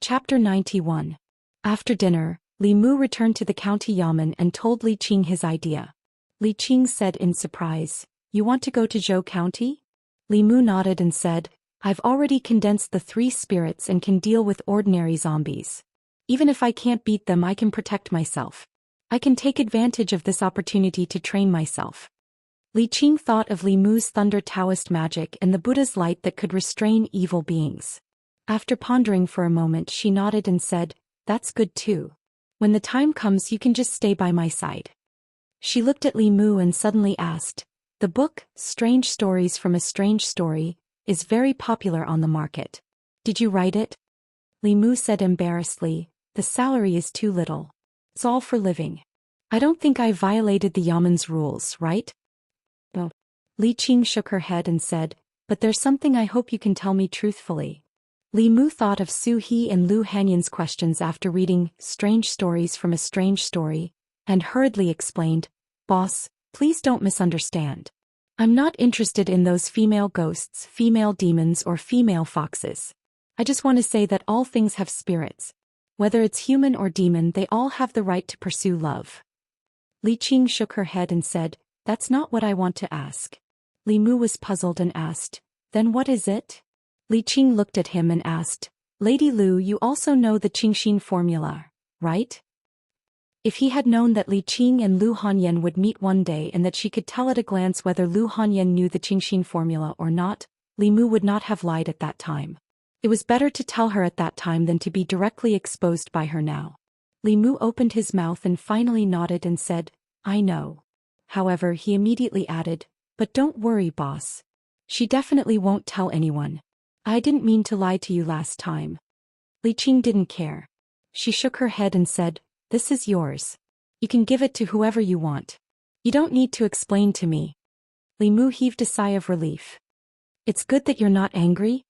Chapter 91. After dinner, Li Mu returned to the county yamen and told Li Qing his idea. Li Qing said in surprise, "You want to go to Zhou County?" Li Mu nodded and said, "I've already condensed the 3 spirits and can deal with ordinary zombies. Even if I can't beat them, I can protect myself. I can take advantage of this opportunity to train myself." Li Qing thought of Li Mu's thunder Taoist magic and the Buddha's light that could restrain evil beings. After pondering for a moment, she nodded and said, "That's good too. When the time comes, you can just stay by my side." She looked at Li Mu and suddenly asked, "The book, Strange Stories from a Strange Story, is very popular on the market. Did you write it?" Li Mu said embarrassedly, "The salary is too little. It's all for living. I don't think I violated the yamen's rules, right?" "No." Li Qing shook her head and said, "But there's something I hope you can tell me truthfully." Li Mu thought of Su He and Lu Hanyan's questions after reading Strange Stories from a Strange Story, and hurriedly explained, "Boss, please don't misunderstand. I'm not interested in those female ghosts, female demons, or female foxes. I just want to say that all things have spirits. Whether it's human or demon, they all have the right to pursue love." Li Qing shook her head and said, "That's not what I want to ask." Li Mu was puzzled and asked, "Then what is it?" Li Qing looked at him and asked, "Lady Lu, you also know the Qingxin formula, right?" If he had known that Li Qing and Lu Hanyan would meet one day and that she could tell at a glance whether Lu Hanyan knew the Qingxin formula or not, Li Mu would not have lied at that time. It was better to tell her at that time than to be directly exposed by her now. Li Mu opened his mouth and finally nodded and said, "I know." However, he immediately added, "But don't worry, boss. She definitely won't tell anyone. I didn't mean to lie to you last time." Li Qing didn't care. She shook her head and said, "This is yours. You can give it to whoever you want. You don't need to explain to me." Li Mu heaved a sigh of relief. "It's good that you're not angry?"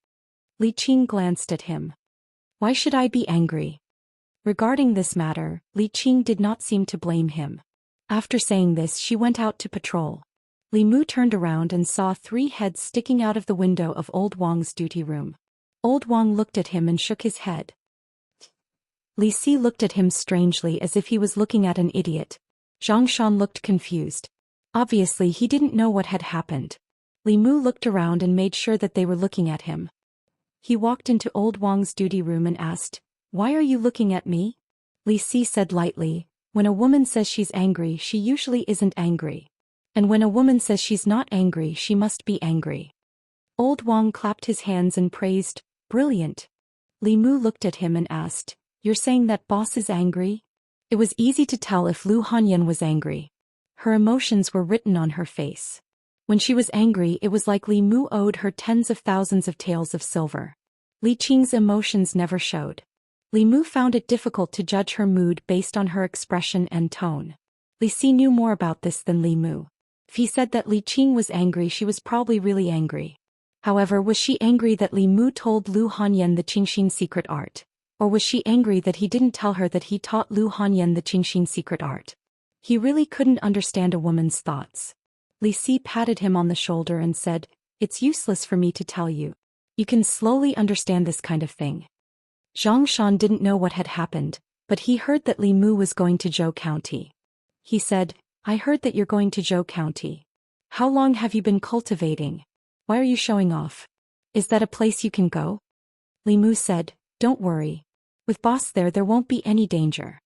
Li Qing glanced at him. "Why should I be angry?" Regarding this matter, Li Qing did not seem to blame him. After saying this, she went out to patrol. Li Mu turned around and saw 3 heads sticking out of the window of Old Wang's duty room. Old Wang looked at him and shook his head. Li Si looked at him strangely as if he was looking at an idiot. Zhou Xian looked confused. Obviously he didn't know what had happened. Li Mu looked around and made sure that they were looking at him. He walked into Old Wang's duty room and asked, "Why are you looking at me?" Li Si said lightly, "When a woman says she's angry, she usually isn't angry. And when a woman says she's not angry, she must be angry." Old Wang clapped his hands and praised, "Brilliant." Li Mu looked at him and asked, "You're saying that boss is angry?" It was easy to tell if Lu Hanyan was angry. Her emotions were written on her face. When she was angry, it was like Li Mu owed her tens of thousands of taels of silver. Li Qing's emotions never showed. Li Mu found it difficult to judge her mood based on her expression and tone. Li Si knew more about this than Li Mu. If he said that Li Qing was angry, she was probably really angry. However, was she angry that Li Mu told Lu Hanyan the Qingxin secret art? Or was she angry that he didn't tell her that he taught Lu Hanyan the Qingxin secret art? He really couldn't understand a woman's thoughts. Li Si patted him on the shoulder and said, "It's useless for me to tell you. You can slowly understand this kind of thing." Zhang Shan didn't know what had happened, but he heard that Li Mu was going to Zhou County. He said, "I heard that you're going to Zhou County. How long have you been cultivating? Why are you showing off? Is that a place you can go?" Li Mu said, "Don't worry. With boss there won't be any danger."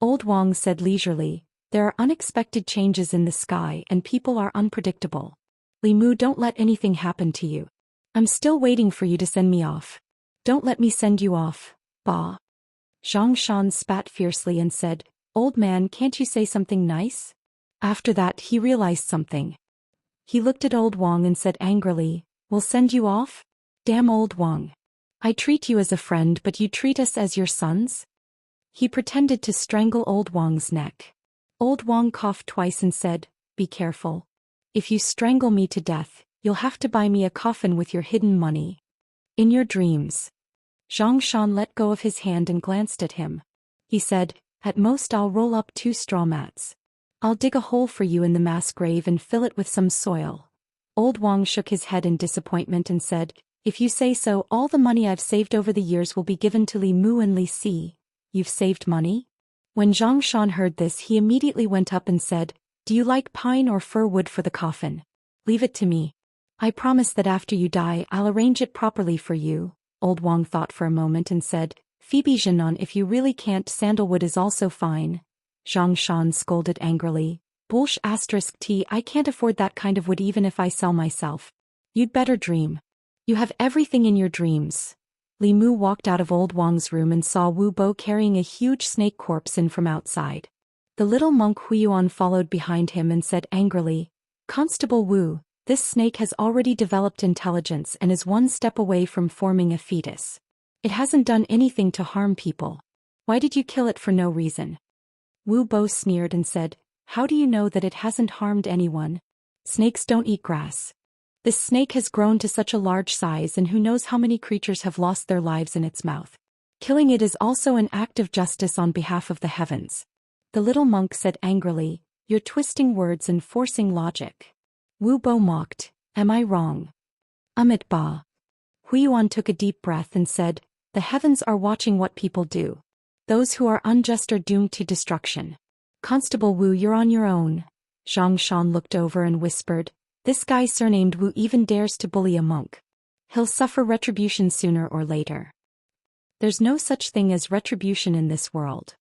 Old Wang said leisurely, "There are unexpected changes in the sky and people are unpredictable. Li Mu, don't let anything happen to you. I'm still waiting for you to send me off. Don't let me send you off, Ba." Zhang Shan spat fiercely and said, "Old man, can't you say something nice?" After that, he realized something. He looked at Old Wang and said angrily, "We'll send you off? Damn Old Wang. I treat you as a friend, but you treat us as your sons?" He pretended to strangle Old Wang's neck. Old Wang coughed twice and said, "Be careful. If you strangle me to death, you'll have to buy me a coffin with your hidden money. In your dreams." Zhang Shan let go of his hand and glanced at him. He said, "At most I'll roll up 2 straw mats. I'll dig a hole for you in the mass grave and fill it with some soil." Old Wang shook his head in disappointment and said, If you say so, all the money I've saved over the years will be given to Li Mu and Li Si. You've saved money? When Zhou Xian heard this, he immediately went up and said, Do you like pine or fir wood for the coffin? Leave it to me. I promise that after you die, I'll arrange it properly for you. Old Wang thought for a moment and said, Phoebe Jianan, if you really can't, sandalwood is also fine. Zhou Xian scolded angrily. Bullsh *T, I can't afford that kind of wood even if I sell myself. You'd better dream. You have everything in your dreams. Li Mu walked out of Old Wang's room and saw Wu Bo carrying a huge snake corpse in from outside. The little monk Huiyuan followed behind him and said angrily, Constable Wu, this snake has already developed intelligence and is one step away from forming a fetus. It hasn't done anything to harm people. Why did you kill it for no reason? Wu Bo sneered and said, How do you know that it hasn't harmed anyone? Snakes don't eat grass. This snake has grown to such a large size, and who knows how many creatures have lost their lives in its mouth. Killing it is also an act of justice on behalf of the heavens. The little monk said angrily, You're twisting words and forcing logic. Wu Bo mocked, Am I wrong? Amit Ba. Huiyuan took a deep breath and said, The heavens are watching what people do. Those who are unjust are doomed to destruction. Constable Wu, you're on your own. Zhou Xian looked over and whispered, This guy surnamed Wu even dares to bully a monk. He'll suffer retribution sooner or later. There's no such thing as retribution in this world.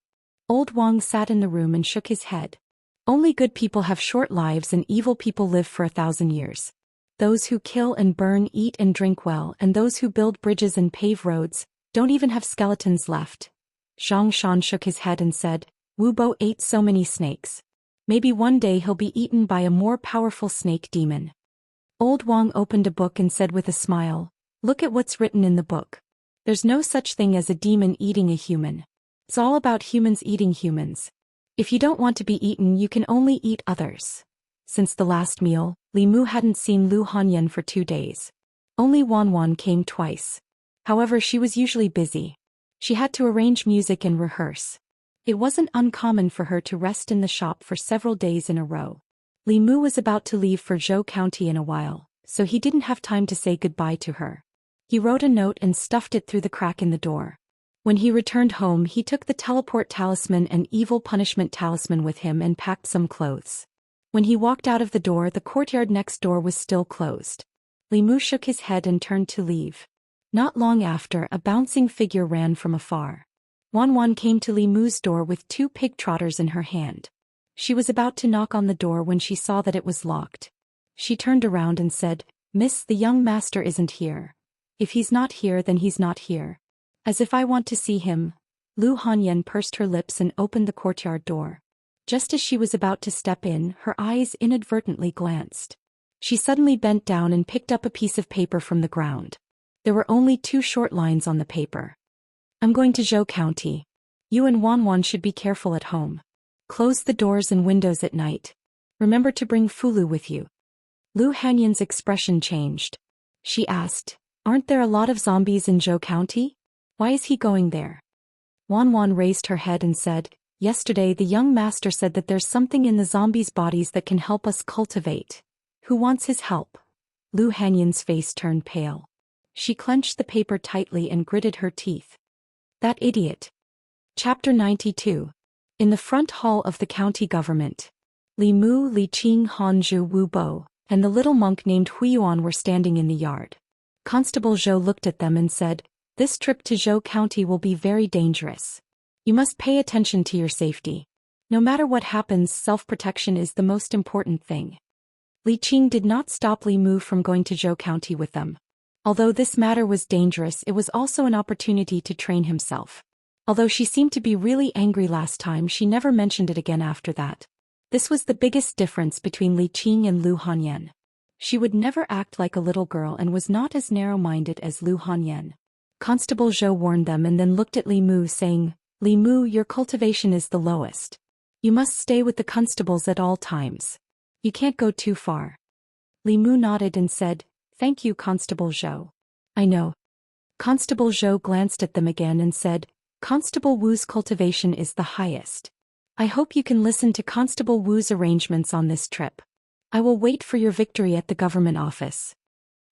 Old Wang sat in the room and shook his head. Only good people have short lives and evil people live for 1,000 years. Those who kill and burn eat and drink well, and those who build bridges and pave roads don't even have skeletons left. Zhou Xian shook his head and said, Wu Bo ate so many snakes. Maybe one day he'll be eaten by a more powerful snake demon. Old Wang opened a book and said with a smile, Look at what's written in the book. There's no such thing as a demon eating a human. It's all about humans eating humans. If you don't want to be eaten, you can only eat others. Since the last meal, Li Mu hadn't seen Lu Hanyan for 2 days. Only Wan Wan came twice. However, she was usually busy. She had to arrange music and rehearse. It wasn't uncommon for her to rest in the shop for several days in a row. Li Mu was about to leave for Zhou County in a while, so he didn't have time to say goodbye to her. He wrote a note and stuffed it through the crack in the door. When he returned home, he took the teleport talisman and evil punishment talisman with him and packed some clothes. When he walked out of the door, the courtyard next door was still closed. Li Mu shook his head and turned to leave. Not long after, a bouncing figure ran from afar. Wan Wan came to Li Mu's door with 2 pig trotters in her hand. She was about to knock on the door when she saw that it was locked. She turned around and said, Miss, the young master isn't here. If he's not here, then he's not here. As if I want to see him. Lu Hanyan pursed her lips and opened the courtyard door. Just as she was about to step in, her eyes inadvertently glanced. She suddenly bent down and picked up a piece of paper from the ground. There were only 2 short lines on the paper. I'm going to Zhou County. You and Wan Wan should be careful at home. Close the doors and windows at night. Remember to bring Fulu with you. Lu Hanyan's expression changed. She asked, Aren't there a lot of zombies in Zhou County? Why is he going there? Wan Wan raised her head and said, Yesterday the young master said that there's something in the zombies' bodies that can help us cultivate. Who wants his help? Lu Hanyan's face turned pale. She clenched the paper tightly and gritted her teeth. That idiot. Chapter 92. In the front hall of the county government. Li Mu, Li Qing, Hanzhu, Wu Bo, and the little monk named Huiyuan were standing in the yard. Constable Zhou looked at them and said, This trip to Zhou County will be very dangerous. You must pay attention to your safety. No matter what happens, self-protection is the most important thing. Li Qing did not stop Li Mu from going to Zhou County with them. Although this matter was dangerous, it was also an opportunity to train himself. Although she seemed to be really angry last time, she never mentioned it again after that. This was the biggest difference between Li Qing and Lu Hanyan. She would never act like a little girl and was not as narrow-minded as Lu Hanyan. Constable Zhou warned them and then looked at Li Mu saying, Li Mu, your cultivation is the lowest. You must stay with the constables at all times. You can't go too far. Li Mu nodded and said, Thank you, Constable Zhou. I know. Constable Zhou glanced at them again and said, Constable Wu's cultivation is the highest. I hope you can listen to Constable Wu's arrangements on this trip. I will wait for your victory at the government office.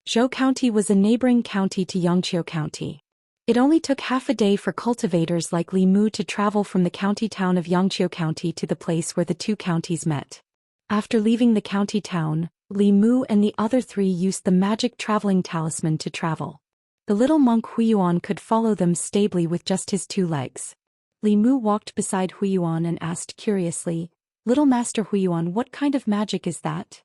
Zhou County was a neighboring county to Xianxia County. It only took half a day for cultivators like Li Mu to travel from the county town of Xianxia County to the place where the two counties met. After leaving the county town, Li Mu and the other three used the magic traveling talisman to travel. The little monk Huiyuan could follow them stably with just his 2 legs. Li Mu walked beside Huiyuan and asked curiously, "Little Master Huiyuan, what kind of magic is that?"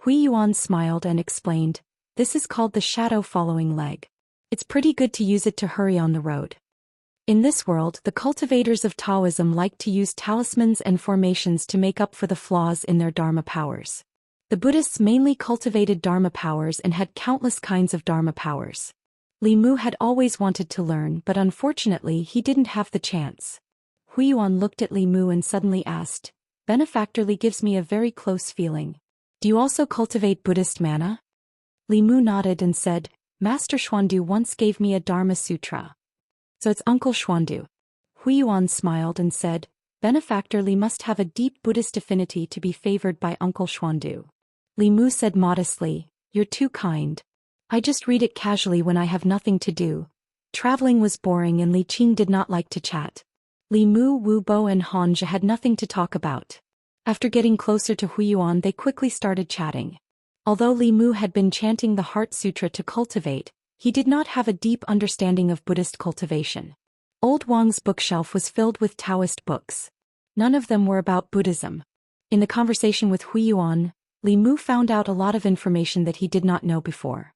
Huiyuan smiled and explained, "This is called the shadow-following leg. It's pretty good to use it to hurry on the road." In this world, the cultivators of Taoism like to use talismans and formations to make up for the flaws in their Dharma powers. The Buddhists mainly cultivated Dharma powers and had countless kinds of Dharma powers. Li Mu had always wanted to learn, but unfortunately he didn't have the chance. Huiyuan looked at Li Mu and suddenly asked, "Benefactorly gives me a very close feeling. Do you also cultivate Buddhist mana?" Li Mu nodded and said, "Master Xuandu once gave me a Dharma Sutra." "So it's Uncle Xuandu." Huiyuan smiled and said, "Benefactorly must have a deep Buddhist affinity to be favored by Uncle Xuandu." Li Mu said modestly, "You're too kind. I just read it casually when I have nothing to do." Traveling was boring and Li Qing did not like to chat. Li Mu, Wu Bo and Hanja had nothing to talk about. After getting closer to Huiyuan, they quickly started chatting. Although Li Mu had been chanting the Heart Sutra to cultivate, he did not have a deep understanding of Buddhist cultivation. Old Wang's bookshelf was filled with Taoist books. None of them were about Buddhism. In the conversation with Huiyuan, Li Mu found out a lot of information that he did not know before.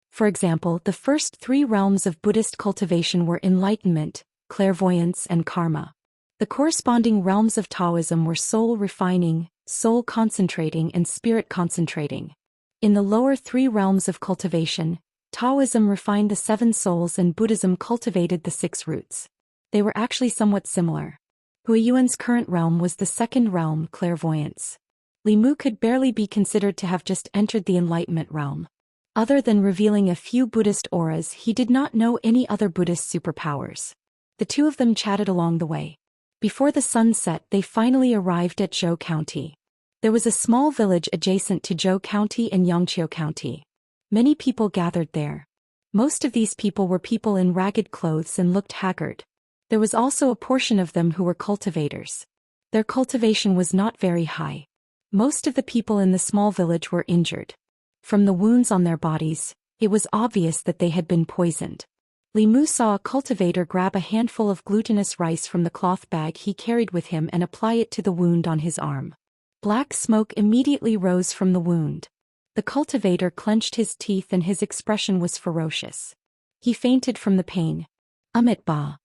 For example, the first 3 realms of Buddhist cultivation were enlightenment, clairvoyance and karma. The corresponding realms of Taoism were soul refining, soul concentrating and spirit concentrating. In the lower 3 realms of cultivation, Taoism refined the 7 souls and Buddhism cultivated the 6 roots. They were actually somewhat similar. Huiyuan's current realm was the 2nd realm, clairvoyance. Li Mu could barely be considered to have just entered the enlightenment realm. Other than revealing a few Buddhist auras, he did not know any other Buddhist superpowers. The 2 of them chatted along the way. Before the sun set, they finally arrived at Zhou County. There was a small village adjacent to Zhou County and Xianxia County. Many people gathered there. Most of these people were people in ragged clothes and looked haggard. There was also a portion of them who were cultivators. Their cultivation was not very high. Most of the people in the small village were injured. From the wounds on their bodies, it was obvious that they had been poisoned. Li Mu saw a cultivator grab a handful of glutinous rice from the cloth bag he carried with him and apply it to the wound on his arm. Black smoke immediately rose from the wound. The cultivator clenched his teeth and his expression was ferocious. He fainted from the pain. Amit Ba.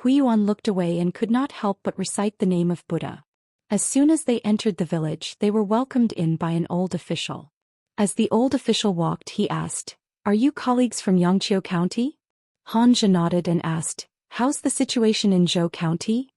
Huiyuan looked away and could not help but recite the name of Buddha. As soon as they entered the village, they were welcomed in by an old official. As the old official walked, he asked, "Are you colleagues from Xianxia County?" Hanja nodded and asked, "How's the situation in Zhou County?"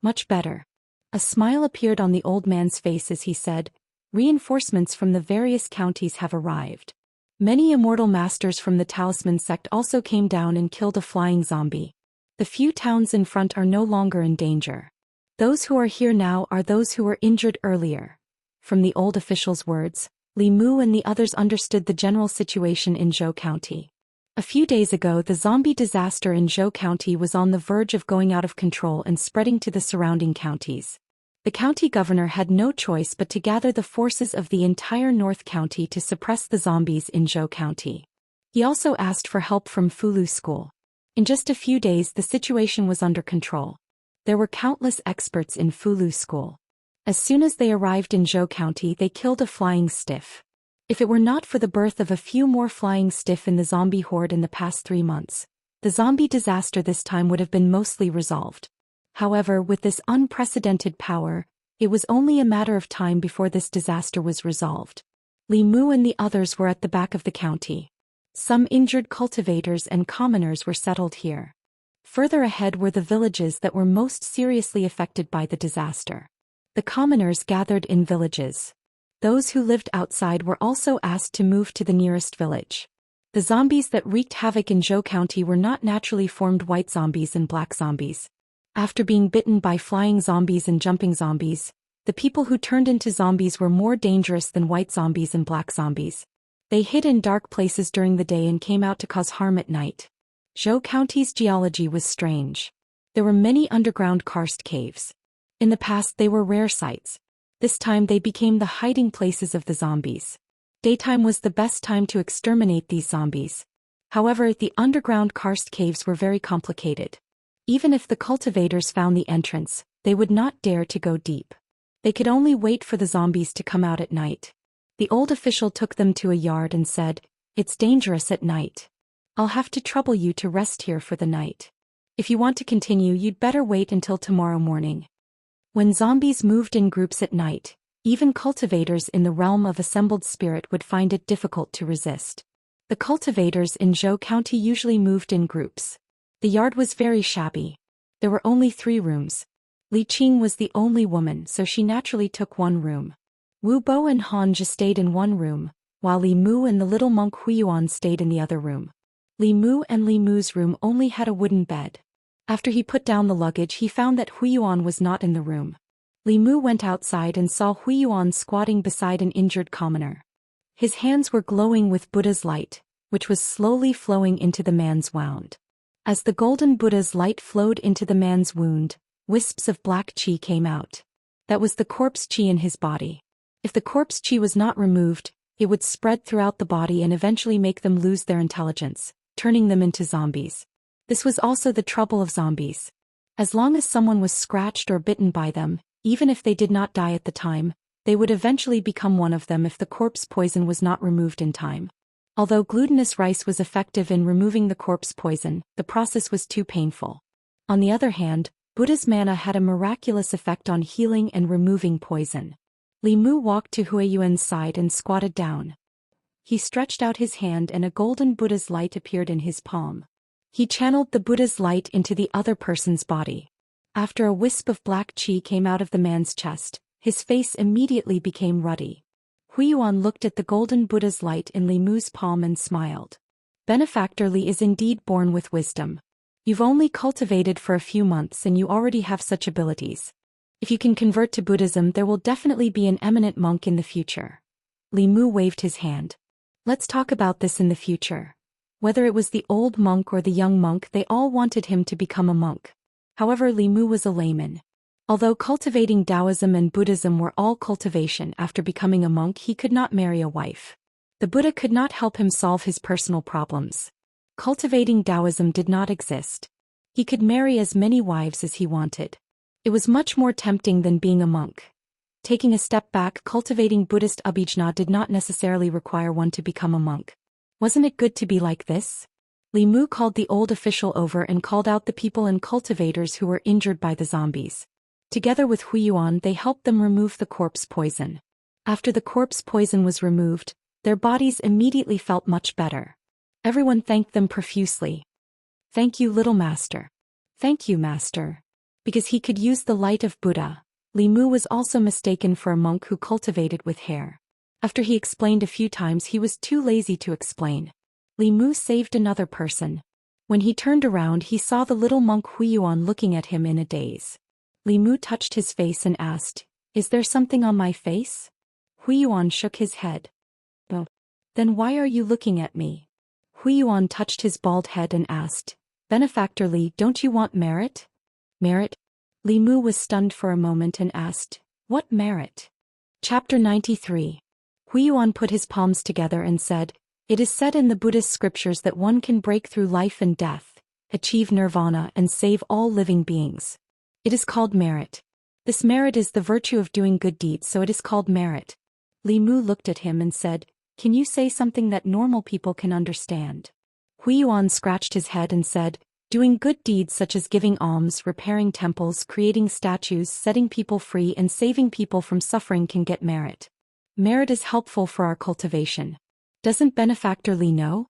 "Much better." A smile appeared on the old man's face as he said, "Reinforcements from the various counties have arrived. Many immortal masters from the Talisman sect also came down and killed a flying zombie. The few towns in front are no longer in danger. Those who are here now are those who were injured earlier." From the old official's words, Li Mu and the others understood the general situation in Zhou County. A few days ago, the zombie disaster in Zhou County was on the verge of going out of control and spreading to the surrounding counties. The county governor had no choice but to gather the forces of the entire North County to suppress the zombies in Zhou County. He also asked for help from Fulu School. In just a few days, the situation was under control. There were countless experts in Fulu School. As soon as they arrived in Zhou County, they killed a flying stiff. If it were not for the birth of a few more flying stiff in the zombie horde in the past 3 months, the zombie disaster this time would have been mostly resolved. However, with this unprecedented power, it was only a matter of time before this disaster was resolved. Li Mu and the others were at the back of the county. Some injured cultivators and commoners were settled here. Further ahead were the villages that were most seriously affected by the disaster. The commoners gathered in villages. Those who lived outside were also asked to move to the nearest village. The zombies that wreaked havoc in Zhou County were not naturally formed white zombies and black zombies. After being bitten by flying zombies and jumping zombies, the people who turned into zombies were more dangerous than white zombies and black zombies. They hid in dark places during the day and came out to cause harm at night. Zhou County's geology was strange. There were many underground karst caves. In the past they were rare sights. This time they became the hiding places of the zombies. Daytime was the best time to exterminate these zombies. However, the underground karst caves were very complicated. Even if the cultivators found the entrance, they would not dare to go deep. They could only wait for the zombies to come out at night. The old official took them to a yard and said, "It's dangerous at night. I'll have to trouble you to rest here for the night. If you want to continue, you'd better wait until tomorrow morning." When zombies moved in groups at night, even cultivators in the realm of assembled spirit would find it difficult to resist. The cultivators in Zhou County usually moved in groups. The yard was very shabby. There were only 3 rooms. Li Qing was the only woman, so she naturally took one room. Wu Bo and Han just stayed in one room, while Li Mu and the little monk Huiyuan stayed in the other room. Li Mu and Li Mu's room only had a wooden bed. After he put down the luggage, he found that Huiyuan was not in the room. Li Mu went outside and saw Huiyuan squatting beside an injured commoner. His hands were glowing with Buddha's light, which was slowly flowing into the man's wound. As the golden Buddha's light flowed into the man's wound, wisps of black qi came out. That was the corpse qi in his body. If the corpse qi was not removed, it would spread throughout the body and eventually make them lose their intelligence, turning them into zombies. This was also the trouble of zombies. As long as someone was scratched or bitten by them, even if they did not die at the time, they would eventually become one of them if the corpse poison was not removed in time. Although glutinous rice was effective in removing the corpse poison, the process was too painful. On the other hand, Buddha's manna had a miraculous effect on healing and removing poison. Li Mu walked to Huiyuan's side and squatted down. He stretched out his hand and a golden Buddha's light appeared in his palm. He channeled the Buddha's light into the other person's body. After a wisp of black qi came out of the man's chest, his face immediately became ruddy. Huiyuan looked at the golden Buddha's light in Li Mu's palm and smiled. Benefactor Li is indeed born with wisdom. You've only cultivated for a few months and you already have such abilities. If you can convert to Buddhism, there will definitely be an eminent monk in the future. Li Mu waved his hand. Let's talk about this in the future. Whether it was the old monk or the young monk, they all wanted him to become a monk. However, Li Mu was a layman. Although cultivating Taoism and Buddhism were all cultivation, after becoming a monk he could not marry a wife. The Buddha could not help him solve his personal problems. Cultivating Taoism did not exist. He could marry as many wives as he wanted. It was much more tempting than being a monk. Taking a step back, cultivating Buddhist abhijna did not necessarily require one to become a monk. Wasn't it good to be like this? Li Mu called the old official over and called out the people and cultivators who were injured by the zombies. Together with Huiyuan, they helped them remove the corpse poison. After the corpse poison was removed, their bodies immediately felt much better. Everyone thanked them profusely. "Thank you, little master." "Thank you, master." Because he could use the light of Buddha, Li Mu was also mistaken for a monk who cultivated with hair. After he explained a few times, he was too lazy to explain. Li Mu saved another person. When he turned around, he saw the little monk Huiyuan looking at him in a daze. Li Mu touched his face and asked, "Is there something on my face?" Huiyuan shook his head. "Oh. Then why are you looking at me?" Huiyuan touched his bald head and asked, "Benefactor Li, don't you want merit?" "Merit?" Li Mu was stunned for a moment and asked, "What merit?" Chapter 93. Huiyuan put his palms together and said, "It is said in the Buddhist scriptures that one can break through life and death, achieve nirvana and save all living beings. It is called merit. This merit is the virtue of doing good deeds, so it is called merit." Li Mu looked at him and said, "Can you say something that normal people can understand?" Huiyuan scratched his head and said, "Doing good deeds such as giving alms, repairing temples, creating statues, setting people free and saving people from suffering can get merit. Merit is helpful for our cultivation. Doesn't Benefactor Li know?"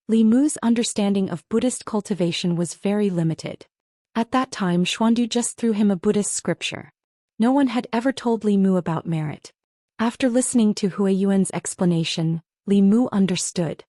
Li Mu's understanding of Buddhist cultivation was very limited. At that time, Xuandu just threw him a Buddhist scripture. No one had ever told Li Mu about merit. After listening to Huiyuan's explanation, Li Mu understood.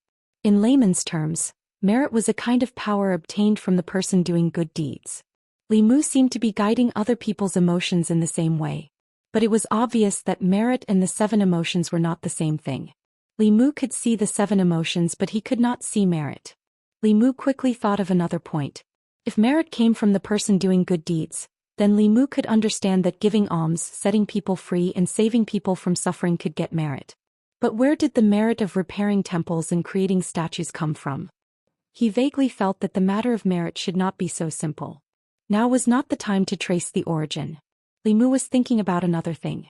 In layman's terms, merit was a kind of power obtained from the person doing good deeds. Li Mu seemed to be guiding other people's emotions in the same way. But it was obvious that merit and the 7 emotions were not the same thing. Li Mu could see the 7 emotions but he could not see merit. Li Mu quickly thought of another point. If merit came from the person doing good deeds, then Li Mu could understand that giving alms, setting people free and saving people from suffering could get merit. But where did the merit of repairing temples and creating statues come from? He vaguely felt that the matter of merit should not be so simple. Now was not the time to trace the origin. Li Mu was thinking about another thing.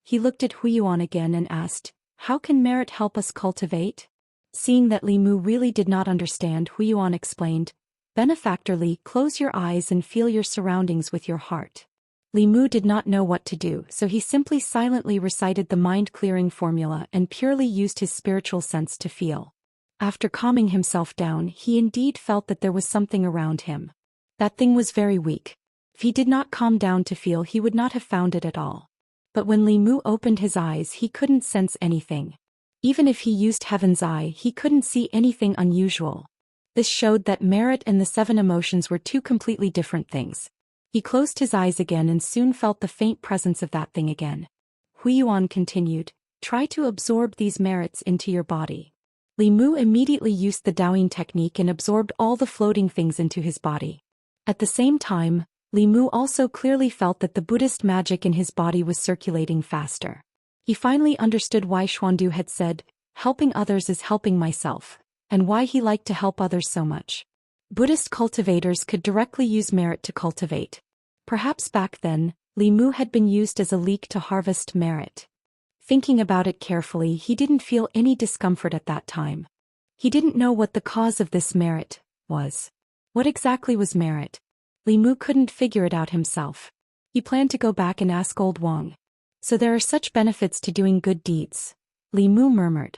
He looked at Huiyuan again and asked, "How can merit help us cultivate?" Seeing that Li Mu really did not understand, Huiyuan explained, "Benefactor Li, close your eyes and feel your surroundings with your heart." Li Mu did not know what to do, so he simply silently recited the mind-clearing formula and purely used his spiritual sense to feel. After calming himself down, he indeed felt that there was something around him. That thing was very weak. If he did not calm down to feel, he would not have found it at all. But when Li Mu opened his eyes, he couldn't sense anything. Even if he used Heaven's Eye, he couldn't see anything unusual. This showed that merit and the 7 emotions were 2 completely different things. He closed his eyes again and soon felt the faint presence of that thing again. Huiyuan continued, "Try to absorb these merits into your body." Li Mu immediately used the Daoist technique and absorbed all the floating things into his body. At the same time, Li Mu also clearly felt that the Buddhist magic in his body was circulating faster. He finally understood why Xuandu had said, "Helping others is helping myself," and why he liked to help others so much. Buddhist cultivators could directly use merit to cultivate. Perhaps back then, Li Mu had been used as a leek to harvest merit. Thinking about it carefully, he didn't feel any discomfort at that time. He didn't know what the cause of this merit was. What exactly was merit? Li Mu couldn't figure it out himself. He planned to go back and ask Old Wang. "So there are such benefits to doing good deeds," Li Mu murmured.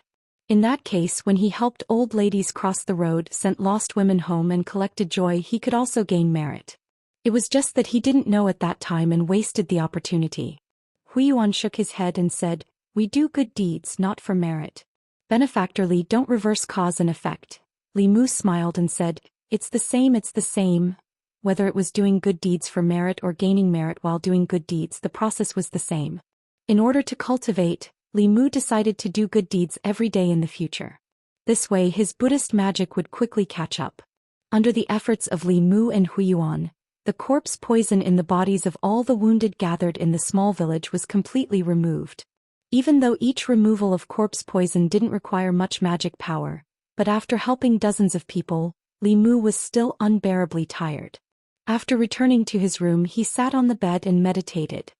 In that case, when he helped old ladies cross the road, sent lost women home and collected joy, he could also gain merit. It was just that he didn't know at that time and wasted the opportunity. Huiyuan shook his head and said, "We do good deeds not for merit. Benefactor Li, don't reverse cause and effect." Li Mu smiled and said, it's the same. Whether it was doing good deeds for merit or gaining merit while doing good deeds, the process was the same. In order to cultivate, Li Mu decided to do good deeds every day in the future. This way his Buddhist magic would quickly catch up. Under the efforts of Li Mu and Huiyuan, the corpse poison in the bodies of all the wounded gathered in the small village was completely removed. Even though each removal of corpse poison didn't require much magic power, but after helping dozens of people, Li Mu was still unbearably tired. After returning to his room, he sat on the bed and meditated.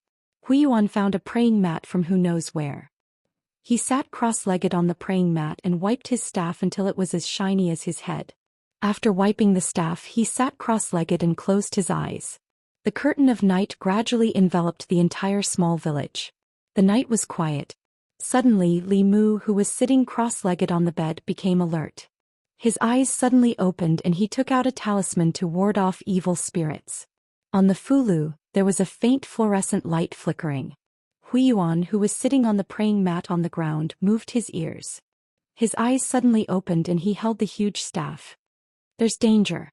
Huiyuan found a praying mat from who knows where. He sat cross-legged on the praying mat and wiped his staff until it was as shiny as his head. After wiping the staff, he sat cross-legged and closed his eyes. The curtain of night gradually enveloped the entire small village. The night was quiet. Suddenly, Li Mu, who was sitting cross-legged on the bed, became alert. His eyes suddenly opened and he took out a talisman to ward off evil spirits. On the fulu, there was a faint fluorescent light flickering. Huiyuan, who was sitting on the praying mat on the ground, moved his ears. His eyes suddenly opened and he held the huge staff. "There's danger."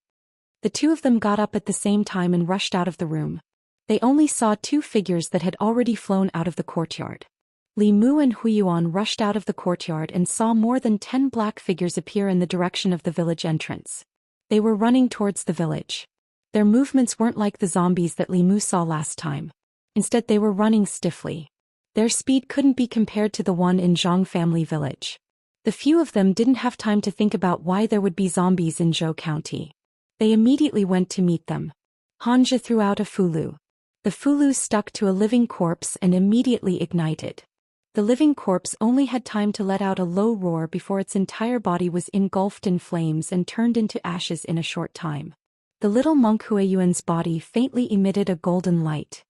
The 2 of them got up at the same time and rushed out of the room. They only saw 2 figures that had already flown out of the courtyard. Li Mu and Huiyuan rushed out of the courtyard and saw more than 10 black figures appear in the direction of the village entrance. They were running towards the village. Their movements weren't like the zombies that Li Mu saw last time. Instead, they were running stiffly. Their speed couldn't be compared to the one in Zhang family village. The few of them didn't have time to think about why there would be zombies in Zhou County. They immediately went to meet them. Xianxia threw out a fulu. The fulu stuck to a living corpse and immediately ignited. The living corpse only had time to let out a low roar before its entire body was engulfed in flames and turned into ashes in a short time. The little monk Huiyuan's body faintly emitted a golden light.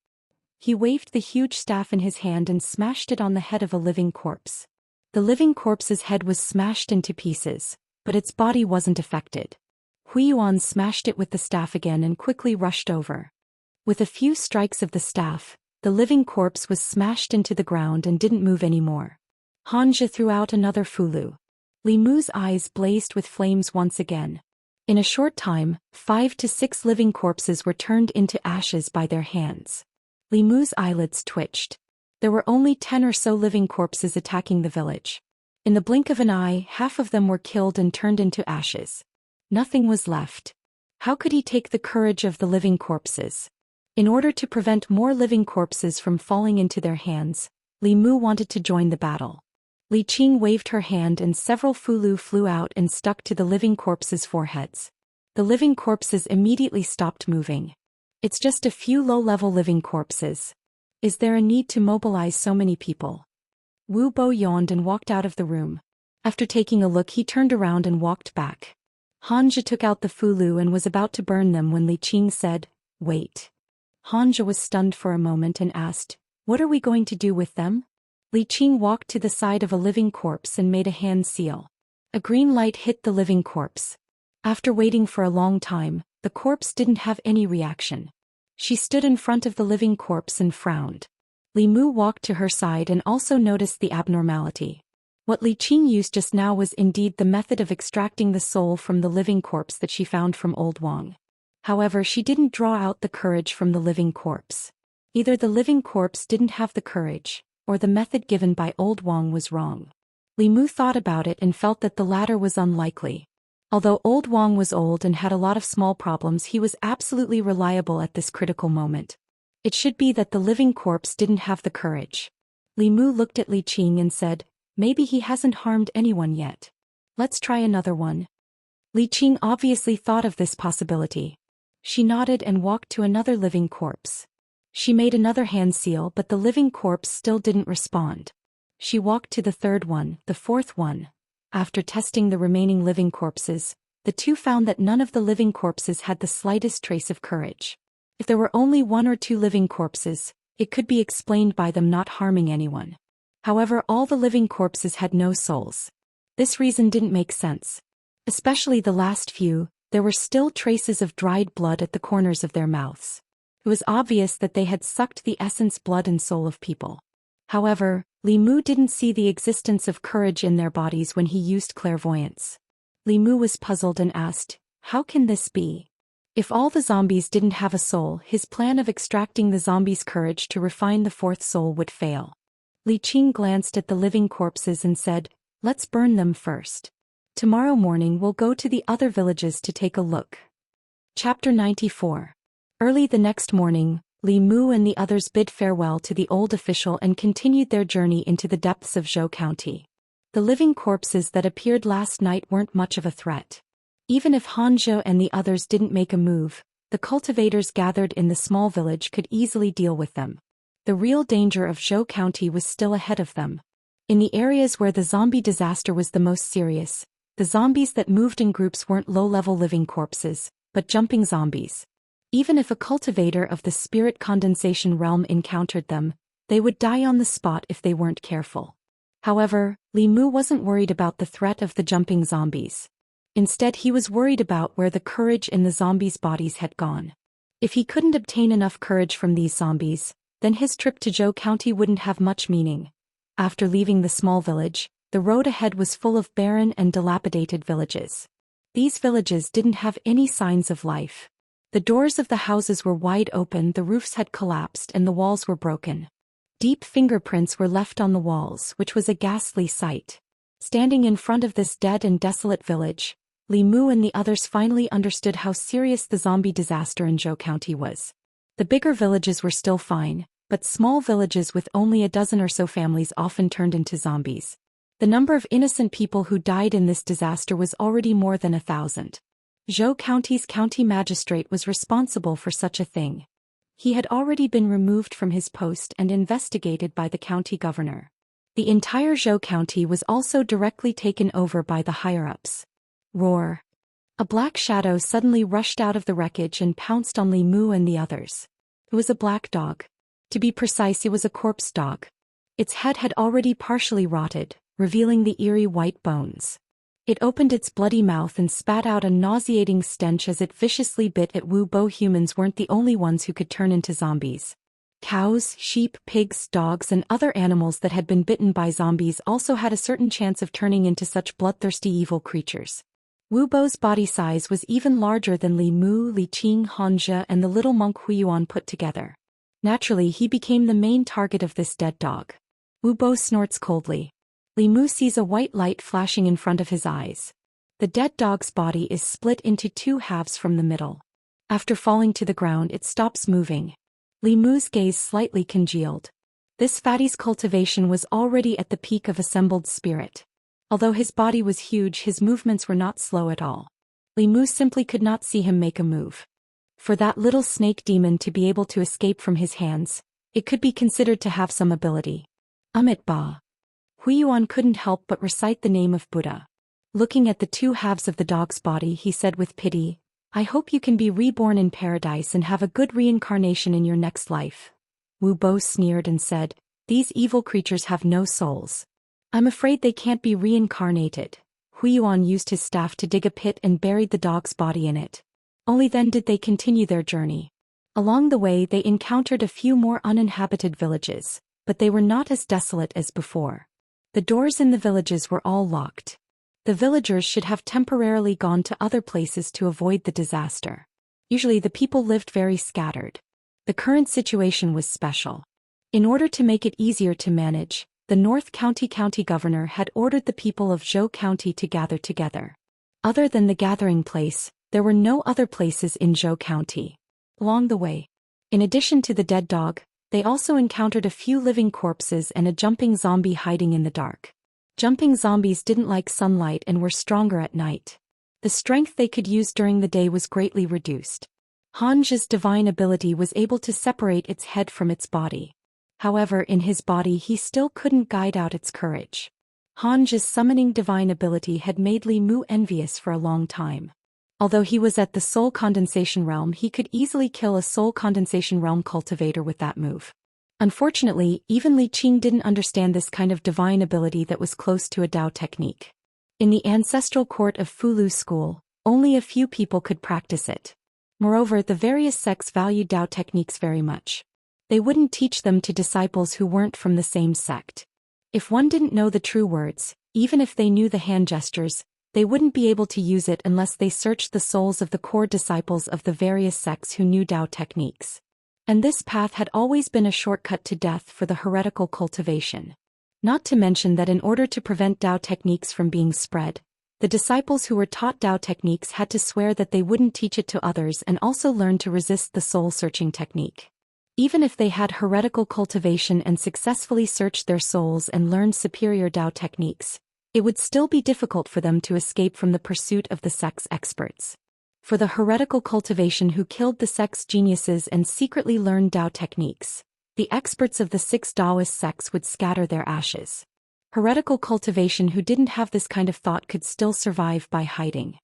He waved the huge staff in his hand and smashed it on the head of a living corpse. The living corpse's head was smashed into pieces, but its body wasn't affected. Huiyuan smashed it with the staff again and quickly rushed over. With a few strikes of the staff, the living corpse was smashed into the ground and didn't move anymore. Xianxia threw out another fulu. Li Mu's eyes blazed with flames once again. In a short time, 5 to 6 living corpses were turned into ashes by their hands. Li Mu's eyelids twitched. There were only 10 or so living corpses attacking the village. In the blink of an eye, half of them were killed and turned into ashes. Nothing was left. How could he take the courage of the living corpses? In order to prevent more living corpses from falling into their hands, Li Mu wanted to join the battle. Li Qing waved her hand and several fulu flew out and stuck to the living corpses' foreheads. The living corpses immediately stopped moving. It's just a few low-level living corpses. Is there a need to mobilize so many people? Wu Bo yawned and walked out of the room. After taking a look, he turned around and walked back. Hanja took out the fulu and was about to burn them when Li Qing said, "Wait." Hanja was stunned for a moment and asked, "What are we going to do with them?" Li Qing walked to the side of a living corpse and made a hand seal. A green light hit the living corpse. After waiting for a long time, the corpse didn't have any reaction. She stood in front of the living corpse and frowned. Li Mu walked to her side and also noticed the abnormality. What Li Qing used just now was indeed the method of extracting the soul from the living corpse that she found from Old Wang. However, she didn't draw out the courage from the living corpse. Either the living corpse didn't have the courage, or the method given by Old Wang was wrong. Li Mu thought about it and felt that the latter was unlikely. Although Old Wang was old and had a lot of small problems, he was absolutely reliable at this critical moment. It should be that the living corpse didn't have the courage. Li Mu looked at Li Qing and said, "Maybe he hasn't harmed anyone yet. Let's try another one." Li Qing obviously thought of this possibility. She nodded and walked to another living corpse. She made another hand seal, but the living corpse still didn't respond. She walked to the third one, the fourth one. After testing the remaining living corpses, the two found that none of the living corpses had the slightest trace of courage. If there were only one or two living corpses, it could be explained by them not harming anyone. However, all the living corpses had no souls. This reason didn't make sense. Especially the last few, there were still traces of dried blood at the corners of their mouths. It was obvious that they had sucked the essence, blood and soul of people. However, Li Mu didn't see the existence of courage in their bodies when he used clairvoyance. Li Mu was puzzled and asked, "How can this be?" If all the zombies didn't have a soul, his plan of extracting the zombies' courage to refine the fourth soul would fail. Li Qing glanced at the living corpses and said, "Let's burn them first. Tomorrow morning we'll go to the other villages to take a look." Chapter 94. Early the next morning, Li Mu and the others bid farewell to the old official and continued their journey into the depths of Zhou County. The living corpses that appeared last night weren't much of a threat. Even if Hanja and the others didn't make a move, the cultivators gathered in the small village could easily deal with them. The real danger of Zhou County was still ahead of them. In the areas where the zombie disaster was the most serious, the zombies that moved in groups weren't low-level living corpses, but jumping zombies. Even if a cultivator of the spirit condensation realm encountered them, they would die on the spot if they weren't careful. However, Li Mu wasn't worried about the threat of the jumping zombies. Instead, he was worried about where the courage in the zombies' bodies had gone. If he couldn't obtain enough courage from these zombies, then his trip to Zhou County wouldn't have much meaning. After leaving the small village, the road ahead was full of barren and dilapidated villages. These villages didn't have any signs of life. The doors of the houses were wide open, the roofs had collapsed and the walls were broken. Deep fingerprints were left on the walls, which was a ghastly sight. Standing in front of this dead and desolate village, Li Mu and the others finally understood how serious the zombie disaster in Zhou County was. The bigger villages were still fine, but small villages with only a dozen or so families often turned into zombies. The number of innocent people who died in this disaster was already more than 1,000. Zhou County's county magistrate was responsible for such a thing. He had already been removed from his post and investigated by the county governor. The entire Zhou County was also directly taken over by the higher-ups. Roar! A black shadow suddenly rushed out of the wreckage and pounced on Li Mu and the others. It was a black dog. To be precise, it was a corpse dog. Its head had already partially rotted, revealing the eerie white bones. It opened its bloody mouth and spat out a nauseating stench as it viciously bit at Wu Bo. Humans weren't the only ones who could turn into zombies. Cows, sheep, pigs, dogs and other animals that had been bitten by zombies also had a certain chance of turning into such bloodthirsty evil creatures. Wu Bo's body size was even larger than Li Mu, Li Qing, Hanja and the little monk Huiyuan put together. Naturally, he became the main target of this dead dog. Wu Bo snorts coldly. Li Mu sees a white light flashing in front of his eyes. The dead dog's body is split into two halves from the middle. After falling to the ground, it stops moving. Li Mu's gaze slightly congealed. This fatty's cultivation was already at the peak of assembled spirit. Although his body was huge, his movements were not slow at all. Li Mu simply could not see him make a move. For that little snake demon to be able to escape from his hands, it could be considered to have some ability. Amit Ba. Huiyuan couldn't help but recite the name of Buddha. Looking at the two halves of the dog's body, he said with pity, "I hope you can be reborn in paradise and have a good reincarnation in your next life." Wu Bo sneered and said, "These evil creatures have no souls. I'm afraid they can't be reincarnated." Huiyuan used his staff to dig a pit and buried the dog's body in it. Only then did they continue their journey. Along the way they encountered a few more uninhabited villages, but they were not as desolate as before. The doors in the villages were all locked. The villagers should have temporarily gone to other places to avoid the disaster. Usually the people lived very scattered. The current situation was special. In order to make it easier to manage, the North County governor had ordered the people of Zhou County to gather together. Other than the gathering place, there were no other places in Zhou County. Along the way, in addition to the dead dog, they also encountered a few living corpses and a jumping zombie hiding in the dark. Jumping zombies didn't like sunlight and were stronger at night. The strength they could use during the day was greatly reduced. Hanzha's divine ability was able to separate its head from its body. However, in his body he still couldn't guide out its courage. Hanzha's summoning divine ability had made Li Mu envious for a long time. Although he was at the soul condensation realm, he could easily kill a soul condensation realm cultivator with that move. Unfortunately, even Li Qing didn't understand this kind of divine ability that was close to a Dao technique. In the ancestral court of Fulu school, only a few people could practice it. Moreover, the various sects valued Dao techniques very much. They wouldn't teach them to disciples who weren't from the same sect. If one didn't know the true words, even if they knew the hand gestures, they wouldn't be able to use it unless they searched the souls of the core disciples of the various sects who knew Dao techniques. And this path had always been a shortcut to death for the heretical cultivation. Not to mention that in order to prevent Dao techniques from being spread, the disciples who were taught Dao techniques had to swear that they wouldn't teach it to others and also learn to resist the soul-searching technique. Even if they had heretical cultivation and successfully searched their souls and learned superior Dao techniques, it would still be difficult for them to escape from the pursuit of the sect's experts. For the heretical cultivation who killed the sect's geniuses and secretly learned Dao techniques, the experts of the 6 Daoist sects would scatter their ashes. Heretical cultivation who didn't have this kind of thought could still survive by hiding.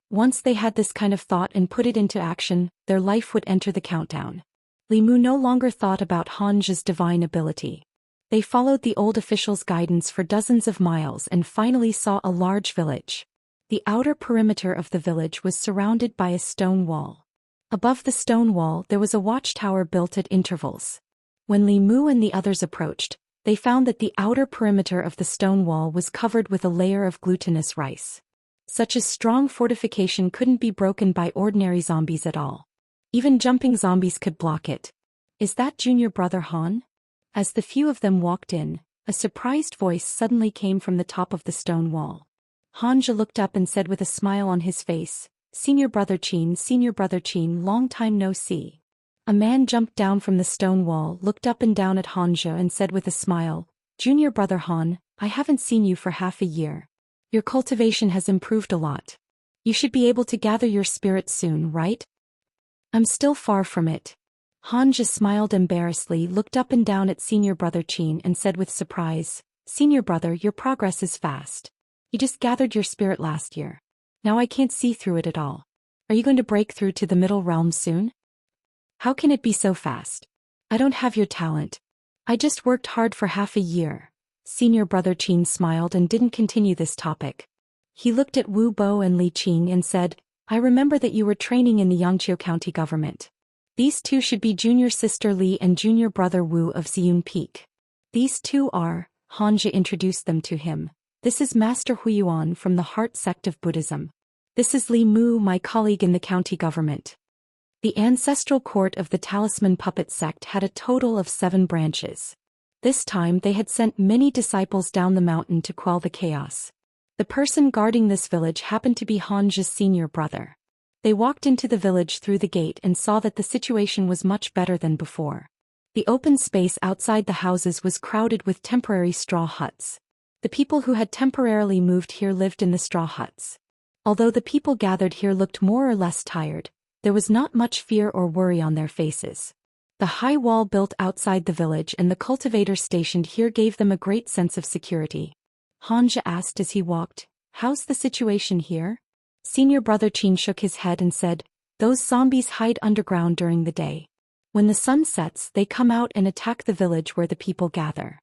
Once they had this kind of thought and put it into action, their life would enter the countdown. Li Mu no longer thought about Hanzha's divine ability. They followed the old official's guidance for dozens of miles and finally saw a large village. The outer perimeter of the village was surrounded by a stone wall. Above the stone wall there was a watchtower built at intervals. When Li Mu and the others approached, they found that the outer perimeter of the stone wall was covered with a layer of glutinous rice. Such a strong fortification couldn't be broken by ordinary zombies at all. Even jumping zombies could block it. "Is that junior brother Han?" As the few of them walked in, a surprised voice suddenly came from the top of the stone wall. Hanzha looked up and said with a smile on his face, Senior Brother Qin, long time no see." A man jumped down from the stone wall, looked up and down at Hanzha and said with a smile, "Junior Brother Han, I haven't seen you for half a year. Your cultivation has improved a lot. You should be able to gather your spirit soon, right?" "I'm still far from it." Hanzha smiled embarrassedly, looked up and down at Senior Brother Qin and said with surprise, "Senior Brother, your progress is fast. You just gathered your spirit last year. Now I can't see through it at all. Are you going to break through to the middle realm soon?" "How can it be so fast? I don't have your talent. I just worked hard for half a year." Senior Brother Qin smiled and didn't continue this topic. He looked at Wu Bo and Li Qing and said, "I remember that you were training in the Yangqiu County government. These two should be junior sister Li and junior brother Wu of Ziyun Peak. These two are," Hanzha introduced them to him, "this is Master Huiyuan from the Heart sect of Buddhism. This is Li Mu, my colleague in the county government." The ancestral court of the Talisman Puppet sect had a total of 7 branches. This time they had sent many disciples down the mountain to quell the chaos. The person guarding this village happened to be Han's senior brother. They walked into the village through the gate and saw that the situation was much better than before. The open space outside the houses was crowded with temporary straw huts. The people who had temporarily moved here lived in the straw huts. Although the people gathered here looked more or less tired, there was not much fear or worry on their faces. The high wall built outside the village and the cultivators stationed here gave them a great sense of security. Hanja asked as he walked, "How's the situation here?" Senior brother Qin shook his head and said, "Those zombies hide underground during the day. When the sun sets, they come out and attack the village where the people gather.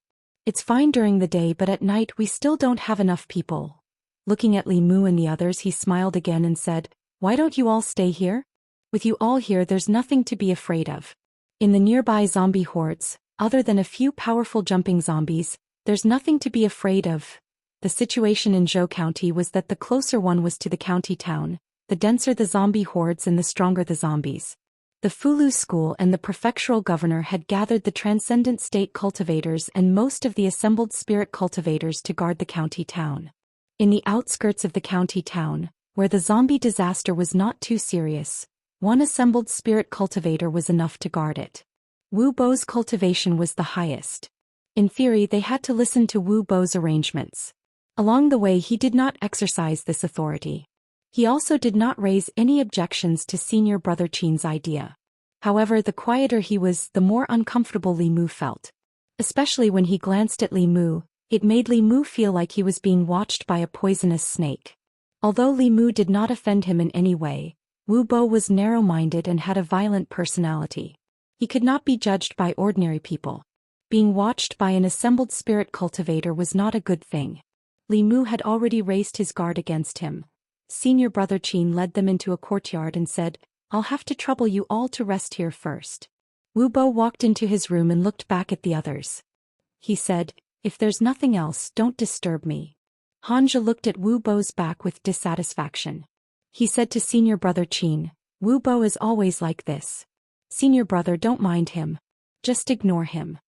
It's fine during the day, but at night we still don't have enough people." Looking at Li Mu and the others, he smiled again and said, "Why don't you all stay here? With you all here, there's nothing to be afraid of. In the nearby zombie hordes, other than a few powerful jumping zombies, there's nothing to be afraid of." The situation in Zhou County was that the closer one was to the county town, the denser the zombie hordes and the stronger the zombies. The Fulu school and the prefectural governor had gathered the transcendent state cultivators and most of the assembled spirit cultivators to guard the county town. In the outskirts of the county town, where the zombie disaster was not too serious, one assembled spirit cultivator was enough to guard it. Wu Bo's cultivation was the highest. In theory, they had to listen to Wu Bo's arrangements. Along the way, he did not exercise this authority. He also did not raise any objections to senior brother Qin's idea. However, the quieter he was, the more uncomfortable Li Mu felt. Especially when he glanced at Li Mu, it made Li Mu feel like he was being watched by a poisonous snake. Although Li Mu did not offend him in any way, Wu Bo was narrow-minded and had a violent personality. He could not be judged by ordinary people. Being watched by an assembled spirit cultivator was not a good thing. Li Mu had already raised his guard against him. Senior brother Qin led them into a courtyard and said, "I'll have to trouble you all to rest here first." Wu Bo walked into his room and looked back at the others. He said, "If there's nothing else, don't disturb me." Hanja looked at Wu Bo's back with dissatisfaction. He said to senior brother Qin, "Wu Bo is always like this. Senior brother, don't mind him. Just ignore him."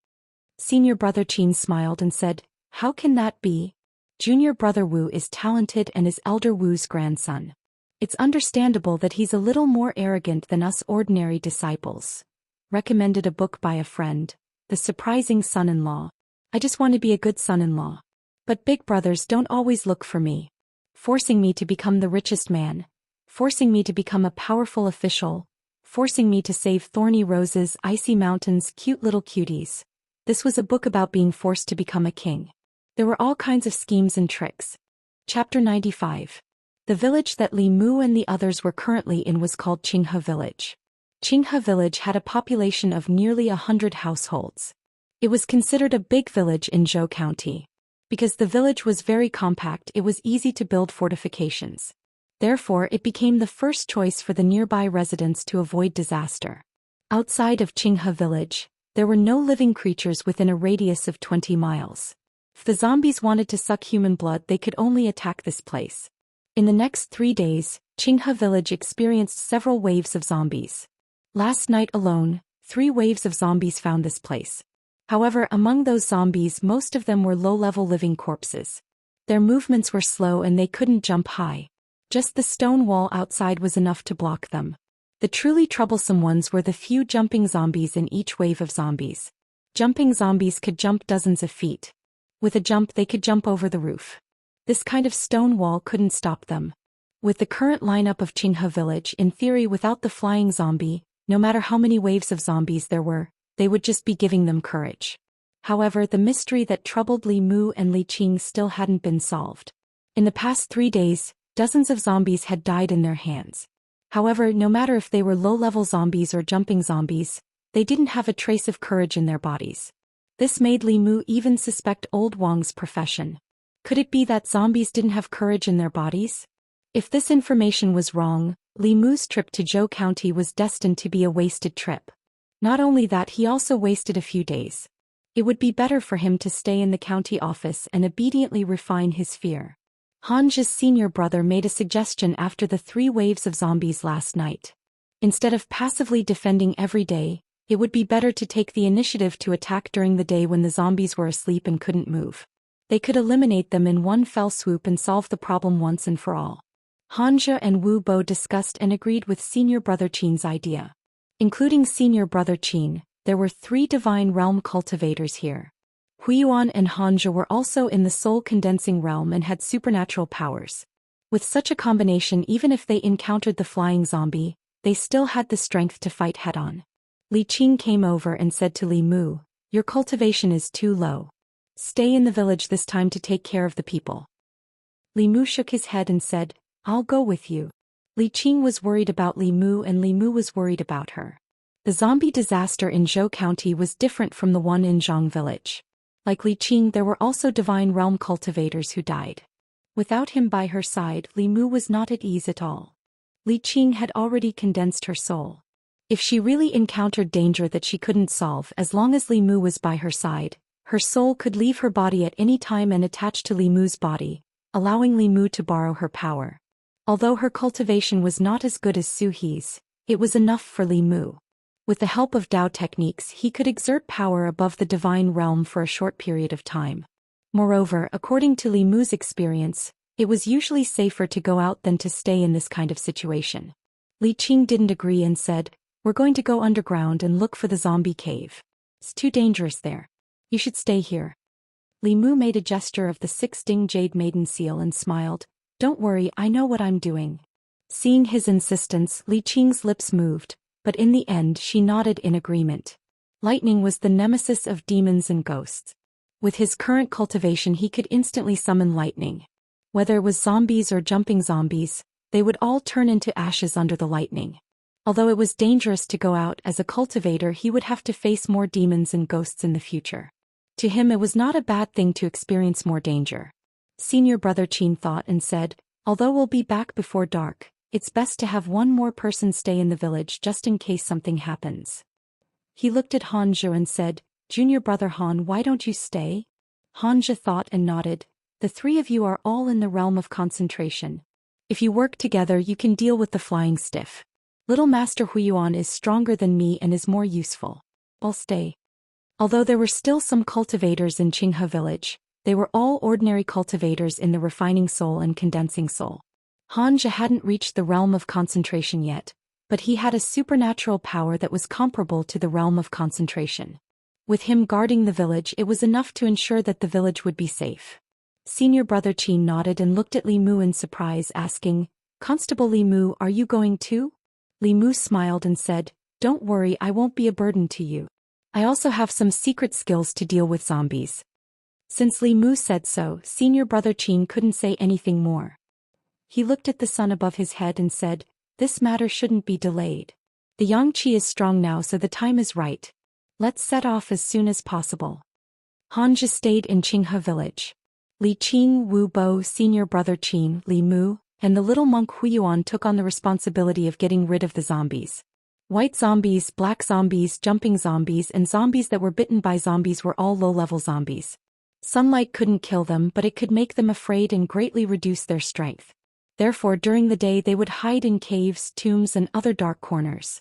Senior brother Qin smiled and said, "How can that be? Junior brother Wu is talented and is elder Wu's grandson. It's understandable that he's a little more arrogant than us ordinary disciples." Recommended a book by a friend, The Surprising Son-in-Law. I just want to be a good son-in-law. But big brothers don't always look for me. Forcing me to become the richest man. Forcing me to become a powerful official. Forcing me to save thorny roses, icy mountains, cute little cuties. This was a book about being forced to become a king. There were all kinds of schemes and tricks. Chapter 95. The village that Li Mu and the others were currently in was called Qinghe Village. Qinghe Village had a population of nearly 100 households. It was considered a big village in Zhou County. Because the village was very compact, it was easy to build fortifications. Therefore, it became the first choice for the nearby residents to avoid disaster. Outside of Qinghe Village, there were no living creatures within a radius of 20 miles. If the zombies wanted to suck human blood, they could only attack this place. In the next 3 days, Qinghe Village experienced several waves of zombies. Last night alone, 3 waves of zombies found this place. However, among those zombies, most of them were low-level living corpses. Their movements were slow and they couldn't jump high. Just the stone wall outside was enough to block them. The truly troublesome ones were the few jumping zombies in each wave of zombies. Jumping zombies could jump dozens of feet. With a jump, they could jump over the roof. This kind of stone wall couldn't stop them. With the current lineup of Qinghe Village, in theory without the flying zombie, no matter how many waves of zombies there were, they would just be giving them courage. However, the mystery that troubled Li Mu and Li Qing still hadn't been solved. In the past 3 days, dozens of zombies had died in their hands. However, no matter if they were low-level zombies or jumping zombies, they didn't have a trace of courage in their bodies. This made Li Mu even suspect Old Wang's profession. Could it be that zombies didn't have courage in their bodies? If this information was wrong, Li Mu's trip to Zhou County was destined to be a wasted trip. Not only that, he also wasted a few days. It would be better for him to stay in the county office and obediently refine his fear. Han's senior brother made a suggestion after the 3 waves of zombies last night. Instead of passively defending every day, It would be better to take the initiative to attack during the day when the zombies were asleep and couldn't move. They could eliminate them in one fell swoop and solve the problem once and for all. Hanja and Wu Bo discussed and agreed with Senior Brother Qin's idea. Including Senior Brother Qin, there were 3 Divine Realm cultivators here. Huiyuan and Hanja were also in the Soul Condensing Realm and had supernatural powers. With such a combination, even if they encountered the flying zombie, they still had the strength to fight head-on. Li Qing came over and said to Li Mu, "Your cultivation is too low. Stay in the village this time to take care of the people." Li Mu shook his head and said, "I'll go with you." Li Qing was worried about Li Mu and Li Mu was worried about her. The zombie disaster in Zhou County was different from the one in Zhang Village. Like Li Qing, there were also Divine Realm cultivators who died. Without him by her side, Li Mu was not at ease at all. Li Qing had already condensed her soul. If she really encountered danger that she couldn't solve, as long as Li Mu was by her side, her soul could leave her body at any time and attach to Li Mu's body, allowing Li Mu to borrow her power. Although her cultivation was not as good as Su He's, it was enough for Li Mu. With the help of Dao techniques, he could exert power above the divine realm for a short period of time. Moreover, according to Li Mu's experience, it was usually safer to go out than to stay in this kind of situation. Li Qing didn't agree and said, "We're going to go underground and look for the zombie cave. It's too dangerous there. You should stay here." Li Mu made a gesture of the 6-ding jade maiden seal and smiled, "Don't worry, I know what I'm doing." Seeing his insistence, Li Qing's lips moved, but in the end she nodded in agreement. Lightning was the nemesis of demons and ghosts. With his current cultivation he could instantly summon lightning. Whether it was zombies or jumping zombies, they would all turn into ashes under the lightning. Although it was dangerous to go out as a cultivator, he would have to face more demons and ghosts in the future. To him it was not a bad thing to experience more danger. Senior Brother Qin thought and said, "Although we'll be back before dark, it's best to have one more person stay in the village just in case something happens." He looked at Hanja and said, "Junior Brother Han, why don't you stay?" Hanja thought and nodded. "The 3 of you are all in the realm of concentration. If you work together you can deal with the flying stiff. Little Master Huiyuan is stronger than me and is more useful. I'll stay." Although there were still some cultivators in Qinghe village, they were all ordinary cultivators in the refining soul and condensing soul. Hanja hadn't reached the realm of concentration yet, but he had a supernatural power that was comparable to the realm of concentration. With him guarding the village, it was enough to ensure that the village would be safe. Senior Brother Qin nodded and looked at Li Mu in surprise, asking, "Constable Li Mu, are you going too?" Li Mu smiled and said, "Don't worry, I won't be a burden to you. I also have some secret skills to deal with zombies." Since Li Mu said so, Senior Brother Qin couldn't say anything more. He looked at the sun above his head and said, "This matter shouldn't be delayed. The yang qi is strong now, so the time is right. Let's set off as soon as possible." Hanja stayed in Qinghe village. Li Qing, Wu Bo, Senior Brother Qin, Li Mu, and the little monk Huiyuan took on the responsibility of getting rid of the zombies. White zombies, black zombies, jumping zombies, and zombies that were bitten by zombies were all low-level zombies. Sunlight couldn't kill them, but it could make them afraid and greatly reduce their strength. Therefore, during the day they would hide in caves, tombs, and other dark corners.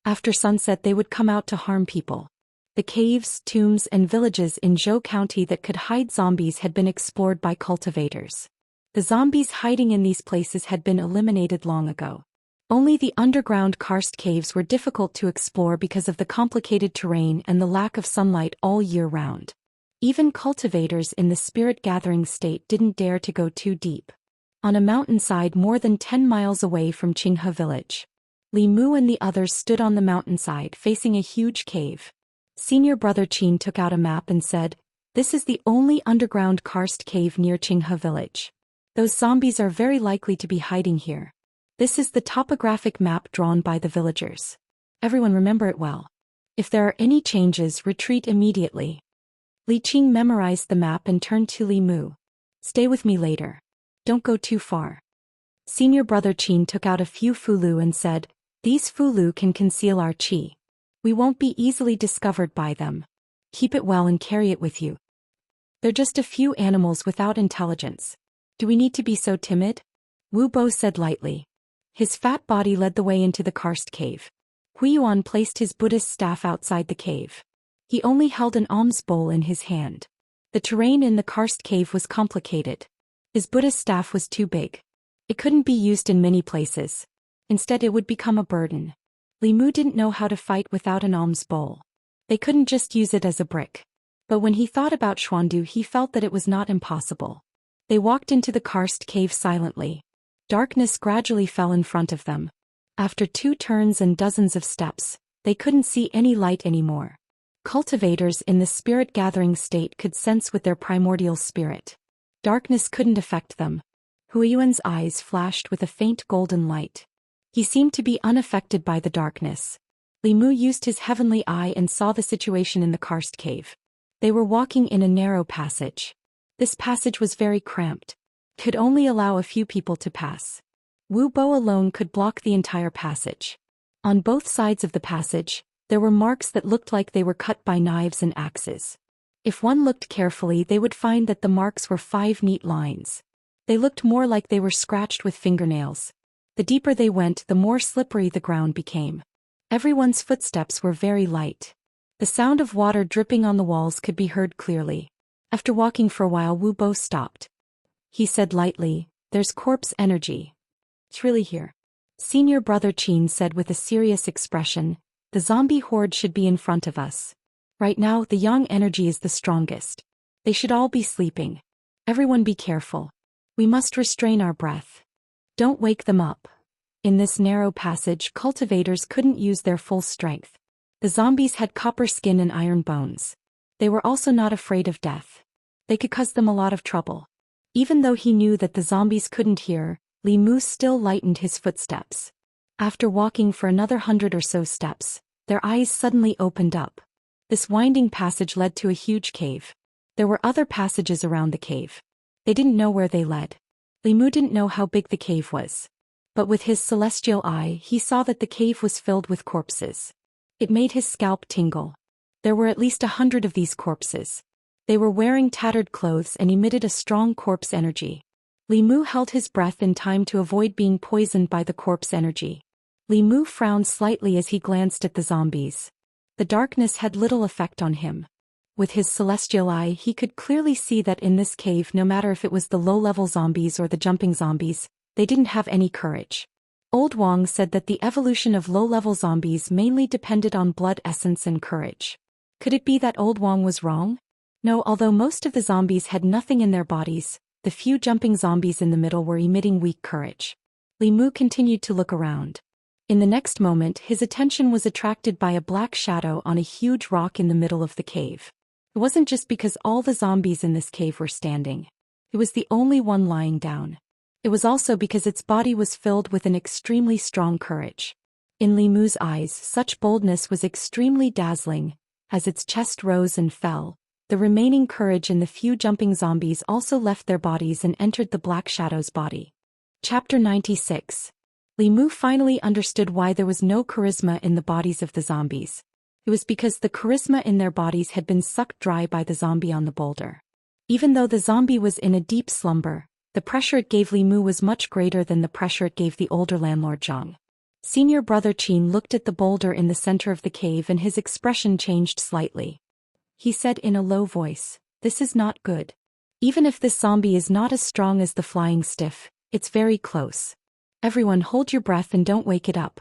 After sunset they would come out to harm people. The caves, tombs, and villages in Zhou County that could hide zombies had been explored by cultivators. The zombies hiding in these places had been eliminated long ago. Only the underground karst caves were difficult to explore because of the complicated terrain and the lack of sunlight all year round. Even cultivators in the spirit-gathering state didn't dare to go too deep. On a mountainside more than 10 miles away from Qinghe village, Li Mu and the others stood on the mountainside facing a huge cave. Senior Brother Qin took out a map and said, "This is the only underground karst cave near Qinghe village. Those zombies are very likely to be hiding here. This is the topographic map drawn by the villagers. Everyone remember it well. If there are any changes, retreat immediately." Li Qing memorized the map and turned to Li Mu. "Stay with me later. Don't go too far." Senior Brother Qin took out a few fulu and said, "These fulu can conceal our qi. We won't be easily discovered by them. Keep it well and carry it with you. They're just a few animals without intelligence. Do we need to be so timid?" Wu Bo said lightly. His fat body led the way into the karst cave. Huiyuan placed his Buddhist staff outside the cave. He only held an alms bowl in his hand. The terrain in the karst cave was complicated. His Buddhist staff was too big. It couldn't be used in many places. Instead it would become a burden. Li Mu didn't know how to fight without an alms bowl. They couldn't just use it as a brick. But when he thought about Xuandu he felt that it was not impossible. They walked into the karst cave silently. Darkness gradually fell in front of them. After 2 turns and dozens of steps, they couldn't see any light anymore. Cultivators in the spirit-gathering state could sense with their primordial spirit. Darkness couldn't affect them. Huiyuan's eyes flashed with a faint golden light. He seemed to be unaffected by the darkness. Li Mu used his heavenly eye and saw the situation in the karst cave. They were walking in a narrow passage. This passage was very cramped. It could only allow a few people to pass. Wu Bo alone could block the entire passage. On both sides of the passage, there were marks that looked like they were cut by knives and axes. If one looked carefully they would find that the marks were 5 neat lines. They looked more like they were scratched with fingernails. The deeper they went the more slippery the ground became. Everyone's footsteps were very light. The sound of water dripping on the walls could be heard clearly. After walking for a while Wu Bo stopped. He said lightly, "There's corpse energy. It's really here." Senior brother Qin said with a serious expression, "The zombie horde should be in front of us. Right now the yang energy is the strongest. They should all be sleeping. Everyone be careful. We must restrain our breath. Don't wake them up." In this narrow passage cultivators couldn't use their full strength. The zombies had copper skin and iron bones. They were also not afraid of death. They could cause them a lot of trouble. Even though he knew that the zombies couldn't hear, Li Mu still lightened his footsteps. After walking for another 100 or so steps, their eyes suddenly opened up. This winding passage led to a huge cave. There were other passages around the cave. They didn't know where they led. Li Mu didn't know how big the cave was. But with his celestial eye he saw that the cave was filled with corpses. It made his scalp tingle. There were at least 100 of these corpses. They were wearing tattered clothes and emitted a strong corpse energy. Li Mu held his breath in time to avoid being poisoned by the corpse energy. Li Mu frowned slightly as he glanced at the zombies. The darkness had little effect on him. With his celestial eye he could clearly see that in this cave no matter if it was the low-level zombies or the jumping zombies, they didn't have any courage. Old Wang said that the evolution of low-level zombies mainly depended on blood essence and courage. Could it be that Old Wang was wrong? No, although most of the zombies had nothing in their bodies, the few jumping zombies in the middle were emitting weak courage. Li Mu continued to look around. In the next moment his attention was attracted by a black shadow on a huge rock in the middle of the cave. It wasn't just because all the zombies in this cave were standing. It was the only one lying down. It was also because its body was filled with an extremely strong courage. In Li Mu's eyes such boldness was extremely dazzling. As its chest rose and fell, the remaining courage in the few jumping zombies also left their bodies and entered the black shadow's body. Chapter 96. Li Mu finally understood why there was no charisma in the bodies of the zombies. It was because the charisma in their bodies had been sucked dry by the zombie on the boulder. Even though the zombie was in a deep slumber, the pressure it gave Li Mu was much greater than the pressure it gave the older landlord Zhang. Senior brother Qin looked at the boulder in the center of the cave and his expression changed slightly. He said in a low voice, "This is not good. Even if this zombie is not as strong as the flying stiff, it's very close. Everyone hold your breath and don't wake it up.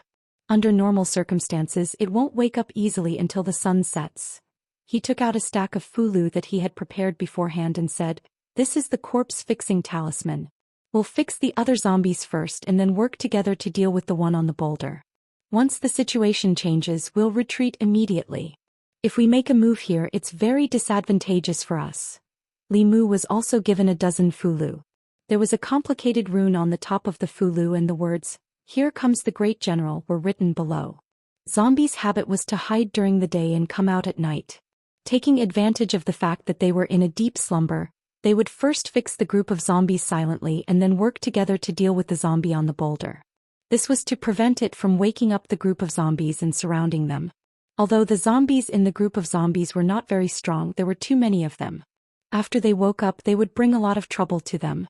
Under normal circumstances it won't wake up easily until the sun sets." He took out a stack of fulu that he had prepared beforehand and said, "This is the corpse-fixing talisman. We'll fix the other zombies first and then work together to deal with the one on the boulder. Once the situation changes we'll retreat immediately. If we make a move here it's very disadvantageous for us." Li Mu was also given a dozen fulu. There was a complicated rune on the top of the fulu and the words, "Here comes the great general," were written below. Zombies' habit was to hide during the day and come out at night. Taking advantage of the fact that they were in a deep slumber, they would first fix the group of zombies silently and then work together to deal with the zombie on the boulder. This was to prevent it from waking up the group of zombies and surrounding them. Although the zombies in the group of zombies were not very strong, there were too many of them. After they woke up they would bring a lot of trouble to them.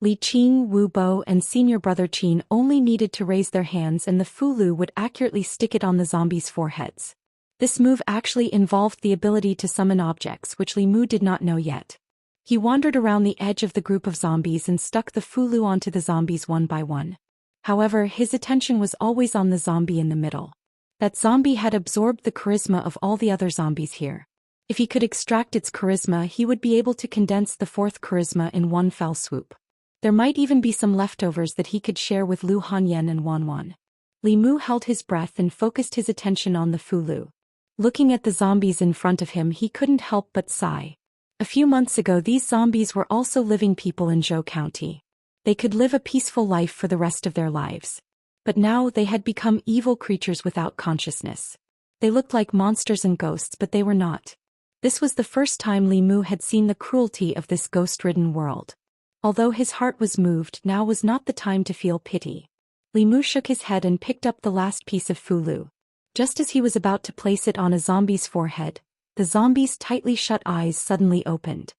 Li Qing, Wu Bo and senior brother Qin only needed to raise their hands and the Fulu would accurately stick it on the zombies' foreheads. This move actually involved the ability to summon objects which Li Mu did not know yet. He wandered around the edge of the group of zombies and stuck the Fulu onto the zombies one by one. However, his attention was always on the zombie in the middle. That zombie had absorbed the charisma of all the other zombies here. If he could extract its charisma, he would be able to condense the fourth charisma in one fell swoop. There might even be some leftovers that he could share with Lu Hanyan and Wan Wan. Li Mu held his breath and focused his attention on the Fulu. Looking at the zombies in front of him, he couldn't help but sigh. A few months ago, these zombies were also living people in Zhou County. They could live a peaceful life for the rest of their lives. But now they had become evil creatures without consciousness. They looked like monsters and ghosts, but they were not. This was the first time Li Mu had seen the cruelty of this ghost-ridden world. Although his heart was moved, now was not the time to feel pity. Li Mu shook his head and picked up the last piece of Fulu. Just as he was about to place it on a zombie's forehead, the zombie's tightly shut eyes suddenly opened.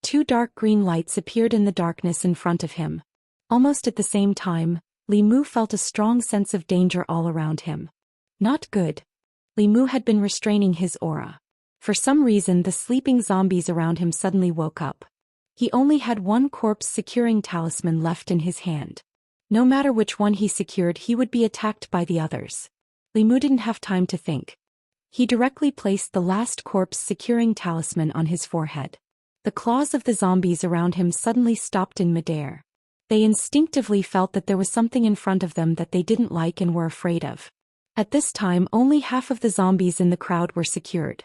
Two dark green lights appeared in the darkness in front of him. Almost at the same time, Li Mu felt a strong sense of danger all around him. Not good. Li Mu had been restraining his aura. For some reason, the sleeping zombies around him suddenly woke up. He only had one corpse-securing talisman left in his hand. No matter which one he secured, he would be attacked by the others. Li Mu didn't have time to think. He directly placed the last corpse-securing talisman on his forehead. The claws of the zombies around him suddenly stopped in midair. They instinctively felt that there was something in front of them that they didn't like and were afraid of. At this time, only half of the zombies in the crowd were secured.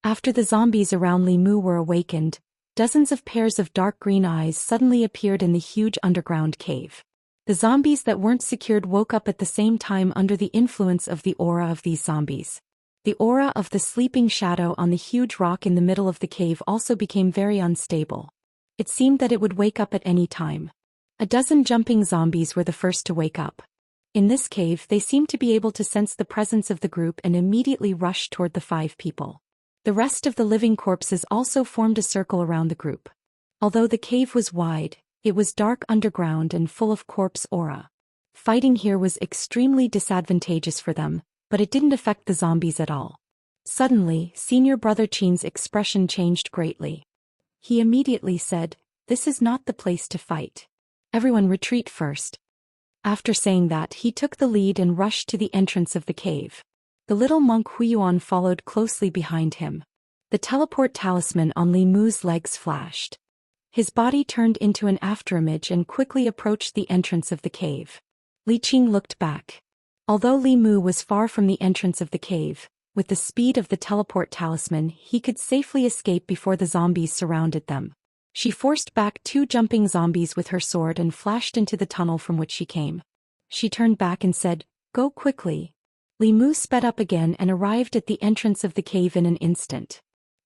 After the zombies around Li Mu were awakened, dozens of pairs of dark green eyes suddenly appeared in the huge underground cave. The zombies that weren't secured woke up at the same time under the influence of the aura of these zombies. The aura of the sleeping shadow on the huge rock in the middle of the cave also became very unstable. It seemed that it would wake up at any time. A dozen jumping zombies were the first to wake up. In this cave, they seemed to be able to sense the presence of the group and immediately rushed toward the 5 people. The rest of the living corpses also formed a circle around the group. Although the cave was wide, it was dark underground and full of corpse aura. Fighting here was extremely disadvantageous for them, but it didn't affect the zombies at all. Suddenly, senior brother Qin's expression changed greatly. He immediately said, "This is not the place to fight. Everyone retreat first." After saying that, he took the lead and rushed to the entrance of the cave. The little monk Huiyuan followed closely behind him. The teleport talisman on Li Mu's legs flashed. His body turned into an afterimage and quickly approached the entrance of the cave. Li Qing looked back. Although Li Mu was far from the entrance of the cave, with the speed of the teleport talisman, he could safely escape before the zombies surrounded them. She forced back 2 jumping zombies with her sword and flashed into the tunnel from which she came. She turned back and said, "Go quickly." Li Mu sped up again and arrived at the entrance of the cave in an instant.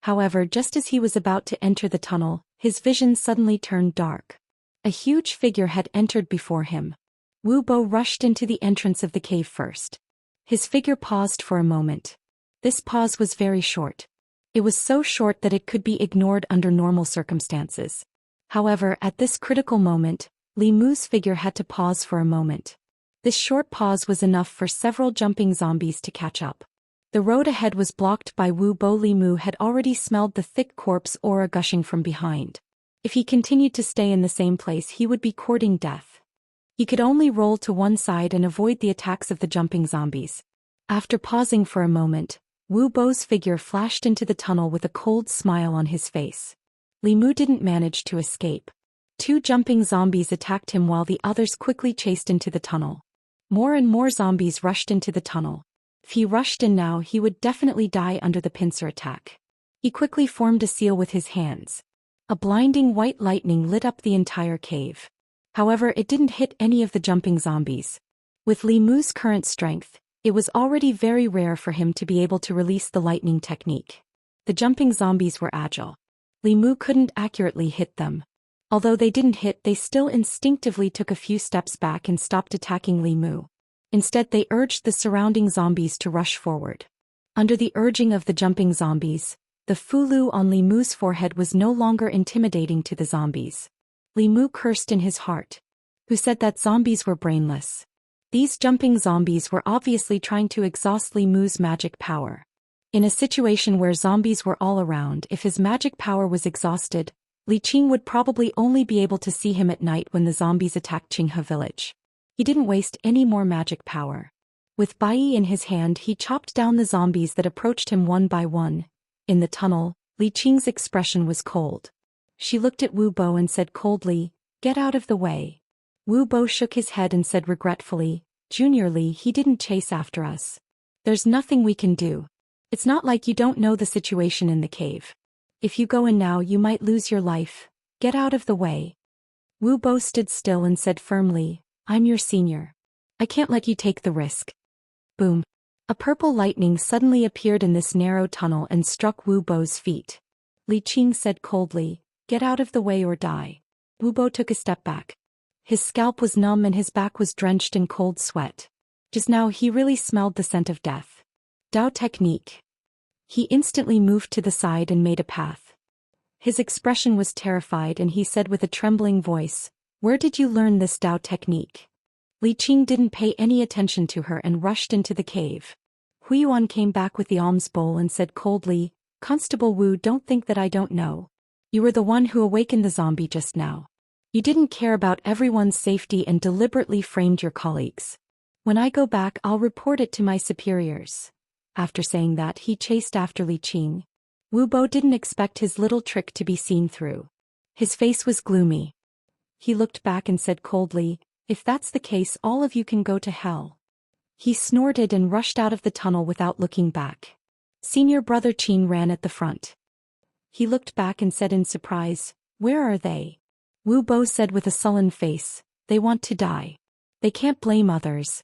However, just as he was about to enter the tunnel, his vision suddenly turned dark. A huge figure had entered before him. Wu Bo rushed into the entrance of the cave first. His figure paused for a moment. This pause was very short. It was so short that it could be ignored under normal circumstances. However, at this critical moment, Li Mu's figure had to pause for a moment. This short pause was enough for several jumping zombies to catch up. The road ahead was blocked by Wu Bo. Li Mu had already smelled the thick corpse aura gushing from behind. If he continued to stay in the same place, he would be courting death. He could only roll to one side and avoid the attacks of the jumping zombies. After pausing for a moment, Wu Bo's figure flashed into the tunnel with a cold smile on his face. Li Mu didn't manage to escape. 2 jumping zombies attacked him while the others quickly chased into the tunnel. More and more zombies rushed into the tunnel. If he rushed in now, he would definitely die under the pincer attack. He quickly formed a seal with his hands. A blinding white lightning lit up the entire cave. However, it didn't hit any of the jumping zombies. With Li Mu's current strength, it was already very rare for him to be able to release the lightning technique. The jumping zombies were agile. Li Mu couldn't accurately hit them. Although they didn't hit, they still instinctively took a few steps back and stopped attacking Li Mu. Instead, they urged the surrounding zombies to rush forward. Under the urging of the jumping zombies, the Fulu on Li Mu's forehead was no longer intimidating to the zombies. Li Mu cursed in his heart. Who said that zombies were brainless? These jumping zombies were obviously trying to exhaust Li Mu's magic power. In a situation where zombies were all around, if his magic power was exhausted, Li Qing would probably only be able to see him at night when the zombies attacked Qinghe village. He didn't waste any more magic power. With Bai in his hand, he chopped down the zombies that approached him one by one. In the tunnel, Li Qing's expression was cold. She looked at Wu Bo and said coldly, "Get out of the way." Wu Bo shook his head and said regretfully, "Junior Li, he didn't chase after us. There's nothing we can do. It's not like you don't know the situation in the cave. If you go in now, you might lose your life. Get out of the way." Wu Bo stood still and said firmly, "I'm your senior. I can't let you take the risk." Boom. A purple lightning suddenly appeared in this narrow tunnel and struck Wu Bo's feet. Li Qing said coldly, "Get out of the way or die." Wu Bo took a step back. His scalp was numb and his back was drenched in cold sweat. Just now he really smelled the scent of death. Dao technique. He instantly moved to the side and made a path. His expression was terrified and he said with a trembling voice, "Where did you learn this Dao technique?" Li Qing didn't pay any attention to her and rushed into the cave. Huiyuan came back with the alms bowl and said coldly, "Constable Wu, don't think that I don't know. You were the one who awakened the zombie just now. You didn't care about everyone's safety and deliberately framed your colleagues. When I go back, I'll report it to my superiors." After saying that, he chased after Li Qing. Wu Bo didn't expect his little trick to be seen through. His face was gloomy. He looked back and said coldly, "If that's the case, all of you can go to hell." He snorted and rushed out of the tunnel without looking back. Senior brother Qin ran at the front. He looked back and said in surprise, "Where are they?" Wu Bo said with a sullen face, "They want to die. They can't blame others."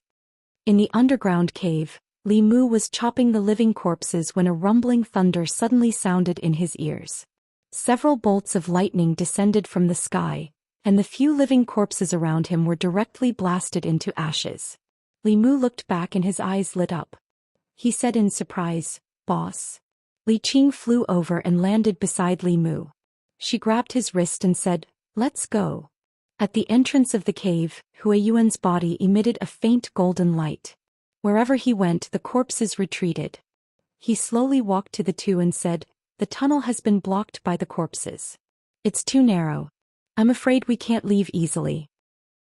In the underground cave, Li Mu was chopping the living corpses when a rumbling thunder suddenly sounded in his ears. Several bolts of lightning descended from the sky, and the few living corpses around him were directly blasted into ashes. Li Mu looked back and his eyes lit up. He said in surprise, "Boss." Li Qing flew over and landed beside Li Mu. She grabbed his wrist and said, "Let's go." At the entrance of the cave, Huiyuan's body emitted a faint golden light. Wherever he went, the corpses retreated. He slowly walked to the two and said, "The tunnel has been blocked by the corpses. It's too narrow. I'm afraid we can't leave easily."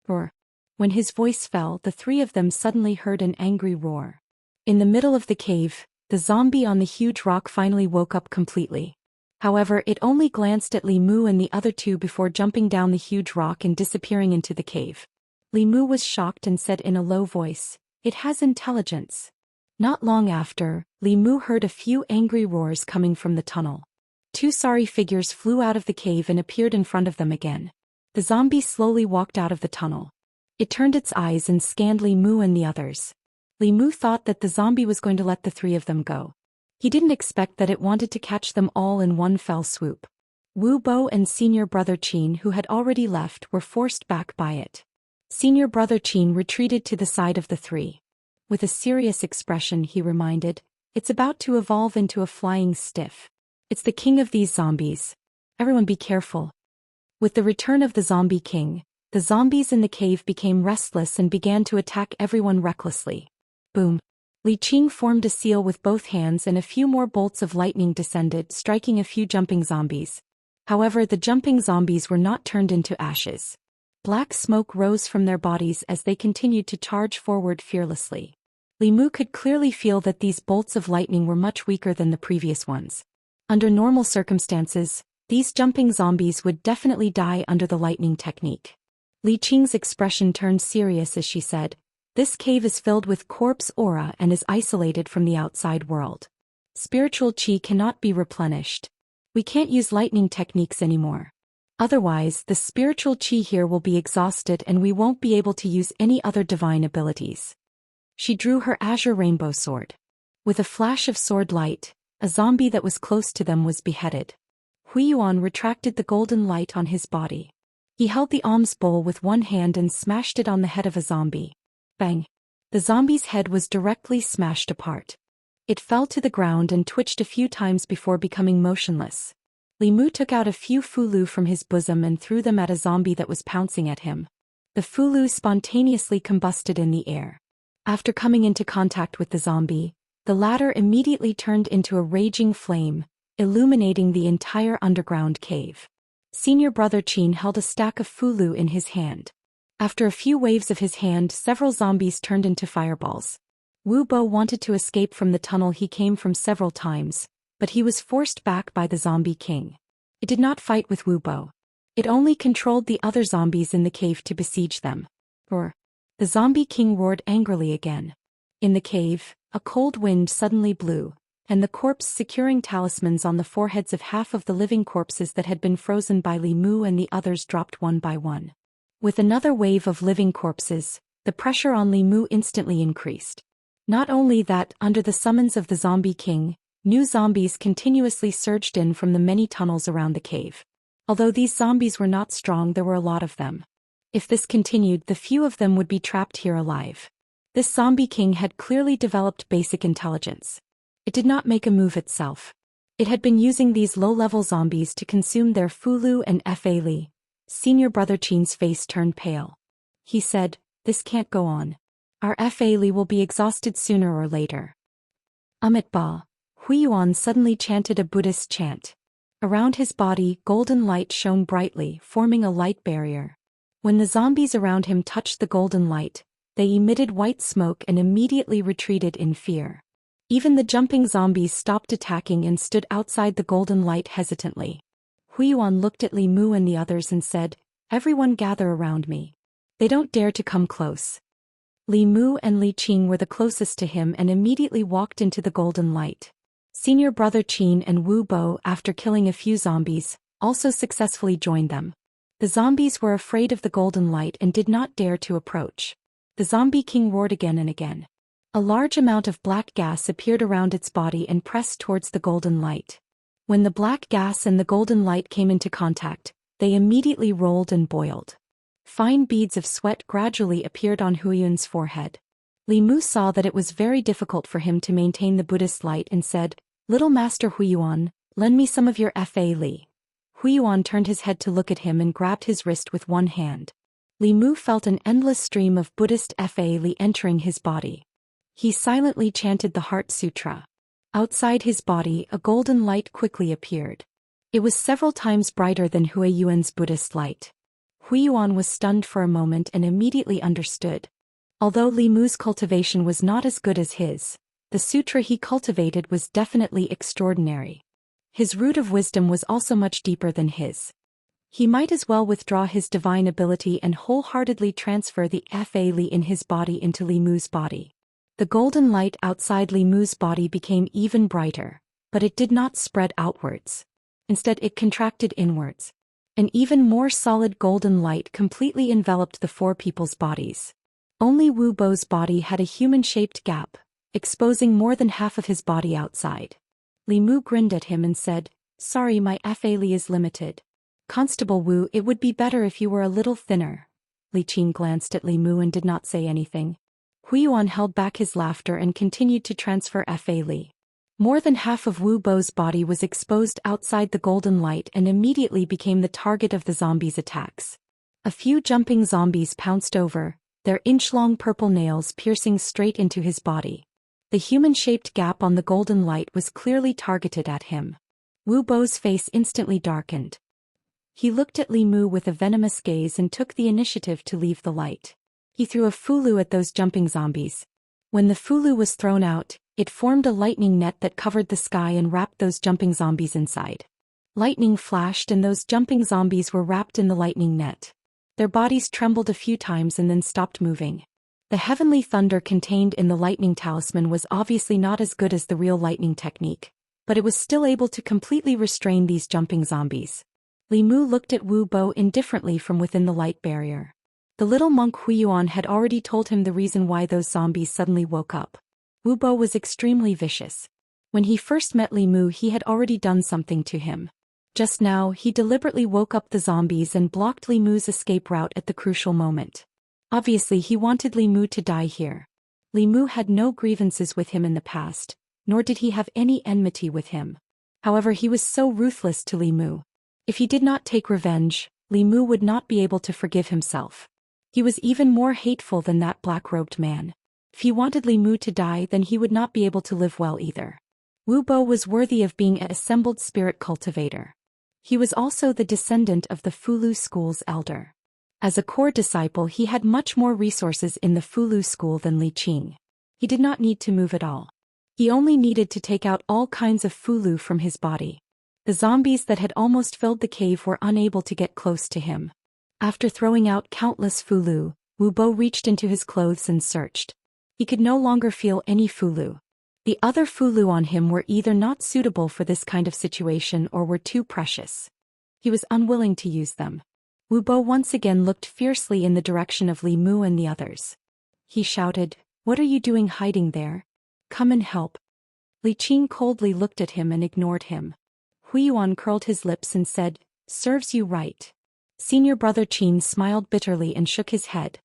Or, when his voice fell, the three of them suddenly heard an angry roar. In the middle of the cave, the zombie on the huge rock finally woke up completely. However, it only glanced at Li Mu and the other two before jumping down the huge rock and disappearing into the cave. Li Mu was shocked and said in a low voice, "It has intelligence." Not long after, Li Mu heard a few angry roars coming from the tunnel. Two sorry figures flew out of the cave and appeared in front of them again. The zombie slowly walked out of the tunnel. It turned its eyes and scanned Li Mu and the others. Li Mu thought that the zombie was going to let the three of them go. He didn't expect that it wanted to catch them all in one fell swoop. Wu Bo and senior brother Qin, who had already left, were forced back by it. Senior brother Qin retreated to the side of the three. With a serious expression, he reminded, "It's about to evolve into a flying stiff. It's the king of these zombies. Everyone be careful." With the return of the zombie king, the zombies in the cave became restless and began to attack everyone recklessly. Boom. Li Qing formed a seal with both hands and a few more bolts of lightning descended, striking a few jumping zombies. However, the jumping zombies were not turned into ashes. Black smoke rose from their bodies as they continued to charge forward fearlessly. Li Mu could clearly feel that these bolts of lightning were much weaker than the previous ones. Under normal circumstances, these jumping zombies would definitely die under the lightning technique. Li Qing's expression turned serious as she said, "This cave is filled with corpse aura and is isolated from the outside world. Spiritual qi cannot be replenished. We can't use lightning techniques anymore. Otherwise, the spiritual qi here will be exhausted and we won't be able to use any other divine abilities." She drew her azure rainbow sword. With a flash of sword light, a zombie that was close to them was beheaded. Huiyuan retracted the golden light on his body. He held the alms bowl with one hand and smashed it on the head of a zombie. Bang! The zombie's head was directly smashed apart. It fell to the ground and twitched a few times before becoming motionless. Li Mu took out a few fulu from his bosom and threw them at a zombie that was pouncing at him. The fulu spontaneously combusted in the air. After coming into contact with the zombie, the latter immediately turned into a raging flame, illuminating the entire underground cave. Senior brother Qin held a stack of fulu in his hand. After a few waves of his hand, several zombies turned into fireballs. Wu Bo wanted to escape from the tunnel he came from several times, but he was forced back by the zombie king. It did not fight with Wu Bo. It only controlled the other zombies in the cave to besiege them. The zombie king roared angrily again. In the cave, a cold wind suddenly blew, and the corpse securing talismans on the foreheads of half of the living corpses that had been frozen by Li Mu and the others dropped one by one. With another wave of living corpses, the pressure on Li Mu instantly increased. Not only that, under the summons of the zombie king, new zombies continuously surged in from the many tunnels around the cave. Although these zombies were not strong, there were a lot of them. If this continued, the few of them would be trapped here alive. This zombie king had clearly developed basic intelligence. It did not make a move itself. It had been using these low-level zombies to consume their fulu and fa li. Senior brother Qin's face turned pale. He said, "This can't go on. Our fa li will be exhausted sooner or later." Amit Ba, Huiyuan suddenly chanted a Buddhist chant. Around his body, golden light shone brightly, forming a light barrier. When the zombies around him touched the golden light, they emitted white smoke and immediately retreated in fear. Even the jumping zombies stopped attacking and stood outside the golden light hesitantly. Huiyuan looked at Li Mu and the others and said, "Everyone gather around me. They don't dare to come close." Li Mu and Li Qing were the closest to him and immediately walked into the golden light. Senior brother Qin and Wu Bo, after killing a few zombies, also successfully joined them. The zombies were afraid of the golden light and did not dare to approach. The zombie king roared again and again. A large amount of black gas appeared around its body and pressed towards the golden light. When the black gas and the golden light came into contact, they immediately rolled and boiled. Fine beads of sweat gradually appeared on Huiyuan's forehead. Li Mu saw that it was very difficult for him to maintain the Buddhist light and said, "Little Master Huiyuan, lend me some of your fa li." Huiyuan turned his head to look at him and grabbed his wrist with one hand. Li Mu felt an endless stream of Buddhist fa li entering his body. He silently chanted the Heart Sutra. Outside his body, a golden light quickly appeared. It was several times brighter than Huiyuan's Buddhist light. Huiyuan was stunned for a moment and immediately understood. Although Li Mu's cultivation was not as good as his, the sutra he cultivated was definitely extraordinary. His root of wisdom was also much deeper than his. He might as well withdraw his divine ability and wholeheartedly transfer the fa li in his body into Li Mu's body. The golden light outside Li Mu's body became even brighter, but it did not spread outwards. Instead, it contracted inwards. An even more solid golden light completely enveloped the four people's bodies. Only Wu Bo's body had a human-shaped gap, exposing more than half of his body outside. Li Mu grinned at him and said, "Sorry, my fa li is limited. Constable Wu, it would be better if you were a little thinner." Li Qing glanced at Li Mu and did not say anything. Huiyuan held back his laughter and continued to transfer fa li. More than half of Wu Bo's body was exposed outside the golden light and immediately became the target of the zombies' attacks. A few jumping zombies pounced over, their inch-long purple nails piercing straight into his body. The human-shaped gap on the golden light was clearly targeted at him. Wu Bo's face instantly darkened. He looked at Li Mu with a venomous gaze and took the initiative to leave the light. He threw a fulu at those jumping zombies. When the fulu was thrown out, it formed a lightning net that covered the sky and wrapped those jumping zombies inside. Lightning flashed and those jumping zombies were wrapped in the lightning net. Their bodies trembled a few times and then stopped moving. The heavenly thunder contained in the lightning talisman was obviously not as good as the real lightning technique, but it was still able to completely restrain these jumping zombies. Li Mu looked at Wu Bo indifferently from within the light barrier. The little monk Huiyuan had already told him the reason why those zombies suddenly woke up. Wu Bo was extremely vicious. When he first met Li Mu, he had already done something to him. Just now, he deliberately woke up the zombies and blocked Li Mu's escape route at the crucial moment. Obviously, he wanted Li Mu to die here. Li Mu had no grievances with him in the past, nor did he have any enmity with him. However, he was so ruthless to Li Mu. If he did not take revenge, Li Mu would not be able to forgive himself. He was even more hateful than that black-robed man. If he wanted Li Mu to die, then he would not be able to live well either. Wu Bo was worthy of being an assembled spirit cultivator. He was also the descendant of the Fulu school's elder. As a core disciple, he had much more resources in the Fulu school than Li Qing. He did not need to move at all. He only needed to take out all kinds of Fulu from his body. The zombies that had almost filled the cave were unable to get close to him. After throwing out countless Fulu, Wu Bo reached into his clothes and searched. He could no longer feel any Fulu. The other Fulu on him were either not suitable for this kind of situation or were too precious. He was unwilling to use them. Wu Bo once again looked fiercely in the direction of Li Mu and the others. He shouted, "What are you doing hiding there? Come and help." Li Qing coldly looked at him and ignored him. Huiyuan curled his lips and said, "Serves you right." Senior brother Qin smiled bitterly and shook his head.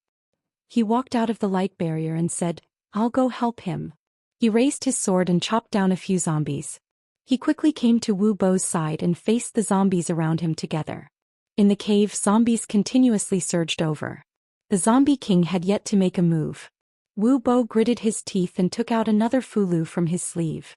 He walked out of the light barrier and said, "I'll go help him." He raised his sword and chopped down a few zombies. He quickly came to Wu Bo's side and faced the zombies around him together. In the cave, zombies continuously surged over. The zombie king had yet to make a move. Wu Bo gritted his teeth and took out another Fulu from his sleeve.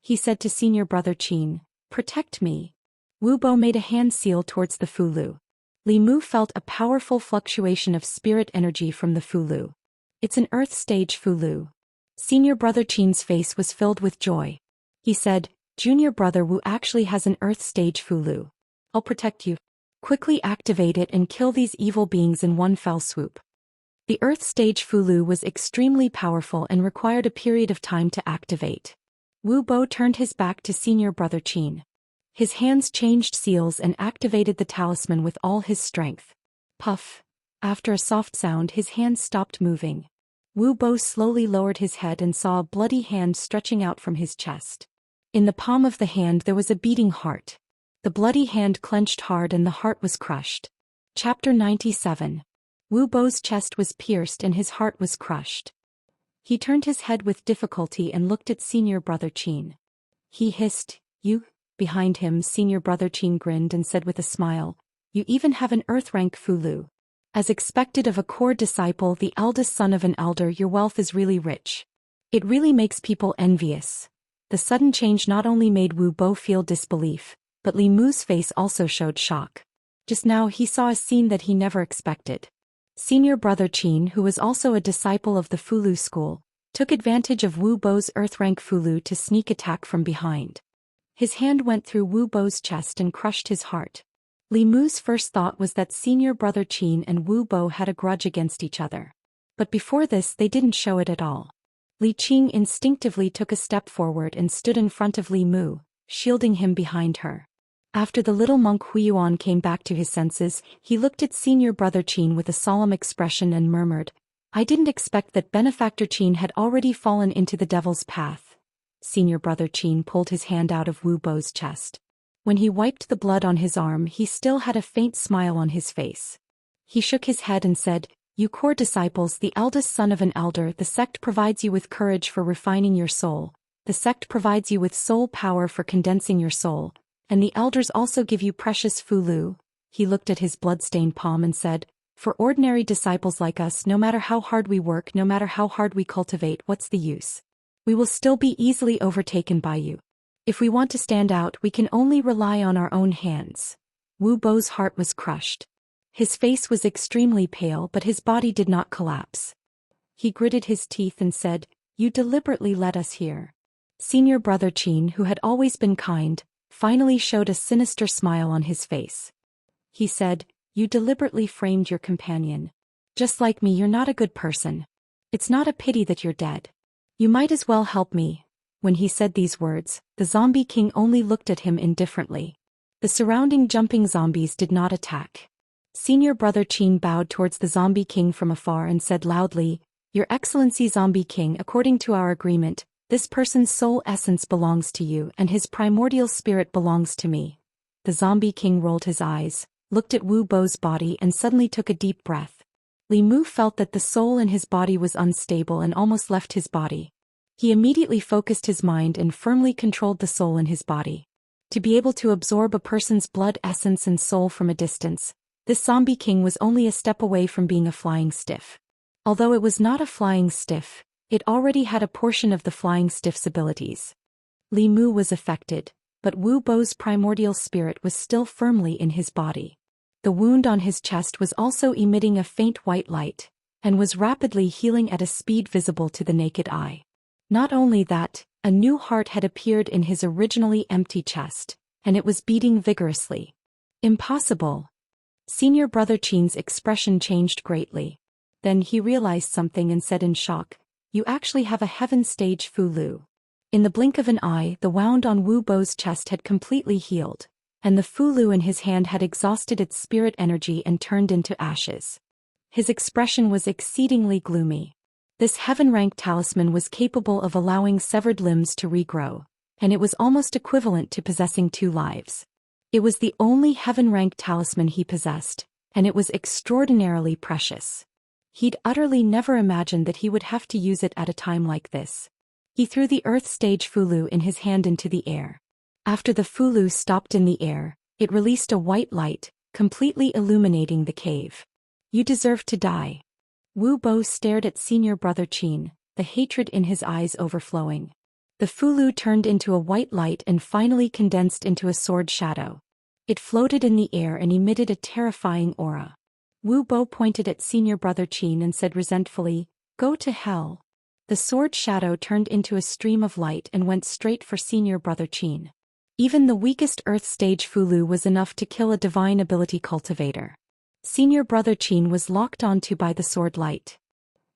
He said to senior brother Qin, "Protect me." Wu Bo made a hand seal towards the Fulu. Li Mu felt a powerful fluctuation of spirit energy from the Fulu. "It's an earth stage Fulu." Senior brother Qin's face was filled with joy. He said, "Junior brother Wu actually has an earth stage Fulu. I'll protect you. Quickly activate it and kill these evil beings in one fell swoop." The earth stage Fulu was extremely powerful and required a period of time to activate. Wu Bo turned his back to senior brother Qin. His hands changed seals and activated the talisman with all his strength. Puff. After a soft sound, his hands stopped moving. Wu Bo slowly lowered his head and saw a bloody hand stretching out from his chest. In the palm of the hand there was a beating heart. The bloody hand clenched hard and the heart was crushed. Chapter 97. Wu Bo's chest was pierced and his heart was crushed. He turned his head with difficulty and looked at senior brother Qin. He hissed, "You?" Behind him, senior brother Qin grinned and said with a smile, "You even have an earth rank Fulu. As expected of a core disciple, the eldest son of an elder, your wealth is really rich. It really makes people envious." The sudden change not only made Wu Bo feel disbelief, but Li Mu's face also showed shock. Just now he saw a scene that he never expected. Senior brother Qin, who was also a disciple of the Fulu school, took advantage of Wu Bo's earth rank Fulu to sneak attack from behind. His hand went through Wu Bo's chest and crushed his heart. Li Mu's first thought was that senior brother Qin and Wu Bo had a grudge against each other. But before this they didn't show it at all. Li Qing instinctively took a step forward and stood in front of Li Mu, shielding him behind her. After the little monk Huiyuan came back to his senses, he looked at senior brother Qin with a solemn expression and murmured, "I didn't expect that benefactor Qin had already fallen into the devil's path." Senior brother Qin pulled his hand out of Wu Bo's chest. When he wiped the blood on his arm, he still had a faint smile on his face. He shook his head and said, "You core disciples, the eldest son of an elder, the sect provides you with courage for refining your soul, the sect provides you with soul power for condensing your soul, and the elders also give you precious Fulu." He looked at his blood-stained palm and said, "For ordinary disciples like us, no matter how hard we work, no matter how hard we cultivate, what's the use? We will still be easily overtaken by you. If we want to stand out, we can only rely on our own hands." Wu Bo's heart was crushed. His face was extremely pale, but his body did not collapse. He gritted his teeth and said, "You deliberately led us here." Senior brother Qin, who had always been kind, finally showed a sinister smile on his face. He said, "You deliberately framed your companion. Just like me, you're not a good person. It's not a pity that you're dead. You might as well help me." When he said these words, the zombie king only looked at him indifferently. The surrounding jumping zombies did not attack. Senior brother Qin bowed towards the zombie king from afar and said loudly, "Your Excellency Zombie King, according to our agreement, this person's soul essence belongs to you and his primordial spirit belongs to me." The zombie king rolled his eyes, looked at Wu Bo's body and suddenly took a deep breath. Li Mu felt that the soul in his body was unstable and almost left his body. He immediately focused his mind and firmly controlled the soul in his body. To be able to absorb a person's blood essence and soul from a distance, this zombie king was only a step away from being a flying stiff. Although it was not a flying stiff, it already had a portion of the flying stiff's abilities. Li Mu was affected, but Wu Bo's primordial spirit was still firmly in his body. The wound on his chest was also emitting a faint white light, and was rapidly healing at a speed visible to the naked eye. Not only that, a new heart had appeared in his originally empty chest, and it was beating vigorously. Impossible. Senior Brother Qin's expression changed greatly. Then he realized something and said in shock, "You actually have a heaven stage Fu Lu." In the blink of an eye, the wound on Wu Bo's chest had completely healed, and the Fu Lu in his hand had exhausted its spirit energy and turned into ashes. His expression was exceedingly gloomy. This heaven-rank talisman was capable of allowing severed limbs to regrow, and it was almost equivalent to possessing 2 lives. It was the only heaven-rank talisman he possessed, and it was extraordinarily precious. He'd utterly never imagined that he would have to use it at a time like this. He threw the earth stage Fulu in his hand into the air. After the Fulu stopped in the air, it released a white light, completely illuminating the cave. "You deserve to die." Wu Bo stared at Senior Brother Qin, the hatred in his eyes overflowing. The Fulu turned into a white light and finally condensed into a sword shadow. It floated in the air and emitted a terrifying aura. Wu Bo pointed at Senior Brother Qin and said resentfully, "Go to hell." The sword shadow turned into a stream of light and went straight for Senior Brother Qin. Even the weakest Earth Stage Fulu was enough to kill a divine ability cultivator. Senior Brother Qin was locked onto by the sword light.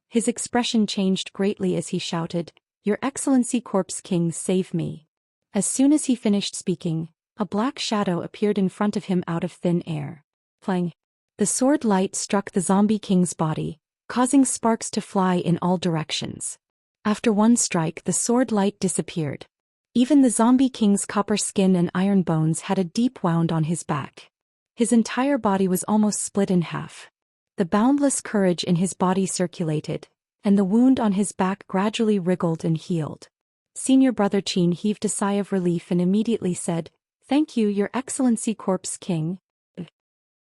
His expression changed greatly as he shouted, "Your Excellency Corpse King, save me." As soon as he finished speaking, a black shadow appeared in front of him out of thin air. Clang! The sword light struck the zombie king's body, causing sparks to fly in all directions. After one strike, the sword light disappeared. Even the zombie king's copper skin and iron bones had a deep wound on his back. His entire body was almost split in half. The boundless courage in his body circulated, and the wound on his back gradually wriggled and healed. Senior Brother Qin heaved a sigh of relief and immediately said, "Thank you, Your Excellency Corpse King."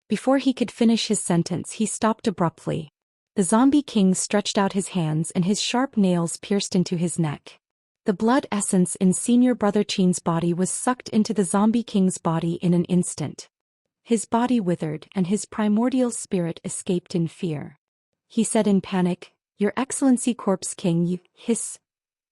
Before he could finish his sentence, he stopped abruptly. The zombie king stretched out his hands and his sharp nails pierced into his neck. The blood essence in Senior Brother Qin's body was sucked into the zombie king's body in an instant. His body withered and his primordial spirit escaped in fear. He said in panic, "Your Excellency Corpse King, you..." Hiss.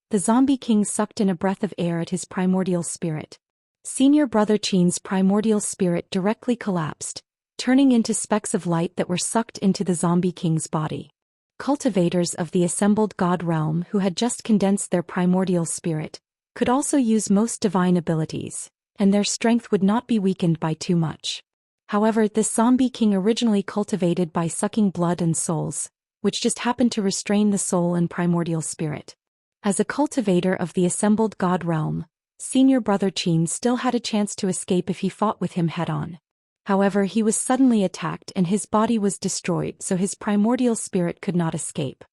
The zombie king sucked in a breath of air at his primordial spirit. Senior Brother Qin's primordial spirit directly collapsed, turning into specks of light that were sucked into the zombie king's body. Cultivators of the assembled god realm who had just condensed their primordial spirit could also use most divine abilities, and their strength would not be weakened by too much. However, this zombie king originally cultivated by sucking blood and souls, which just happened to restrain the soul and primordial spirit. As a cultivator of the assembled god realm, Senior Brother Qin still had a chance to escape if he fought with him head-on. However, he was suddenly attacked and his body was destroyed, so his primordial spirit could not escape.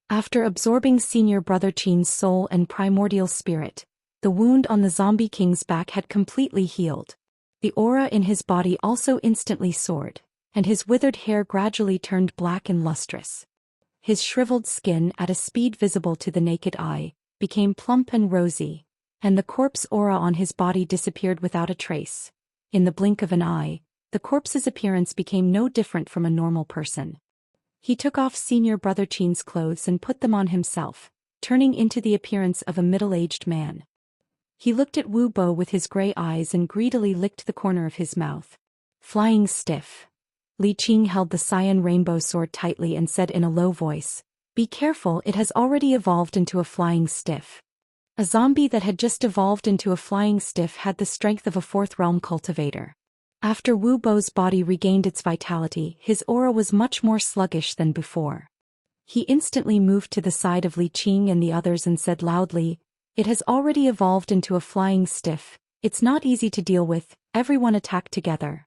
After absorbing Senior Brother Qin's soul and primordial spirit, the wound on the zombie king's back had completely healed. The aura in his body also instantly soared, and his withered hair gradually turned black and lustrous. His shriveled skin, at a speed visible to the naked eye, became plump and rosy, and the corpse aura on his body disappeared without a trace. In the blink of an eye, the corpse's appearance became no different from a normal person. He took off Senior Brother Qin's clothes and put them on himself, turning into the appearance of a middle-aged man. He looked at Wu Bo with his gray eyes and greedily licked the corner of his mouth. "Flying stiff." Li Qing held the cyan rainbow sword tightly and said in a low voice, "Be careful, it has already evolved into a flying stiff." A zombie that had just evolved into a flying stiff had the strength of a fourth realm cultivator. After Wu Bo's body regained its vitality, his aura was much more sluggish than before. He instantly moved to the side of Li Qing and the others and said loudly, "It has already evolved into a flying stiff. It's not easy to deal with, everyone attack together."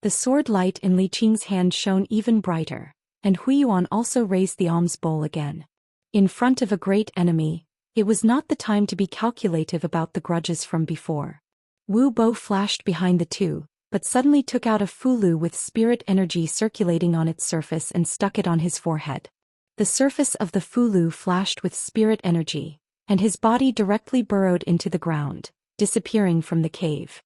The sword light in Li Qing's hand shone even brighter, and Huiyuan also raised the alms bowl again. In front of a great enemy, it was not the time to be calculative about the grudges from before. Wu Bo flashed behind the two, but suddenly took out a fulu with spirit energy circulating on its surface and stuck it on his forehead. The surface of the fulu flashed with spirit energy, and his body directly burrowed into the ground, disappearing from the cave.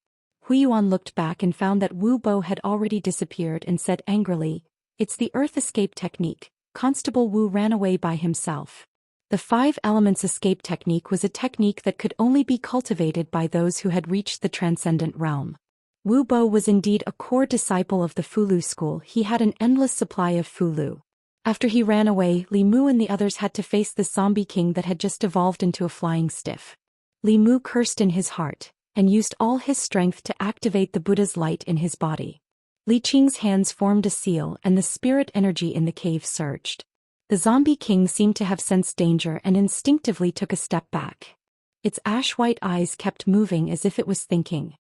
Huiyuan looked back and found that Wu Bo had already disappeared and said angrily, "It's the earth escape technique." Constable Wu ran away by himself. The 5 elements escape technique was a technique that could only be cultivated by those who had reached the transcendent realm. Wu Bo was indeed a core disciple of the Fulu school. He had an endless supply of Fulu. After he ran away, Li Mu and the others had to face the zombie king that had just evolved into a flying stiff. Li Mu cursed in his heart, and used all his strength to activate the Buddha's light in his body. Li Qing's hands formed a seal and the spirit energy in the cave surged. The zombie king seemed to have sensed danger and instinctively took a step back. Its ash-white eyes kept moving as if it was thinking.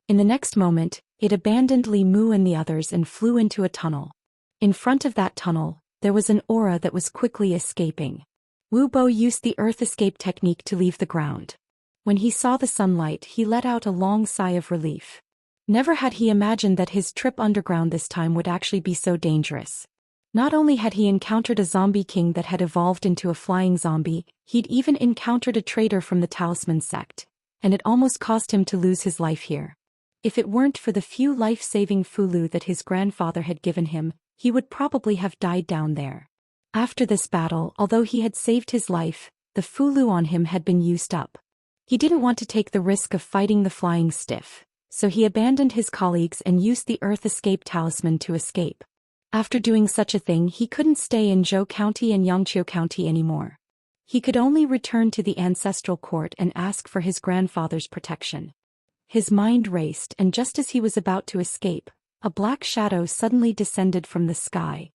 In the next moment, it abandoned Li Mu and the others and flew into a tunnel. In front of that tunnel, there was an aura that was quickly escaping. Wu Bo used the earth escape technique to leave the ground. When he saw the sunlight, he let out a long sigh of relief. Never had he imagined that his trip underground this time would actually be so dangerous. Not only had he encountered a zombie king that had evolved into a flying zombie, he'd even encountered a traitor from the Talisman sect, and it almost cost him to lose his life here. If it weren't for the few life-saving fulu that his grandfather had given him, he would probably have died down there. After this battle, although he had saved his life, the fulu on him had been used up. He didn't want to take the risk of fighting the flying stiff, so he abandoned his colleagues and used the Earth Escape Talisman to escape. After doing such a thing, he couldn't stay in Zhou County and Xianxia County anymore. He could only return to the ancestral court and ask for his grandfather's protection. His mind raced, and just as he was about to escape, a black shadow suddenly descended from the sky.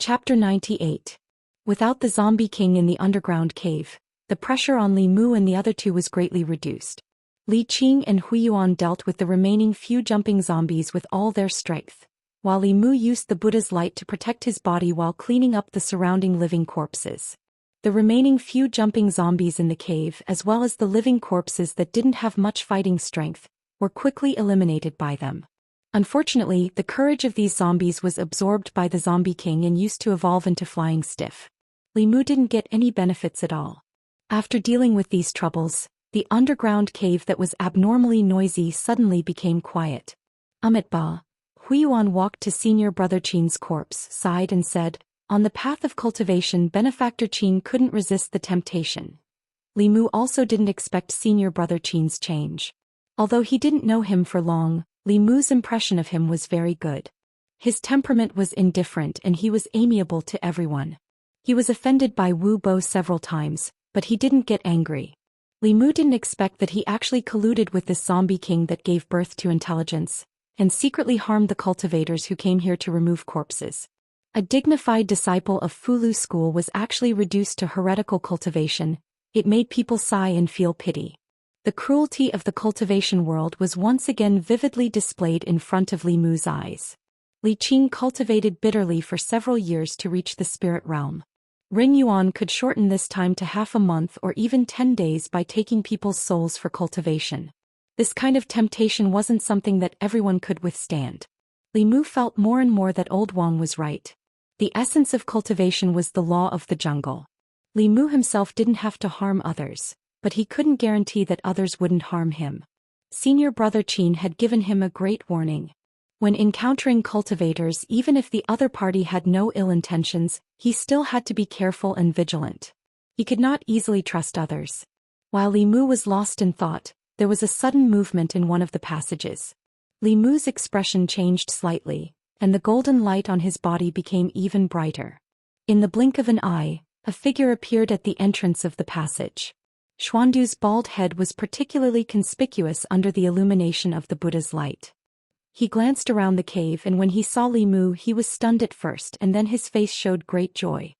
Chapter 98. Without the zombie king in the underground cave, the pressure on Li Mu and the other two was greatly reduced. Li Qing and Huiyuan dealt with the remaining few jumping zombies with all their strength, while Li Mu used the Buddha's light to protect his body while cleaning up the surrounding living corpses. The remaining few jumping zombies in the cave, as well as the living corpses that didn't have much fighting strength, were quickly eliminated by them. Unfortunately, the courage of these zombies was absorbed by the zombie king and used to evolve into flying stiff. Li Mu didn't get any benefits at all. After dealing with these troubles, the underground cave that was abnormally noisy suddenly became quiet. Ba. Huiyuan walked to Senior Brother Qin's corpse, sighed and said, "On the path of cultivation, Benefactor Qin couldn't resist the temptation." Li Mu also didn't expect Senior Brother Qin's change. Although he didn't know him for long, Li Mu's impression of him was very good. His temperament was indifferent and he was amiable to everyone. He was offended by Wu Bo several times, but he didn't get angry. Li Mu didn't expect that he actually colluded with this zombie king that gave birth to intelligence, and secretly harmed the cultivators who came here to remove corpses. A dignified disciple of Fulu school was actually reduced to heretical cultivation. It made people sigh and feel pity. The cruelty of the cultivation world was once again vividly displayed in front of Li Mu's eyes. Li Qing cultivated bitterly for several years to reach the spirit realm. Ring Yuan could shorten this time to half a month or even 10 days by taking people's souls for cultivation. This kind of temptation wasn't something that everyone could withstand. Li Mu felt more and more that Old Wang was right. The essence of cultivation was the law of the jungle. Li Mu himself didn't have to harm others, but he couldn't guarantee that others wouldn't harm him. Senior Brother Qin had given him a great warning. When encountering cultivators, even if the other party had no ill intentions, he still had to be careful and vigilant. He could not easily trust others. While Li Mu was lost in thought, there was a sudden movement in one of the passages. Li Mu's expression changed slightly, and the golden light on his body became even brighter. In the blink of an eye, a figure appeared at the entrance of the passage. Xuandu's bald head was particularly conspicuous under the illumination of the Buddha's light. He glanced around the cave, and when he saw Li Mu, he was stunned at first, and then his face showed great joy.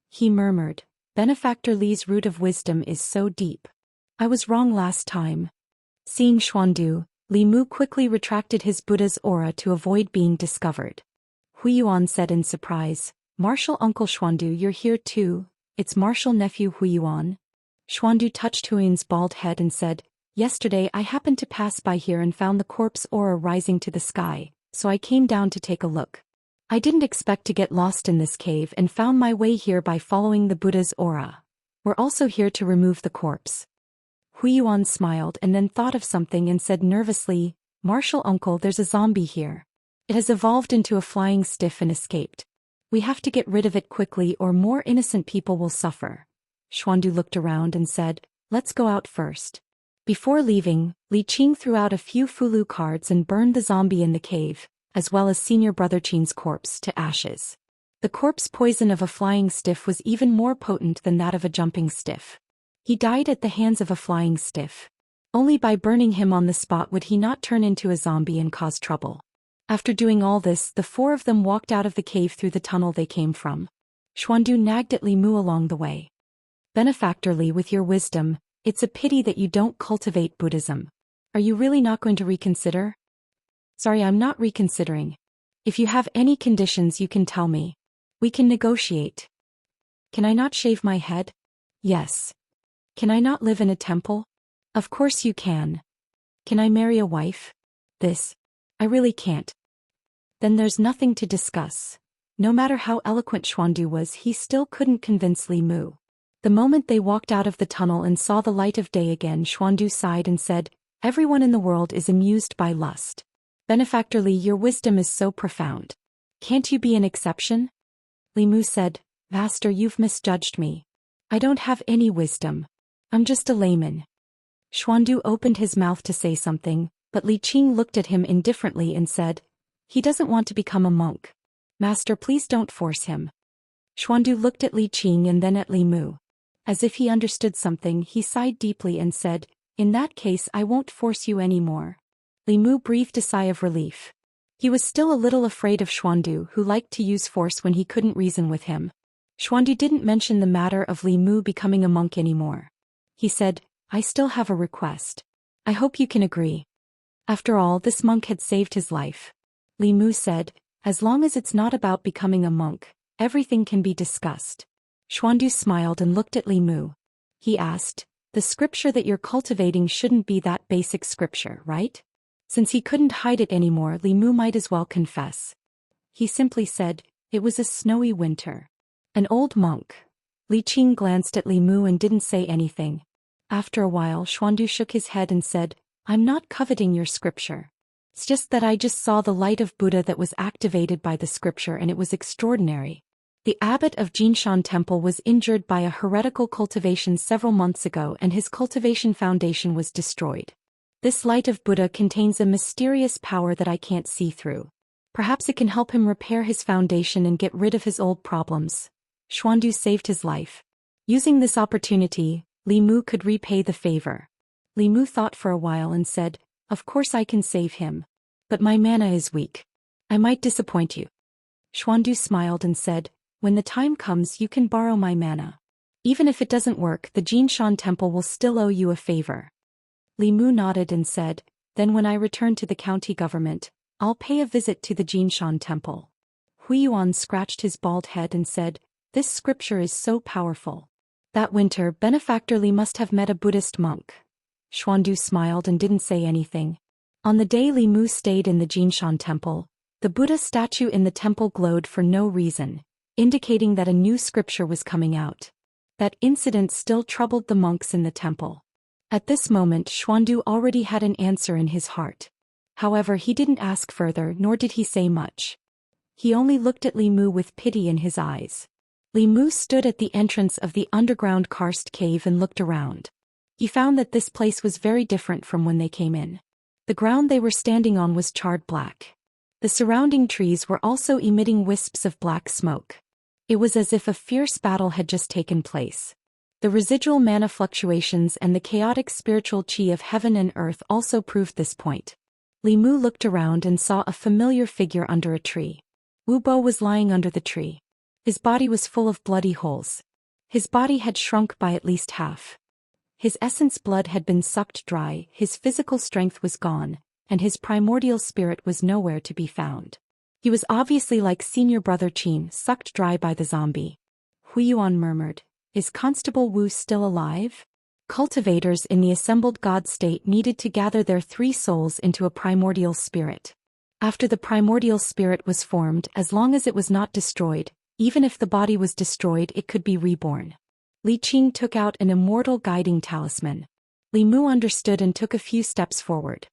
He murmured, "Benefactor Li's root of wisdom is so deep. I was wrong last time." Seeing Xuandu, Li Mu quickly retracted his Buddha's aura to avoid being discovered. Huiyuan said in surprise, "Martial Uncle Xuandu, you're here too." "It's martial nephew Huiyuan." Xuandu touched Huiyuan's bald head and said, Yesterday I happened to pass by here and found the corpse aura rising to the sky, so I came down to take a look. I didn't expect to get lost in this cave and found my way here by following the Buddha's aura. We're also here to remove the corpse." Huiyuan smiled and then thought of something and said nervously, "Martial uncle, there's a zombie here. It has evolved into a flying stiff and escaped. We have to get rid of it quickly or more innocent people will suffer." Xuandu looked around and said, "Let's go out first." Before leaving, Li Qing threw out a few Fulu cards and burned the zombie in the cave, as well as Senior Brother Qing's corpse, to ashes. The corpse poison of a flying stiff was even more potent than that of a jumping stiff. He died at the hands of a flying stiff. Only by burning him on the spot would he not turn into a zombie and cause trouble. After doing all this, the four of them walked out of the cave through the tunnel they came from. Xuandu nagged at Li Mu along the way. "Benefactor Li, with your wisdom, it's a pity that you don't cultivate Buddhism. Are you really not going to reconsider?" "Sorry, I'm not reconsidering. If you have any conditions you can tell me. We can negotiate." "Can I not shave my head?" "Yes." "Can I not live in a temple?" "Of course you can." "Can I marry a wife?" "This. I really can't." "Then there's nothing to discuss." No matter how eloquent Xuandu was, he still couldn't convince Li Mu. The moment they walked out of the tunnel and saw the light of day again, Xuandu sighed and said, "Everyone in the world is amused by lust. Benefactor Li, your wisdom is so profound. Can't you be an exception?" Li Mu said, "Master, you've misjudged me. I don't have any wisdom. I'm just a layman." Xuandu opened his mouth to say something, but Li Qing looked at him indifferently and said, "He doesn't want to become a monk. Master, please don't force him." Xuandu looked at Li Qing and then at Li Mu. As if he understood something, he sighed deeply and said, "In that case I won't force you anymore." Li Mu breathed a sigh of relief. He was still a little afraid of Xuandu, who liked to use force when he couldn't reason with him. Xuandu didn't mention the matter of Li Mu becoming a monk anymore. He said, "I still have a request. I hope you can agree." After all, this monk had saved his life. Li Mu said, "As long as it's not about becoming a monk, everything can be discussed." Xuandu smiled and looked at Li Mu. He asked, "The scripture that you're cultivating shouldn't be that basic scripture, right?" Since he couldn't hide it anymore, Li Mu might as well confess. He simply said, "It was a snowy winter." An old monk. Li Qing glanced at Li Mu and didn't say anything. After a while, Xuandu shook his head and said, "I'm not coveting your scripture. It's just that I just saw the light of Buddha that was activated by the scripture and it was extraordinary. The abbot of Jinshan Temple was injured by a heretical cultivation several months ago and his cultivation foundation was destroyed. This light of Buddha contains a mysterious power that I can't see through. Perhaps it can help him repair his foundation and get rid of his old problems." Xuandu saved his life. Using this opportunity, Li Mu could repay the favor. Li Mu thought for a while and said, "Of course I can save him. But my mana is weak. I might disappoint you." Xuandu smiled and said, "When the time comes you can borrow my mana. Even if it doesn't work, the Jinshan Temple will still owe you a favor." Li Mu nodded and said, "Then when I return to the county government, I'll pay a visit to the Jinshan Temple." Huiyuan scratched his bald head and said, "This scripture is so powerful." That winter, Benefactor Li must have met a Buddhist monk. Xuandu smiled and didn't say anything. On the day Li Mu stayed in the Jinshan Temple, the Buddha statue in the temple glowed for no reason, indicating that a new scripture was coming out. That incident still troubled the monks in the temple. At this moment, Xuandu already had an answer in his heart. However, he didn't ask further, nor did he say much. He only looked at Li Mu with pity in his eyes. Li Mu stood at the entrance of the underground karst cave and looked around. He found that this place was very different from when they came in. The ground they were standing on was charred black. The surrounding trees were also emitting wisps of black smoke. It was as if a fierce battle had just taken place. The residual mana fluctuations and the chaotic spiritual chi of heaven and earth also proved this point. Li Mu looked around and saw a familiar figure under a tree. Wu Bo was lying under the tree. His body was full of bloody holes. His body had shrunk by at least half. His essence blood had been sucked dry, his physical strength was gone, and his primordial spirit was nowhere to be found. He was obviously like Senior Brother Qin, sucked dry by the zombie. Huiyuan murmured, "Is Constable Wu still alive?" Cultivators in the assembled God state needed to gather their 3 souls into a primordial spirit. After the primordial spirit was formed, as long as it was not destroyed, even if the body was destroyed, it could be reborn. Li Qing took out an immortal guiding talisman. Li Mu understood and took a few steps forward.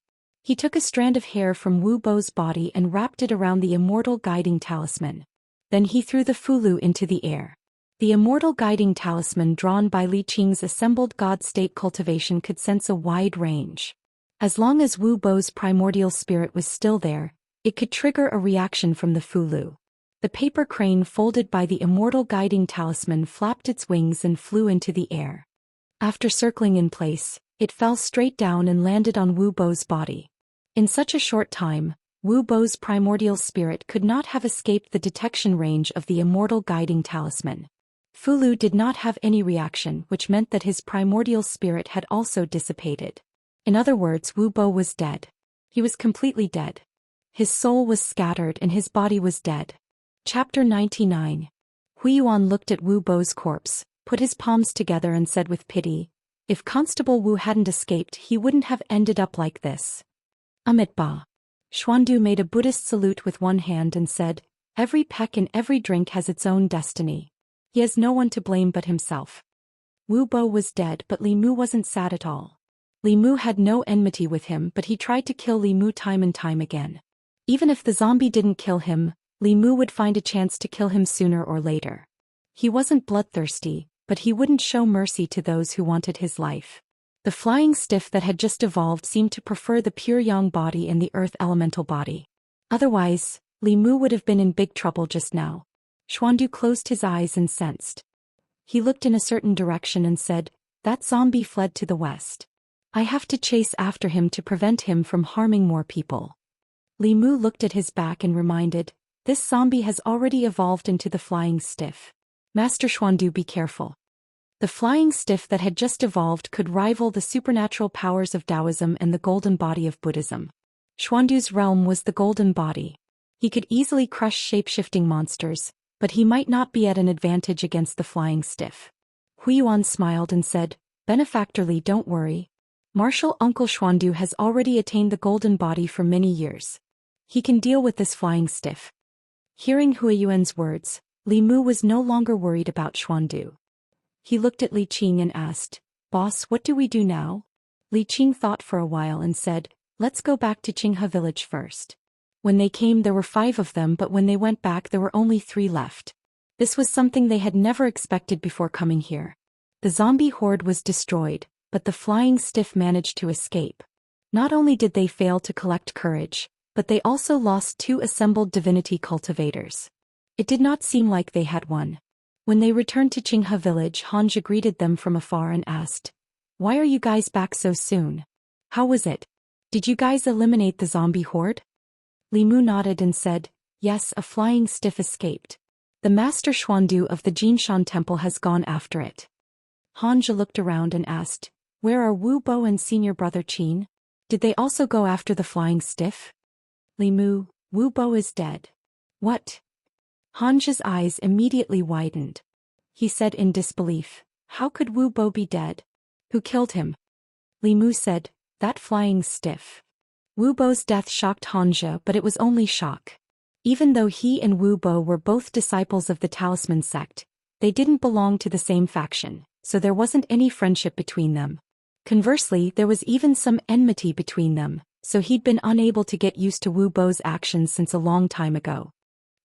He took a strand of hair from Wu Bo's body and wrapped it around the immortal guiding talisman. Then he threw the fulu into the air. The immortal guiding talisman drawn by Li Qing's assembled God state cultivation could sense a wide range. As long as Wu Bo's primordial spirit was still there, it could trigger a reaction from the fulu. The paper crane folded by the immortal guiding talisman flapped its wings and flew into the air. After circling in place, it fell straight down and landed on Wu Bo's body. In such a short time, Wu Bo's primordial spirit could not have escaped the detection range of the immortal guiding talisman. Fulu did not have any reaction, which meant that his primordial spirit had also dissipated. In other words, Wu Bo was dead. He was completely dead. His soul was scattered and his body was dead. Chapter 99. Hui Yuan looked at Wu Bo's corpse, put his palms together and said with pity, "If Constable Wu hadn't escaped, he wouldn't have ended up like this." Amitabha. Xuandu made a Buddhist salute with one hand and said, "Every peck and every drink has its own destiny. He has no one to blame but himself." Wu Bo was dead, but Li Mu wasn't sad at all. Li Mu had no enmity with him, but he tried to kill Li Mu time and time again. Even if the zombie didn't kill him, Li Mu would find a chance to kill him sooner or later. He wasn't bloodthirsty, but he wouldn't show mercy to those who wanted his life. The flying stiff that had just evolved seemed to prefer the pure yang body and the earth elemental body. Otherwise, Li Mu would have been in big trouble just now. Xuandu closed his eyes and sensed. He looked in a certain direction and said, "That zombie fled to the west. I have to chase after him to prevent him from harming more people." Li Mu looked at his back and reminded, "This zombie has already evolved into the flying stiff. Master Xuandu, be careful." The flying stiff that had just evolved could rival the supernatural powers of Taoism and the golden body of Buddhism. Xuandu's realm was the golden body. He could easily crush shape-shifting monsters, but he might not be at an advantage against the flying stiff. Hui Yuan smiled and said, "Benefactor Li, don't worry. Martial Uncle Xuandu has already attained the golden body for many years. He can deal with this flying stiff." Hearing Hui Yuan's words, Li Mu was no longer worried about Xuandu. He looked at Li Qing and asked, "Boss, what do we do now?" Li Qing thought for a while and said, "Let's go back to Qinghe village first." When they came there were 5 of them, but when they went back there were only 3 left. This was something they had never expected before coming here. The zombie horde was destroyed, but the flying stiff managed to escape. Not only did they fail to collect courage, but they also lost 2 assembled divinity cultivators. It did not seem like they had won. When they returned to Qinghe village, Hanja greeted them from afar and asked, "Why are you guys back so soon? How was it? Did you guys eliminate the zombie horde?" Li Mu nodded and said, "Yes, a flying stiff escaped. The Master Xuandu of the Jinshan Temple has gone after it." Hanja looked around and asked, "Where are Wu Bo and senior brother Qin? Did they also go after the flying stiff?" Li Mu, "Wu Bo is dead." "What?" Hanja's eyes immediately widened. He said in disbelief, "How could Wu Bo be dead? Who killed him?" Li Mu said, "That flying stiff." Wu Bo's death shocked Hanja, but it was only shock. Even though he and Wu Bo were both disciples of the Talisman sect, they didn't belong to the same faction, so there wasn't any friendship between them. Conversely, there was even some enmity between them, so he'd been unable to get used to Wu Bo's actions since a long time ago.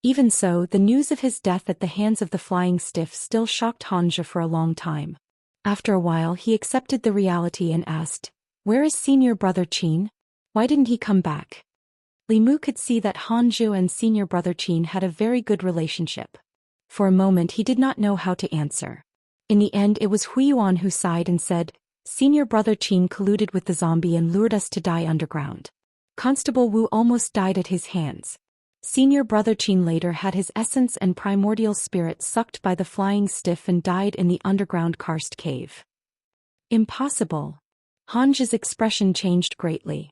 Even so, the news of his death at the hands of the flying stiff still shocked Hanja for a long time. After a while he accepted the reality and asked, "Where is senior brother Qin? Why didn't he come back?" Li Mu could see that Hanju and senior brother Qin had a very good relationship. For a moment he did not know how to answer. In the end it was Hui Yuan who sighed and said, "Senior brother Qin colluded with the zombie and lured us to die underground. Constable Wu almost died at his hands. Senior brother Qin later had his essence and primordial spirit sucked by the flying stiff and died in the underground karst cave." "Impossible." Hanja's expression changed greatly.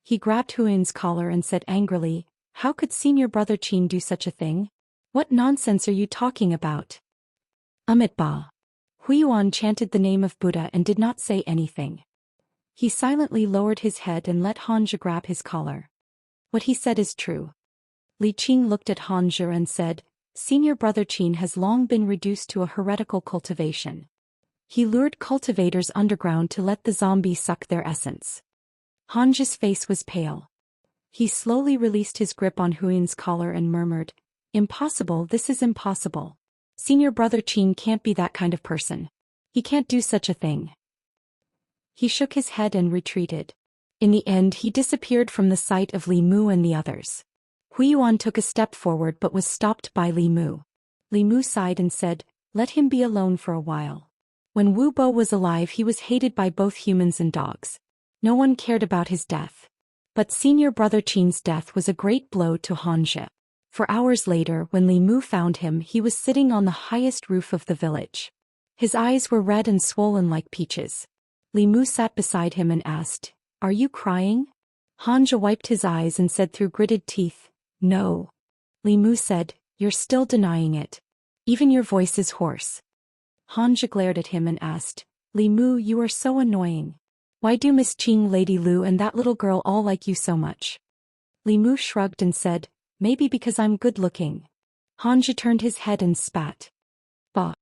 He grabbed Huin's collar and said angrily, "How could senior brother Qin do such a thing? What nonsense are you talking about?" "Amitabha." Huiyuan chanted the name of Buddha and did not say anything. He silently lowered his head and let Hanja grab his collar. What he said is true. Li Qing looked at Hanja and said, Senior Brother Qin has long been reduced to a heretical cultivation. He lured cultivators underground to let the zombie suck their essence. Hanja's face was pale. He slowly released his grip on Huiyuan's collar and murmured, Impossible, this is impossible. Senior Brother Qin can't be that kind of person. He can't do such a thing. He shook his head and retreated. In the end he disappeared from the sight of Li Mu and the others. Huiyuan took a step forward but was stopped by Li Mu. Li Mu sighed and said, Let him be alone for a while. When Wu Bo was alive he was hated by both humans and dogs. No one cared about his death. But Senior Brother Qin's death was a great blow to Hanja. For hours later when Li Mu found him he was sitting on the highest roof of the village. His eyes were red and swollen like peaches. Li Mu sat beside him and asked, Are you crying? Hanja wiped his eyes and said through gritted teeth, No. Li Mu said, You're still denying it. Even your voice is hoarse. Hanja glared at him and asked, Li Mu, you are so annoying. Why do Miss Qing, Lady Lu and that little girl all like you so much? Li Mu shrugged and said, Maybe because I'm good-looking. Hanja turned his head and spat. Bah.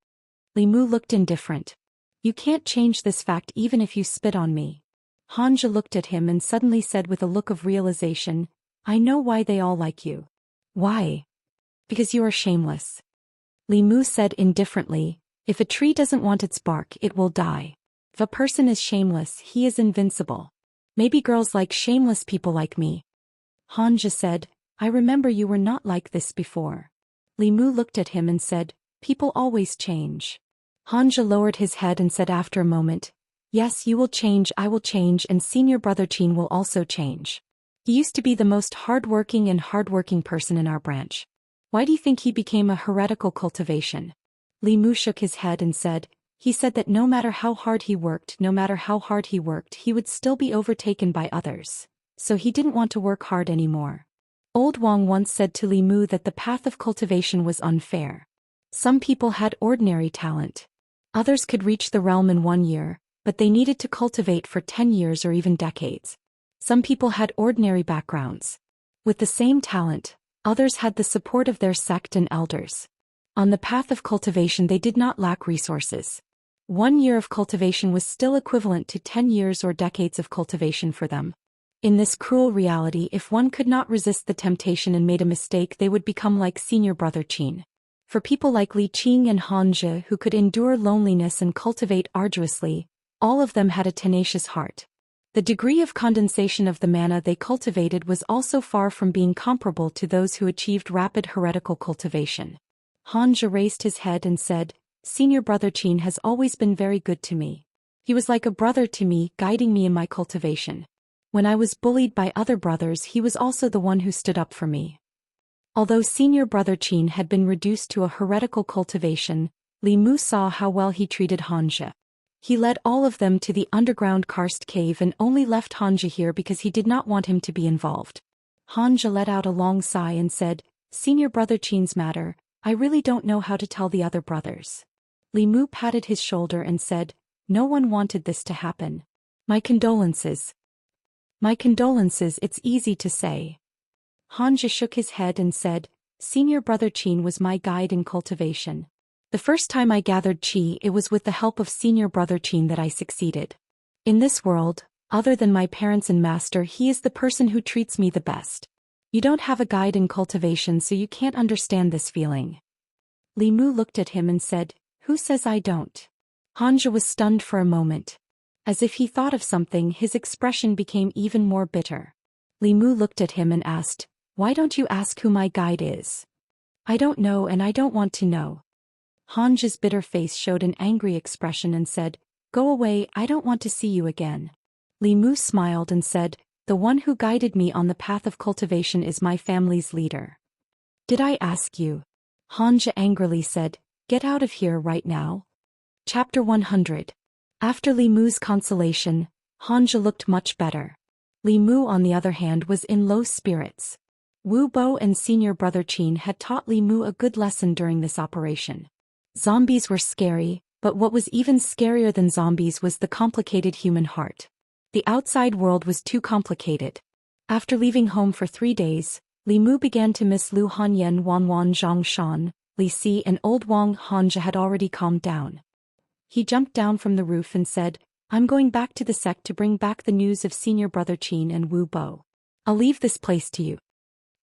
Li Mu looked indifferent. You can't change this fact even if you spit on me. Hanja looked at him and suddenly said with a look of realization, I know why they all like you. Why? Because you are shameless. Li Mu said indifferently, If a tree doesn't want its bark, it will die. If a person is shameless, he is invincible. Maybe girls like shameless people like me. Hanja said, I remember you were not like this before. Li Mu looked at him and said, People always change. Hanja lowered his head and said after a moment, Yes, you will change, I will change, and Senior Brother Qin will also change. He used to be the most hardworking person in our branch. Why do you think he became a heretical cultivation? Li Mu shook his head and said, He said that no matter how hard he worked, he would still be overtaken by others. So he didn't want to work hard anymore. Old Wang once said to Li Mu that the path of cultivation was unfair. Some people had ordinary talent. Others could reach the realm in 1 year, but they needed to cultivate for 10 years or even decades. Some people had ordinary backgrounds. With the same talent, others had the support of their sect and elders. On the path of cultivation they did not lack resources. 1 year of cultivation was still equivalent to 10 years or decades of cultivation for them. In this cruel reality, if one could not resist the temptation and made a mistake, they would become like Senior Brother Qin. For people like Li Qing and Hanja who could endure loneliness and cultivate arduously, all of them had a tenacious heart. The degree of condensation of the mana they cultivated was also far from being comparable to those who achieved rapid heretical cultivation. Hanja raised his head and said, Senior Brother Qin has always been very good to me. He was like a brother to me, guiding me in my cultivation. When I was bullied by other brothers, he was also the one who stood up for me. Although Senior Brother Qin had been reduced to a heretical cultivation, Li Mu saw how well he treated Hanja. He led all of them to the underground karst cave and only left Hanja here because he did not want him to be involved. Hanja let out a long sigh and said, Senior Brother Qin's matter, I really don't know how to tell the other brothers. Li Mu patted his shoulder and said, No one wanted this to happen. My condolences. My condolences, it's easy to say. Hanja shook his head and said, Senior Brother Qin was my guide in cultivation. The first time I gathered qi, it was with the help of Senior Brother Qin that I succeeded. In this world, other than my parents and master, he is the person who treats me the best. You don't have a guide in cultivation, so you can't understand this feeling. Li Mu looked at him and said, Who says I don't? Hanja was stunned for a moment. As if he thought of something, his expression became even more bitter. Li Mu looked at him and asked, Why don't you ask who my guide is? I don't know and I don't want to know. Hanja's bitter face showed an angry expression and said, Go away, I don't want to see you again. Li Mu smiled and said, The one who guided me on the path of cultivation is my family's leader. Did I ask you? Hanja angrily said, Get out of here right now. Chapter 100. After Li Mu's consolation, Hanja looked much better. Li Mu, on the other hand, was in low spirits. Wu Bo and Senior Brother Qin had taught Li Mu a good lesson during this operation. Zombies were scary, But what was even scarier than zombies was the complicated human heart. The outside world was too complicated. After leaving home for 3 days, Li Mu began to miss Lu Hanyan, Wanwan, Zhang Shan, Li Si and old Wang Hanja had already calmed down. He jumped down from the roof and said, "I'm going back to the sect to bring back the news of senior brother Qin and Wu Bo. I'll leave this place to you."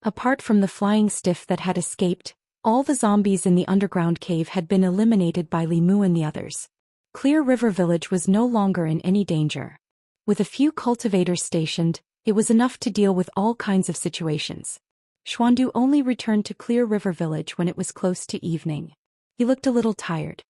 Apart from the flying stiff that had escaped, all the zombies in the underground cave had been eliminated by Li Mu and the others. Clear River Village was no longer in any danger. With a few cultivators stationed, it was enough to deal with all kinds of situations. Xuandu only returned to Clear River Village when it was close to evening. He looked a little tired.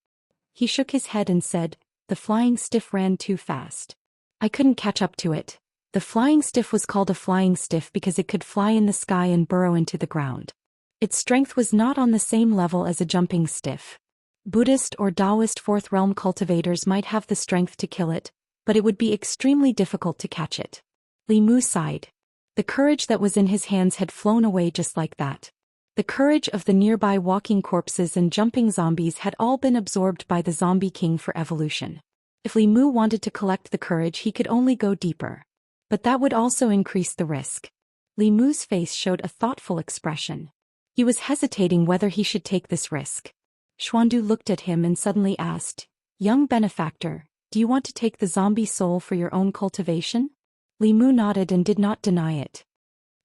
He shook his head and said, "The flying stiff ran too fast. I couldn't catch up to it." The flying stiff was called a flying stiff because it could fly in the sky and burrow into the ground. Its strength was not on the same level as a jumping stiff. Buddhist or Daoist fourth realm cultivators might have the strength to kill it, but it would be extremely difficult to catch it. Li Mu sighed. The courage that was in his hands had flown away just like that. The courage of the nearby walking corpses and jumping zombies had all been absorbed by the zombie king for evolution. If Li Mu wanted to collect the courage, he could only go deeper. But that would also increase the risk. Li Mu's face showed a thoughtful expression. He was hesitating whether he should take this risk. Xuandu looked at him and suddenly asked, "Young benefactor, do you want to take the zombie soul for your own cultivation?" Li Mu nodded and did not deny it.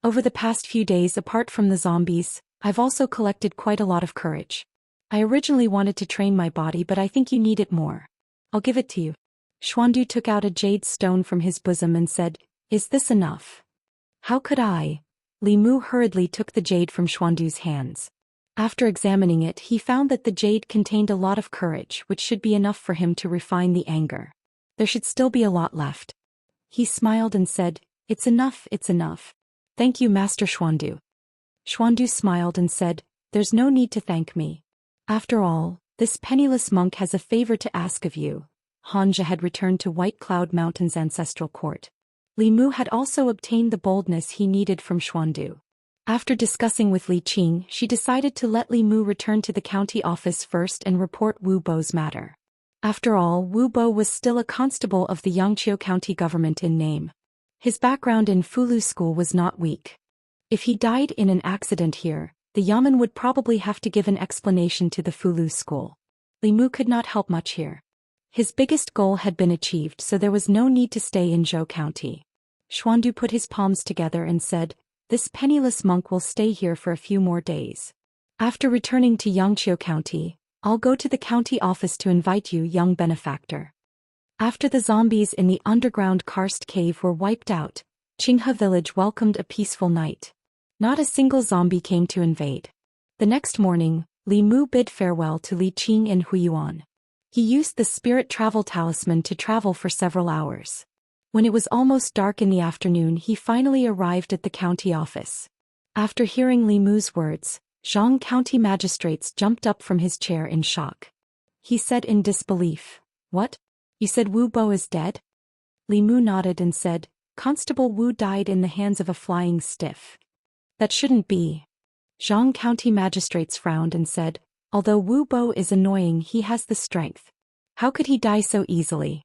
"Over the past few days, apart from the zombies, I've also collected quite a lot of courage. I originally wanted to train my body, but I think you need it more. I'll give it to you." Xuandu took out a jade stone from his bosom and said, "Is this enough?" "How could I?" Li Mu hurriedly took the jade from Xuandu's hands. After examining it, he found that the jade contained a lot of courage, which should be enough for him to refine the anger. There should still be a lot left. He smiled and said, "It's enough, it's enough. Thank you, Master Xuandu." Xuandu smiled and said, "There's no need to thank me. After all, this penniless monk has a favor to ask of you." Hanja had returned to White Cloud Mountain's ancestral court. Li Mu had also obtained the boldness he needed from Xuandu. After discussing with Li Qing, she decided to let Li Mu return to the county office first and report Wu Bo's matter. After all, Wu Bo was still a constable of the Yangqiu County government in name. His background in Fulu school was not weak. If he died in an accident here, the Yamen would probably have to give an explanation to the Fulu school. Li Mu could not help much here. His biggest goal had been achieved, so there was no need to stay in Zhou County. Xuandu put his palms together and said, "This penniless monk will stay here for a few more days. After returning to Yangqiu County, I'll go to the county office to invite you, young benefactor." After the zombies in the underground karst cave were wiped out, Qinghe village welcomed a peaceful night. Not a single zombie came to invade. The next morning, Li Mu bid farewell to Li Qing and Huiyuan. He used the spirit travel talisman to travel for several hours. When it was almost dark in the afternoon, he finally arrived at the county office. After hearing Li Mu's words, Zhang County magistrates jumped up from his chair in shock. He said in disbelief, "What? You said Wu Bo is dead?" Li Mu nodded and said, "Constable Wu died in the hands of a flying stiff." "That shouldn't be." Zhang County magistrates frowned and said, "Although Wu Bo is annoying, he has the strength. How could he die so easily?"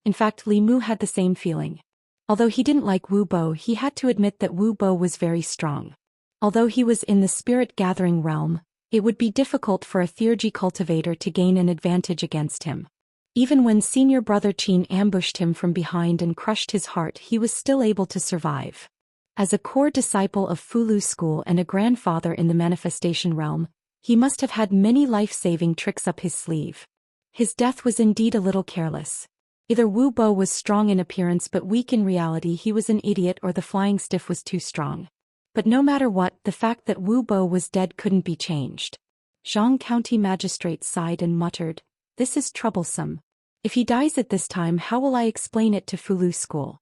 In fact, Li Mu had the same feeling. Although he didn't like Wu Bo, he had to admit that Wu Bo was very strong. Although he was in the spirit-gathering realm, it would be difficult for a theurgy cultivator to gain an advantage against him. Even when senior brother Qin ambushed him from behind and crushed his heart, he was still able to survive. As a core disciple of Fulu school and a grandfather in the manifestation realm, he must have had many life-saving tricks up his sleeve. His death was indeed a little careless. Either Wu Bo was strong in appearance but weak in reality, he was an idiot, or the flying stiff was too strong. But no matter what, the fact that Wu Bo was dead couldn't be changed. Zhang County magistrate sighed and muttered, "This is troublesome. If he dies at this time, how will I explain it to Fulu school?"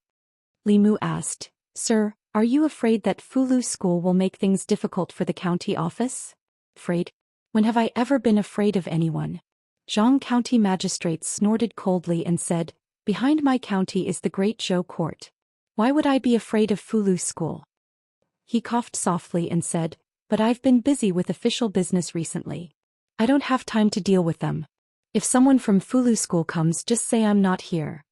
Li Mu asked, "Sir, are you afraid that Fulu school will make things difficult for the county office?" "Afraid? When have I ever been afraid of anyone?" Zhang County magistrate snorted coldly and said, "Behind my county is the great Zhou court. Why would I be afraid of Fulu school?" He coughed softly and said, "But I've been busy with official business recently. I don't have time to deal with them." If someone from Fulu School comes, just say I'm not here.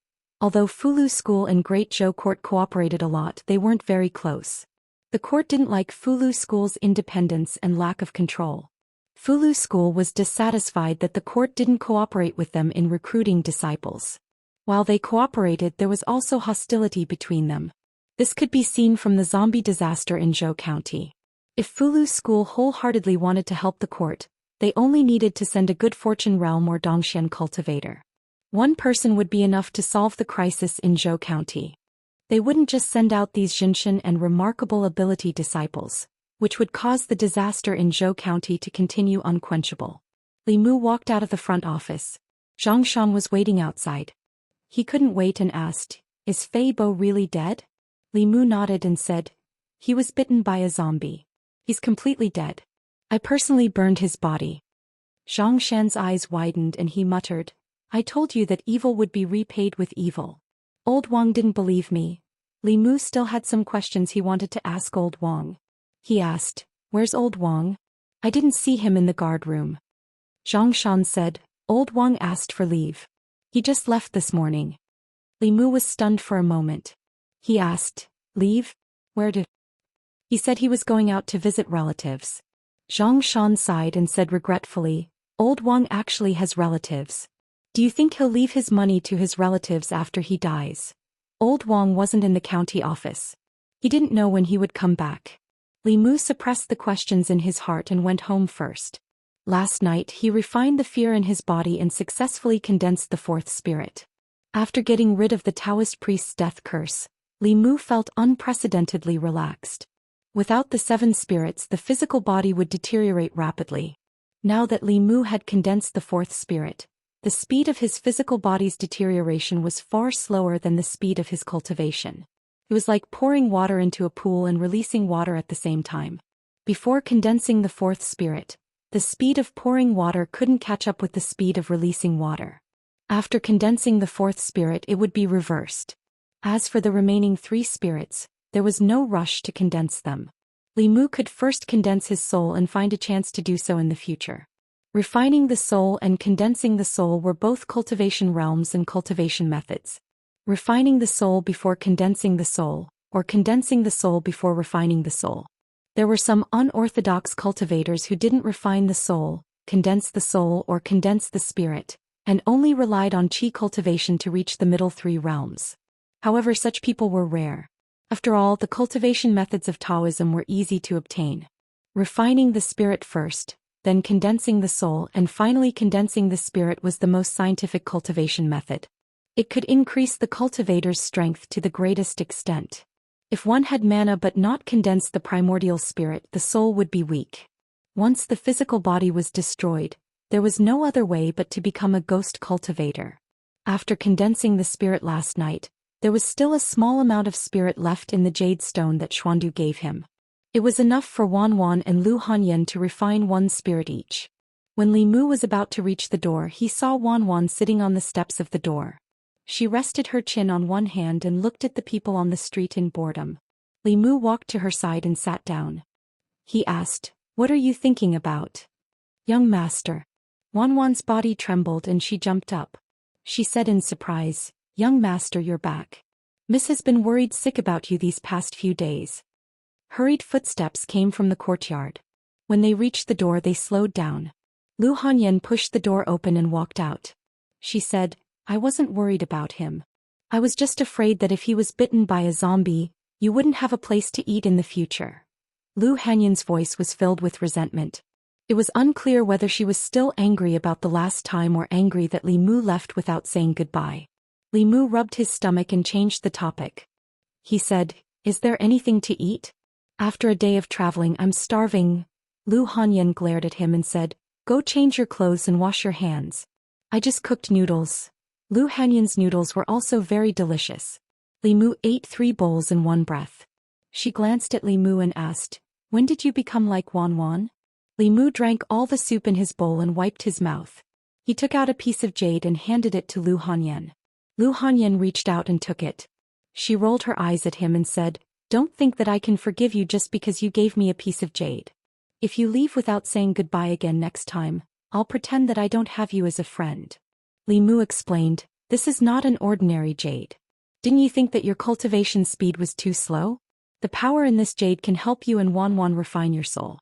Although Fulu School and Great Zhou Court cooperated a lot, they weren't very close. The court didn't like Fulu School's independence and lack of control. Fulu School was dissatisfied that the court didn't cooperate with them in recruiting disciples. While they cooperated, there was also hostility between them. This could be seen from the zombie disaster in Zhou County. If Fulu School wholeheartedly wanted to help the court, they only needed to send a good fortune realm or Zhou Xian cultivator. One person would be enough to solve the crisis in Zhou County. They wouldn't just send out these Xianxia and remarkable ability disciples, which would cause the disaster in Zhou County to continue unquenchable. Li Mu walked out of the front office. Zhang Shan was waiting outside. He couldn't wait and asked, "Is Fei Bo really dead?" Li Mu nodded and said, "He was bitten by a zombie. He's completely dead. I personally burned his body." Zhang Shan's eyes widened and he muttered, "I told you that evil would be repaid with evil." Old Wang didn't believe me. Li Mu still had some questions he wanted to ask Old Wang. He asked, "Where's Old Wang? I didn't see him in the guard room." Zhang Shan said, "Old Wang asked for leave. He just left this morning." Li Mu was stunned for a moment. He asked, "Leave? Where to?" He said he was going out to visit relatives. Zhang Shan sighed and said regretfully, "Old Wang actually has relatives. Do you think he'll leave his money to his relatives after he dies?" Old Wang wasn't in the county office. He didn't know when he would come back. Li Mu suppressed the questions in his heart and went home first. Last night he refined the fear in his body and successfully condensed the fourth spirit. After getting rid of the Daoist priest's death curse, Li Mu felt unprecedentedly relaxed. Without the seven spirits, the physical body would deteriorate rapidly. Now that Li Mu had condensed the fourth spirit, the speed of his physical body's deterioration was far slower than the speed of his cultivation. It was like pouring water into a pool and releasing water at the same time. Before condensing the fourth spirit, the speed of pouring water couldn't catch up with the speed of releasing water. After condensing the fourth spirit, it would be reversed. As for the remaining three spirits, there was no rush to condense them. Li Mu could first condense his soul and find a chance to do so in the future. Refining the soul and condensing the soul were both cultivation realms and cultivation methods. Refining the soul before condensing the soul, or condensing the soul before refining the soul. There were some unorthodox cultivators who didn't refine the soul, condense the soul or condense the spirit, and only relied on qi cultivation to reach the middle three realms. However, such people were rare. After all, the cultivation methods of Taoism were easy to obtain. Refining the spirit first, then condensing the soul and finally condensing the spirit was the most scientific cultivation method. It could increase the cultivator's strength to the greatest extent. If one had mana but not condensed the primordial spirit, the soul would be weak. Once the physical body was destroyed, there was no other way but to become a ghost cultivator. After condensing the spirit last night, there was still a small amount of spirit left in the jade stone that Xuandu gave him. It was enough for Wan Wan and Lu Hanyan to refine one spirit each. When Li Mu was about to reach the door, he saw Wan Wan sitting on the steps of the door. She rested her chin on one hand and looked at the people on the street in boredom. Li Mu walked to her side and sat down. He asked, "What are you thinking about?" "Young master." Wan Wan's body trembled and she jumped up. She said in surprise, "Young master, you're back. Miss has been worried sick about you these past few days." Hurried footsteps came from the courtyard. When they reached the door, they slowed down. Lu Hanyan pushed the door open and walked out. She said, "I wasn't worried about him. I was just afraid that if he was bitten by a zombie, you wouldn't have a place to eat in the future." Lu Hanyan's voice was filled with resentment. It was unclear whether she was still angry about the last time or angry that Li Mu left without saying goodbye. Li Mu rubbed his stomach and changed the topic. He said, "Is there anything to eat? After a day of traveling, I'm starving." Lu Hanyan glared at him and said, "Go change your clothes and wash your hands. I just cooked noodles." Lu Hanyan's noodles were also very delicious. Li Mu ate 3 bowls in one breath. She glanced at Li Mu and asked, "When did you become like Wan Wan?" Li Mu drank all the soup in his bowl and wiped his mouth. He took out a piece of jade and handed it to Lu Hanyan. Lu Hanyan reached out and took it. She rolled her eyes at him and said, "Don't think that I can forgive you just because you gave me a piece of jade. If you leave without saying goodbye again next time, I'll pretend that I don't have you as a friend. Li Mu explained, this is not an ordinary jade. Didn't you think that your cultivation speed was too slow? The power in this jade can help you and Wan refine your soul.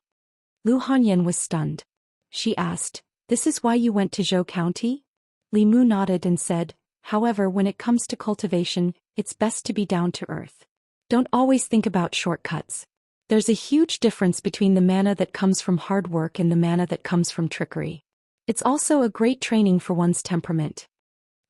Lu Hanyan was stunned. She asked, this is why you went to Zhou County? Li Mu nodded and said, however, when it comes to cultivation, it's best to be down to earth. Don't always think about shortcuts. There's a huge difference between the mana that comes from hard work and the mana that comes from trickery. It's also a great training for one's temperament.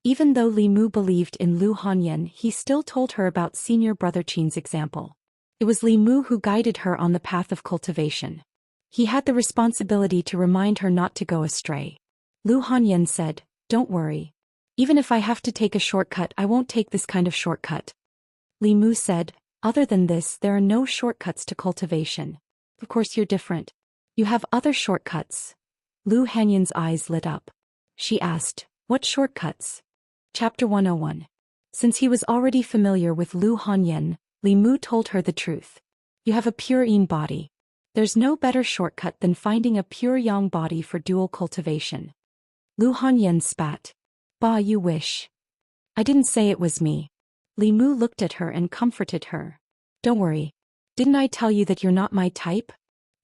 Even though Li Mu believed in Lu Hanyan, he still told her about senior brother Qin's example. It was Li Mu who guided her on the path of cultivation. He had the responsibility to remind her not to go astray. Lu Hanyan said, don't worry. Even if I have to take a shortcut, I won't take this kind of shortcut. Li Mu said, other than this, there are no shortcuts to cultivation. Of course you're different. You have other shortcuts. Lu Hanyan's eyes lit up. She asked, what shortcuts? Chapter 101. Since he was already familiar with Lu Hanyan, Li Mu told her the truth. You have a pure yin body. There's no better shortcut than finding a pure yang body for dual cultivation. Lu Hanyan spat. Bah, you wish. I didn't say it was me. Li Mu looked at her and comforted her. Don't worry. Didn't I tell you that you're not my type?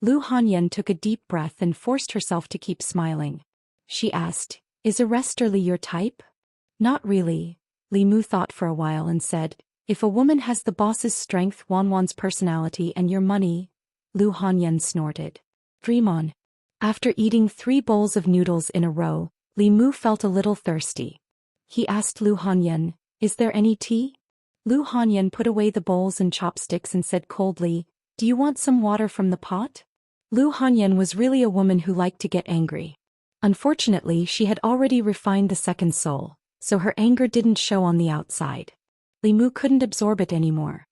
Lu Hanyan took a deep breath and forced herself to keep smiling. She asked, is Arrestorly your type? Not really. Li Mu thought for a while and said, if a woman has the boss's strength, Wan's personality and your money. Lu Hanyan snorted. Dream on. After eating 3 bowls of noodles in a row, Li Mu felt a little thirsty. He asked Lu Hanyan, is there any tea? Lu Hanyan put away the bowls and chopsticks and said coldly, do you want some water from the pot? Lu Hanyan was really a woman who liked to get angry. Unfortunately, she had already refined the second soul, so her anger didn't show on the outside. Li Mu couldn't absorb it anymore.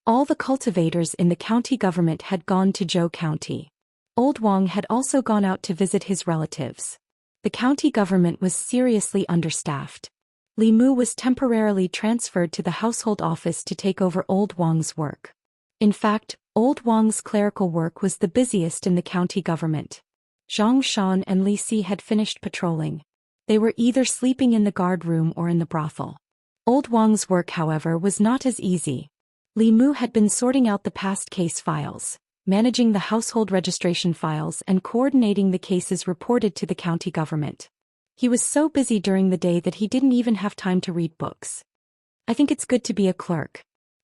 All the cultivators in the county government had gone to Zhou County. Old Wang had also gone out to visit his relatives. The county government was seriously understaffed. Li Mu was temporarily transferred to the household office to take over Old Wang's work. In fact, Old Wang's clerical work was the busiest in the county government. Zhou Xian and Li Si had finished patrolling. They were either sleeping in the guard room or in the brothel. Old Wang's work, however, was not as easy. Li Mu had been sorting out the past case files, managing the household registration files and coordinating the cases reported to the county government. He was so busy during the day that he didn't even have time to read books. I think it's good to be a clerk.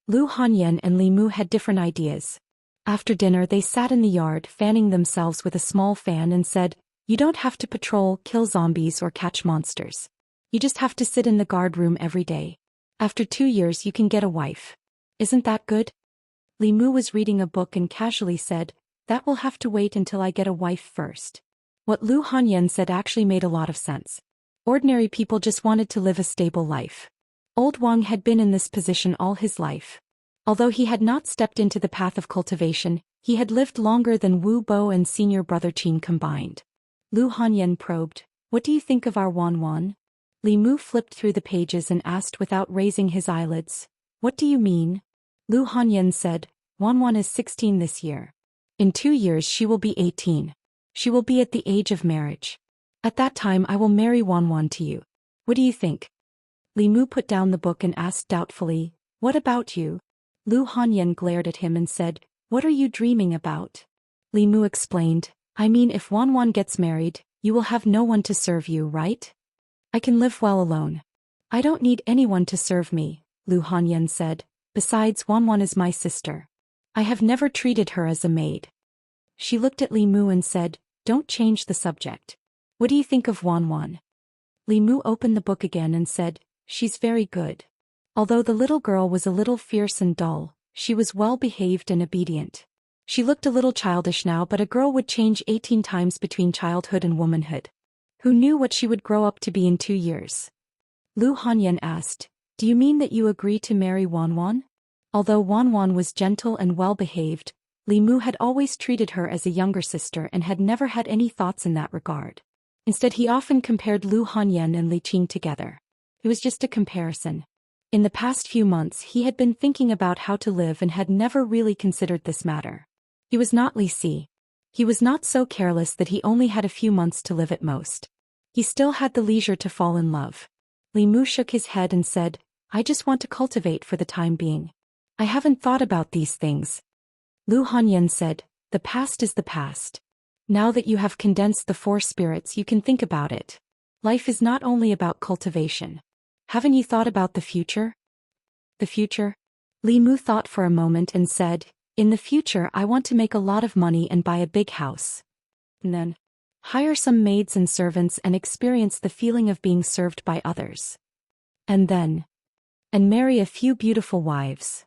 Lu Hanyan and Li Mu had different ideas. After dinner they sat in the yard fanning themselves with a small fan and said, you don't have to patrol, kill zombies or catch monsters. You just have to sit in the guard room every day. After 2 years you can get a wife. Isn't that good? Li Mu was reading a book and casually said, that will have to wait until I get a wife first. What Lu Hanyan said actually made a lot of sense. Ordinary people just wanted to live a stable life. Old Wang had been in this position all his life. Although he had not stepped into the path of cultivation, he had lived longer than Wu Bo and senior brother Qin combined. Lu Hanyan probed, what do you think of our Wan? Li Mu flipped through the pages and asked without raising his eyelids, what do you mean? Lu Hanyan said, Wan is 16 this year. In 2 years she will be 18. She will be at the age of marriage. At that time I will marry Wan to you. What do you think? Li Mu put down the book and asked doubtfully, what about you? Lu Hanyan glared at him and said, what are you dreaming about? Li Mu explained, I mean if Wan gets married, you will have no one to serve you, right? I can live well alone. I don't need anyone to serve me, Lu Hanyan said. Besides, Wan is my sister. I have never treated her as a maid. She looked at Li Mu and said, don't change the subject. What do you think of Wan? Li Mu opened the book again and said, she's very good. Although the little girl was a little fierce and dull, she was well behaved and obedient. She looked a little childish now, but a girl would change 18 times between childhood and womanhood. Who knew what she would grow up to be in 2 years? Lu Hanyan asked, do you mean that you agree to marry Wan? Although Wan was gentle and well-behaved, Li Mu had always treated her as a younger sister and had never had any thoughts in that regard. Instead, he often compared Lu Hanyan and Li Qing together. It was just a comparison. In the past few months he had been thinking about how to live and had never really considered this matter. He was not Li Si. He was not so careless that he only had a few months to live at most. He still had the leisure to fall in love. Li Mu shook his head and said, I just want to cultivate for the time being. I haven't thought about these things. Lu Hanyan said, the past is the past. Now that you have condensed the four spirits, you can think about it. Life is not only about cultivation. Haven't you thought about the future? The future? Li Mu thought for a moment and said, in the future I want to make a lot of money and buy a big house. And then hire some maids and servants and experience the feeling of being served by others. And marry a few beautiful wives.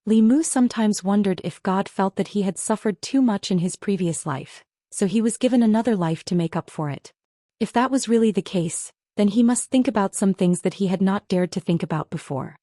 Li Mu sometimes wondered if God felt that he had suffered too much in his previous life, so he was given another life to make up for it. If that was really the case, then he must think about some things that he had not dared to think about before.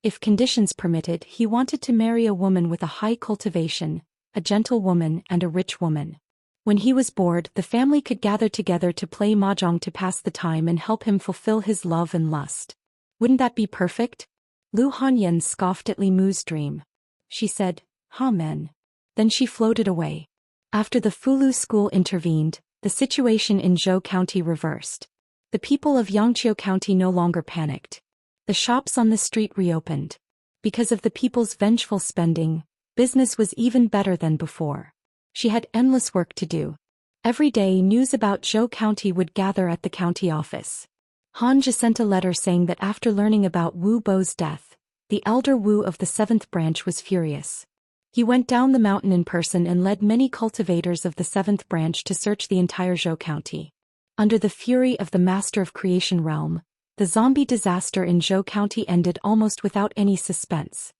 If conditions permitted, he wanted to marry a woman with a high cultivation, a gentle woman and a rich woman. When he was bored, the family could gather together to play mahjong to pass the time and help him fulfill his love and lust. Wouldn't that be perfect? Lu Hanyan scoffed at Li Mu's dream. She said, Amen. Then she floated away. After the Fulu school intervened, the situation in Zhou County reversed. The people of Xianxia County no longer panicked. The shops on the street reopened. Because of the people's vengeful spending, business was even better than before. She had endless work to do. Every day news about Zhou County would gather at the county office. Hanja sent a letter saying that after learning about Wu Bo's death, the elder Wu of the 7th branch was furious. He went down the mountain in person and led many cultivators of the 7th branch to search the entire Zhou County. Under the fury of the Master of Creation realm, the zombie disaster in Zhou County ended almost without any suspense.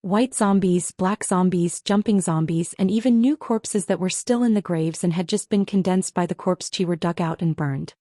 White zombies, black zombies, jumping zombies, and even new corpses that were still in the graves and had just been condensed by the corpse chi were dug out and burned.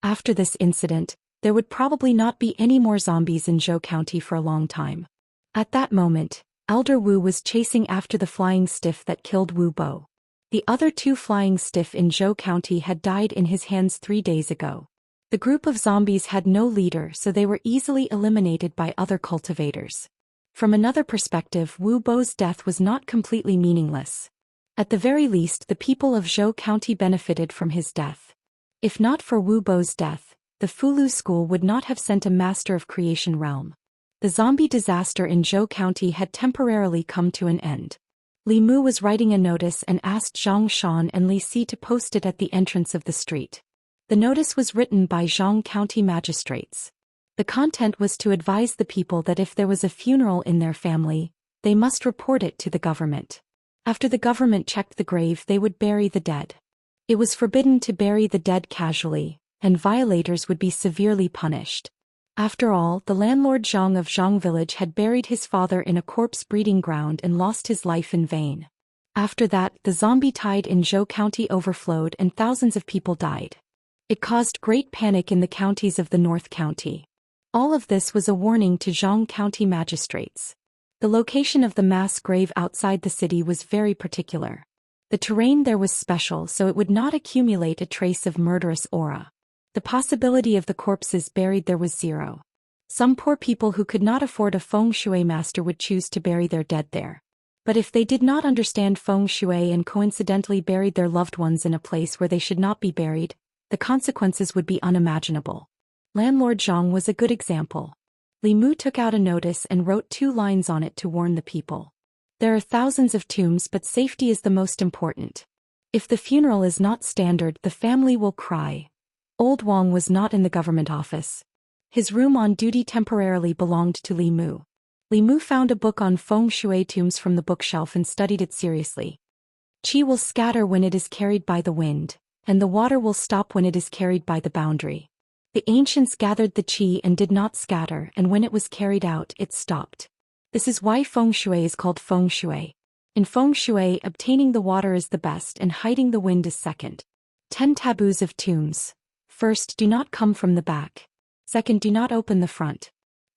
After this incident, there would probably not be any more zombies in Zhou County for a long time. At that moment, Elder Wu was chasing after the flying stiff that killed Wu Bo. The other two flying stiff in Zhou County had died in his hands 3 days ago. The group of zombies had no leader, so they were easily eliminated by other cultivators. From another perspective, Wu Bo's death was not completely meaningless. At the very least, the people of Zhou County benefited from his death. If not for Wu Bo's death, the Fulu school would not have sent a Master of Creation realm. The zombie disaster in Zhou County had temporarily come to an end. Li Mu was writing a notice and asked Zhou Xian and Li Si to post it at the entrance of the street. The notice was written by Zhou County magistrates. The content was to advise the people that if there was a funeral in their family, they must report it to the government. After the government checked the grave, they would bury the dead. It was forbidden to bury the dead casually, and violators would be severely punished. After all, the landlord Zhang of Zhang village had buried his father in a corpse breeding ground and lost his life in vain. After that, the zombie tide in Zhou County overflowed and thousands of people died. It caused great panic in the counties of the North County. All of this was a warning to Zhang County magistrates. The location of the mass grave outside the city was very particular. The terrain there was special, so it would not accumulate a trace of murderous aura. The possibility of the corpses buried there was zero. Some poor people who could not afford a feng shui master would choose to bury their dead there. But if they did not understand feng shui and coincidentally buried their loved ones in a place where they should not be buried, the consequences would be unimaginable. Landlord Zhang was a good example. Li Mu took out a notice and wrote 2 lines on it to warn the people. There are thousands of tombs, but safety is the most important. If the funeral is not standard, the family will cry. Old Wang was not in the government office. His room on duty temporarily belonged to Li Mu. Li Mu found a book on feng shui tombs from the bookshelf and studied it seriously. Qi will scatter when it is carried by the wind, and the water will stop when it is carried by the boundary. The ancients gathered the qi and did not scatter, and when it was carried out, it stopped. This is why feng shui is called feng shui. In feng shui, obtaining the water is the best and hiding the wind is second. 10 taboos of tombs. First, do not come from the back. Second, do not open the front.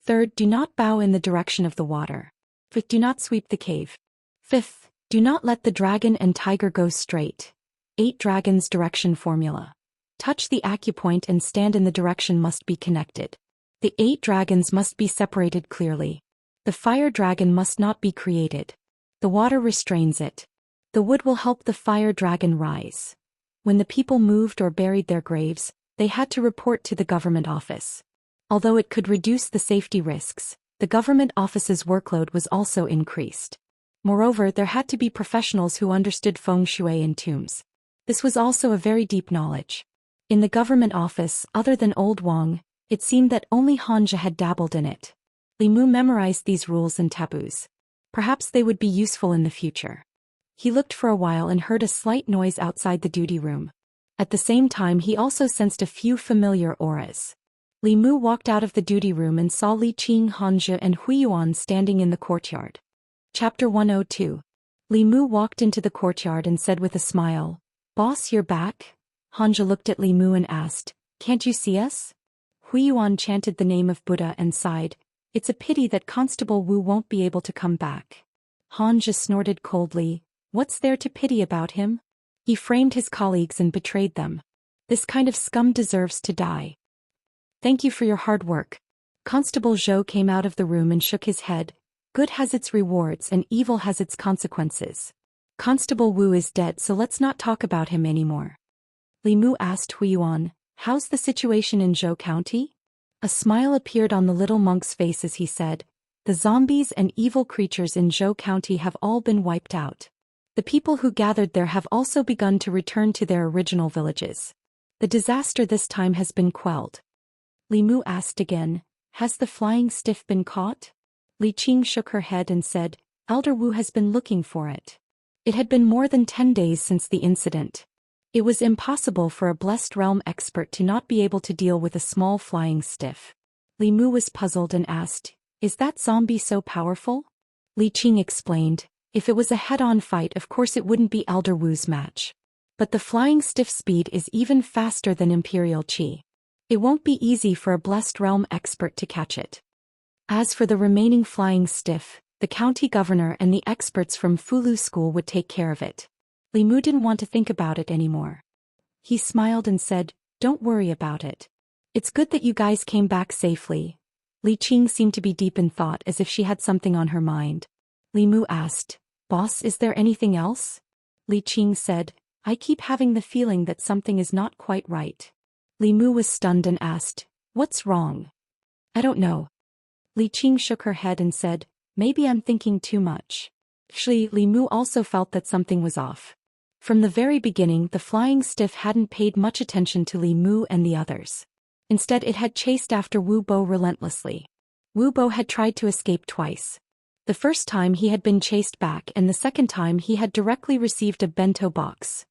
Third, do not bow in the direction of the water. Fifth, do not sweep the cave. Fifth, do not let the dragon and tiger go straight. 8 dragons direction formula. Touch the acupoint and stand in the direction must be connected. The 8 dragons must be separated clearly. The fire dragon must not be created. The water restrains it. The wood will help the fire dragon rise. When the people moved or buried their graves, they had to report to the government office. Although it could reduce the safety risks, the government office's workload was also increased. Moreover, there had to be professionals who understood feng shui in tombs. This was also a very deep knowledge. In the government office, other than Old Wang, it seemed that only Xianxia had dabbled in it. Li Mu memorized these rules and taboos. Perhaps they would be useful in the future. He looked for a while and heard a slight noise outside the duty room. At the same time, he also sensed a few familiar auras. Li Mu walked out of the duty room and saw Li Qing, Xianxia and Huiyuan standing in the courtyard. Chapter 102. Li Mu walked into the courtyard and said with a smile, "Boss, you're back?" Xianxia looked at Li Mu and asked, "Can't you see us?" Huiyuan chanted the name of Buddha and sighed, "It's a pity that Constable Wu won't be able to come back." Xianxia snorted coldly, "What's there to pity about him? He framed his colleagues and betrayed them. This kind of scum deserves to die." "Thank you for your hard work." Constable Zhou came out of the room and shook his head. "Good has its rewards and evil has its consequences. Constable Wu is dead, so let's not talk about him anymore." Li Mu asked Huiyuan, "How's the situation in Zhou County?" A smile appeared on the little monk's face as he said, "The zombies and evil creatures in Zhou County have all been wiped out. The people who gathered there have also begun to return to their original villages. The disaster this time has been quelled." Li Mu asked again, "Has the flying stiff been caught?" Li Qing shook her head and said, "Elder Wu has been looking for it. It had been more than 10 days since the incident. It was impossible for a Blessed Realm expert to not be able to deal with a small flying stiff." Li Mu was puzzled and asked, "Is that zombie so powerful?" Li Qing explained, "If it was a head-on fight, of course it wouldn't be Elder Wu's match. But the flying stiff's speed is even faster than Imperial Qi. It won't be easy for a Blessed Realm expert to catch it. As for the remaining flying stiff, the county governor and the experts from Fulu School would take care of it." Li Mu didn't want to think about it anymore. He smiled and said, "Don't worry about it. It's good that you guys came back safely." Li Qing seemed to be deep in thought as if she had something on her mind. Li Mu asked, "Boss, is there anything else?" Li Qing said, "I keep having the feeling that something is not quite right." Li Mu was stunned and asked, "What's wrong?" "I don't know." Li Qing shook her head and said, "Maybe I'm thinking too much." Actually, Li Mu also felt that something was off. From the very beginning, the flying stiff hadn't paid much attention to Li Mu and the others. Instead, it had chased after Wu Bo relentlessly. Wu Bo had tried to escape twice. The first time he had been chased back, and the second time he had directly received a bento box.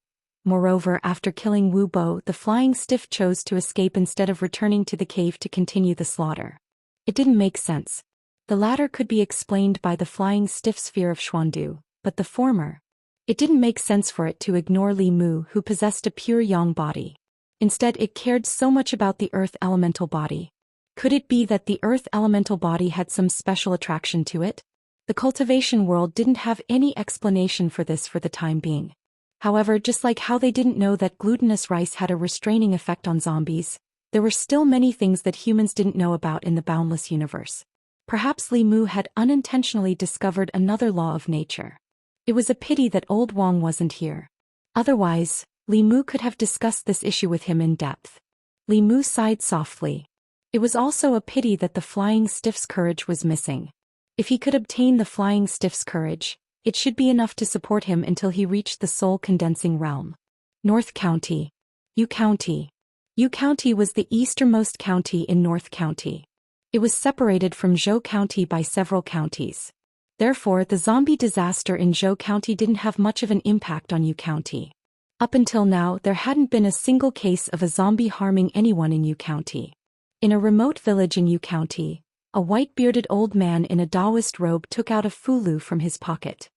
Moreover, after killing Wu Bo, the flying stiff chose to escape instead of returning to the cave to continue the slaughter. It didn't make sense. The latter could be explained by the flying stiff's fear of Xuandu, but the former. It didn't make sense for it to ignore Li Mu, who possessed a pure yang body. Instead, it cared so much about the earth elemental body. Could it be that the earth elemental body had some special attraction to it? The cultivation world didn't have any explanation for this for the time being. However, just like how they didn't know that glutinous rice had a restraining effect on zombies, there were still many things that humans didn't know about in the boundless universe. Perhaps Li Mu had unintentionally discovered another law of nature. It was a pity that Old Wang wasn't here. Otherwise, Li Mu could have discussed this issue with him in depth. Li Mu sighed softly. It was also a pity that the flying stiff's courage was missing. If he could obtain the flying stiff's courage, it should be enough to support him until he reached the soul condensing realm. North County. Yu County. Yu County was the easternmost county in North County. It was separated from Zhou County by several counties. Therefore, the zombie disaster in Zhou County didn't have much of an impact on Yu County. Up until now, there hadn't been a single case of a zombie harming anyone in Yu County. In a remote village in Yu County, a white-bearded old man in a Daoist robe took out a fulu from his pocket.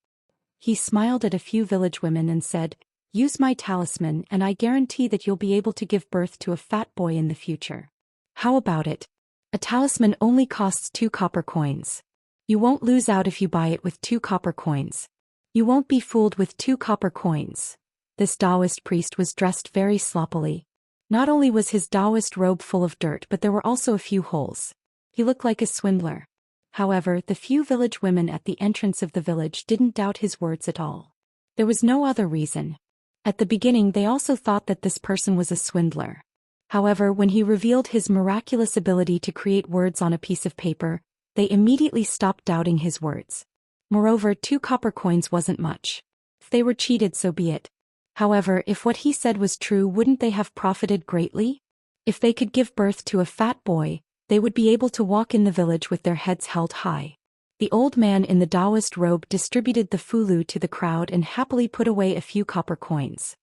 He smiled at a few village women and said, "Use my talisman and I guarantee that you'll be able to give birth to a fat boy in the future. How about it? A talisman only costs 2 copper coins. You won't lose out if you buy it with 2 copper coins. You won't be fooled with 2 copper coins." This Daoist priest was dressed very sloppily. Not only was his Daoist robe full of dirt, but there were also a few holes. He looked like a swindler. However, the few village women at the entrance of the village didn't doubt his words at all. There was no other reason. At the beginning they also thought that this person was a swindler. However, when he revealed his miraculous ability to create words on a piece of paper, they immediately stopped doubting his words. Moreover, 2 copper coins wasn't much. If they were cheated, so be it. However, if what he said was true, wouldn't they have profited greatly? If they could give birth to a fat boy, they would be able to walk in the village with their heads held high. The old man in the Daoist robe distributed the fulu to the crowd and happily put away a few copper coins.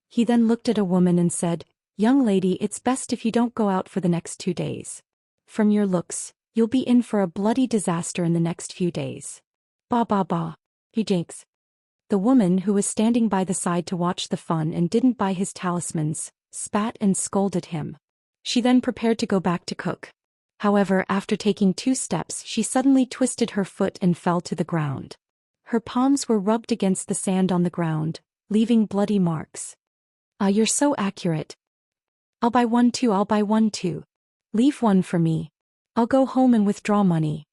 He then looked at a woman and said, "Young lady, it's best if you don't go out for the next 2 days. From your looks, you'll be in for a bloody disaster in the next few days." Ba ba ba. He jinx. The woman, who was standing by the side to watch the fun and didn't buy his talismans, spat and scolded him. She then prepared to go back to cook. However, after taking 2 steps, she suddenly twisted her foot and fell to the ground. Her palms were rubbed against the sand on the ground, leaving bloody marks. "Ah, you're so accurate. I'll buy one too, I'll buy one too. Leave one for me. I'll go home and withdraw money."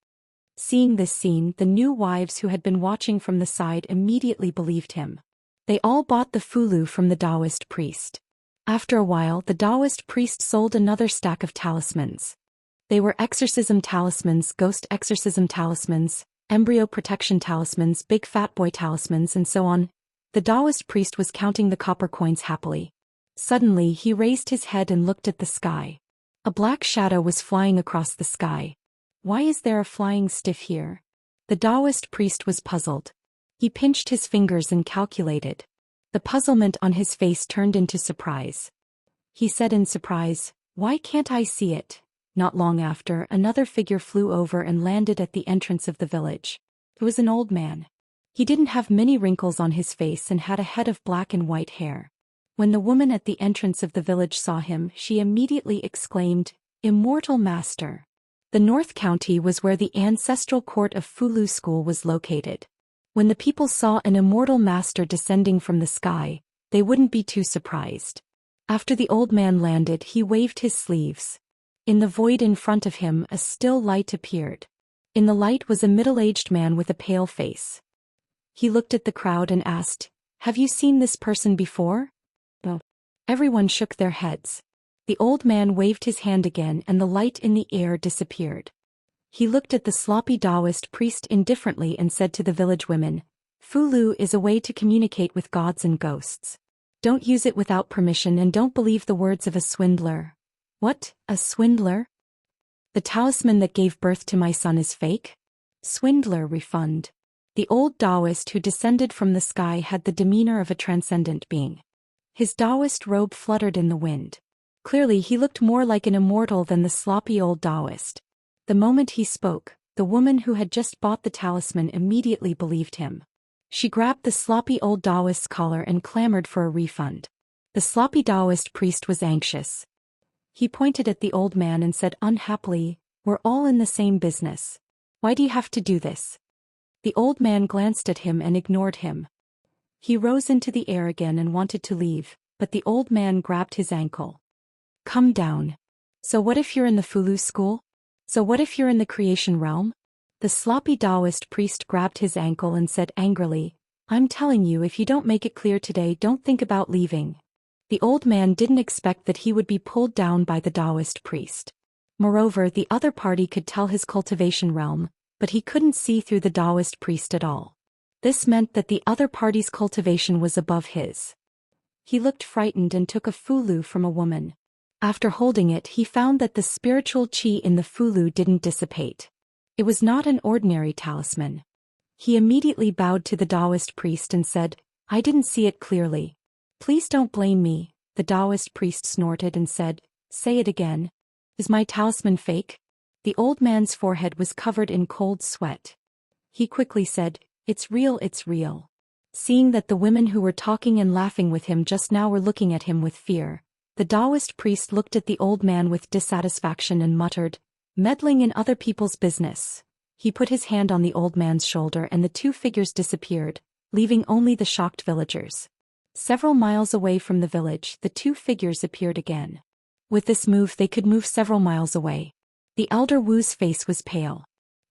Seeing this scene, the new wives who had been watching from the side immediately believed him. They all bought the fulu from the Daoist priest. After a while, the Daoist priest sold another stack of talismans. They were exorcism talismans, ghost exorcism talismans, embryo protection talismans, big fat boy talismans, and so on. The Daoist priest was counting the copper coins happily. Suddenly, he raised his head and looked at the sky. A black shadow was flying across the sky. Why is there a flying stiff here? The Daoist priest was puzzled. He pinched his fingers and calculated. The puzzlement on his face turned into surprise. He said in surprise, "Why can't I see it?" Not long after, another figure flew over and landed at the entrance of the village. It was an old man. He didn't have many wrinkles on his face and had a head of black and white hair. When the woman at the entrance of the village saw him, she immediately exclaimed, "Immortal Master." The North County was where the ancestral court of Fulu School was located. When the people saw an immortal master descending from the sky, they wouldn't be too surprised. After the old man landed, he waved his sleeves. In the void in front of him, a still light appeared. In the light was a middle-aged man with a pale face. He looked at the crowd and asked, "Have you seen this person before?" No. Everyone shook their heads. The old man waved his hand again and the light in the air disappeared. He looked at the sloppy Daoist priest indifferently and said to the village women, "Fulu is a way to communicate with gods and ghosts. Don't use it without permission and don't believe the words of a swindler." "What, a swindler? The talisman that gave birth to my son is fake?" "Swindler, refund." The old Daoist who descended from the sky had the demeanor of a transcendent being. His Daoist robe fluttered in the wind. Clearly he looked more like an immortal than the sloppy old Daoist. The moment he spoke, the woman who had just bought the talisman immediately believed him. She grabbed the sloppy old Daoist's collar and clamored for a refund. The sloppy Daoist priest was anxious. He pointed at the old man and said unhappily, "We're all in the same business. Why do you have to do this?" The old man glanced at him and ignored him. He rose into the air again and wanted to leave, but the old man grabbed his ankle. "Come down. So what if you're in the Fulu school? So what if you're in the creation realm?" The sloppy Daoist priest grabbed his ankle and said angrily, "I'm telling you, if you don't make it clear today, don't think about leaving." The old man didn't expect that he would be pulled down by the Daoist priest. Moreover, the other party could tell his cultivation realm, but he couldn't see through the Daoist priest at all. This meant that the other party's cultivation was above his. He looked frightened and took a fulu from a woman. After holding it, he found that the spiritual chi in the fulu didn't dissipate. It was not an ordinary talisman. He immediately bowed to the Daoist priest and said, "I didn't see it clearly. Please don't blame me." The Daoist priest snorted and said, "Say it again. Is my talisman fake?" The old man's forehead was covered in cold sweat. He quickly said, "It's real, it's real." Seeing that the women who were talking and laughing with him just now were looking at him with fear, the Daoist priest looked at the old man with dissatisfaction and muttered, "Meddling in other people's business." He put his hand on the old man's shoulder and the 2 figures disappeared, leaving only the shocked villagers. Several miles away from the village, the 2 figures appeared again. With this move they could move several miles away. The elder Wu's face was pale.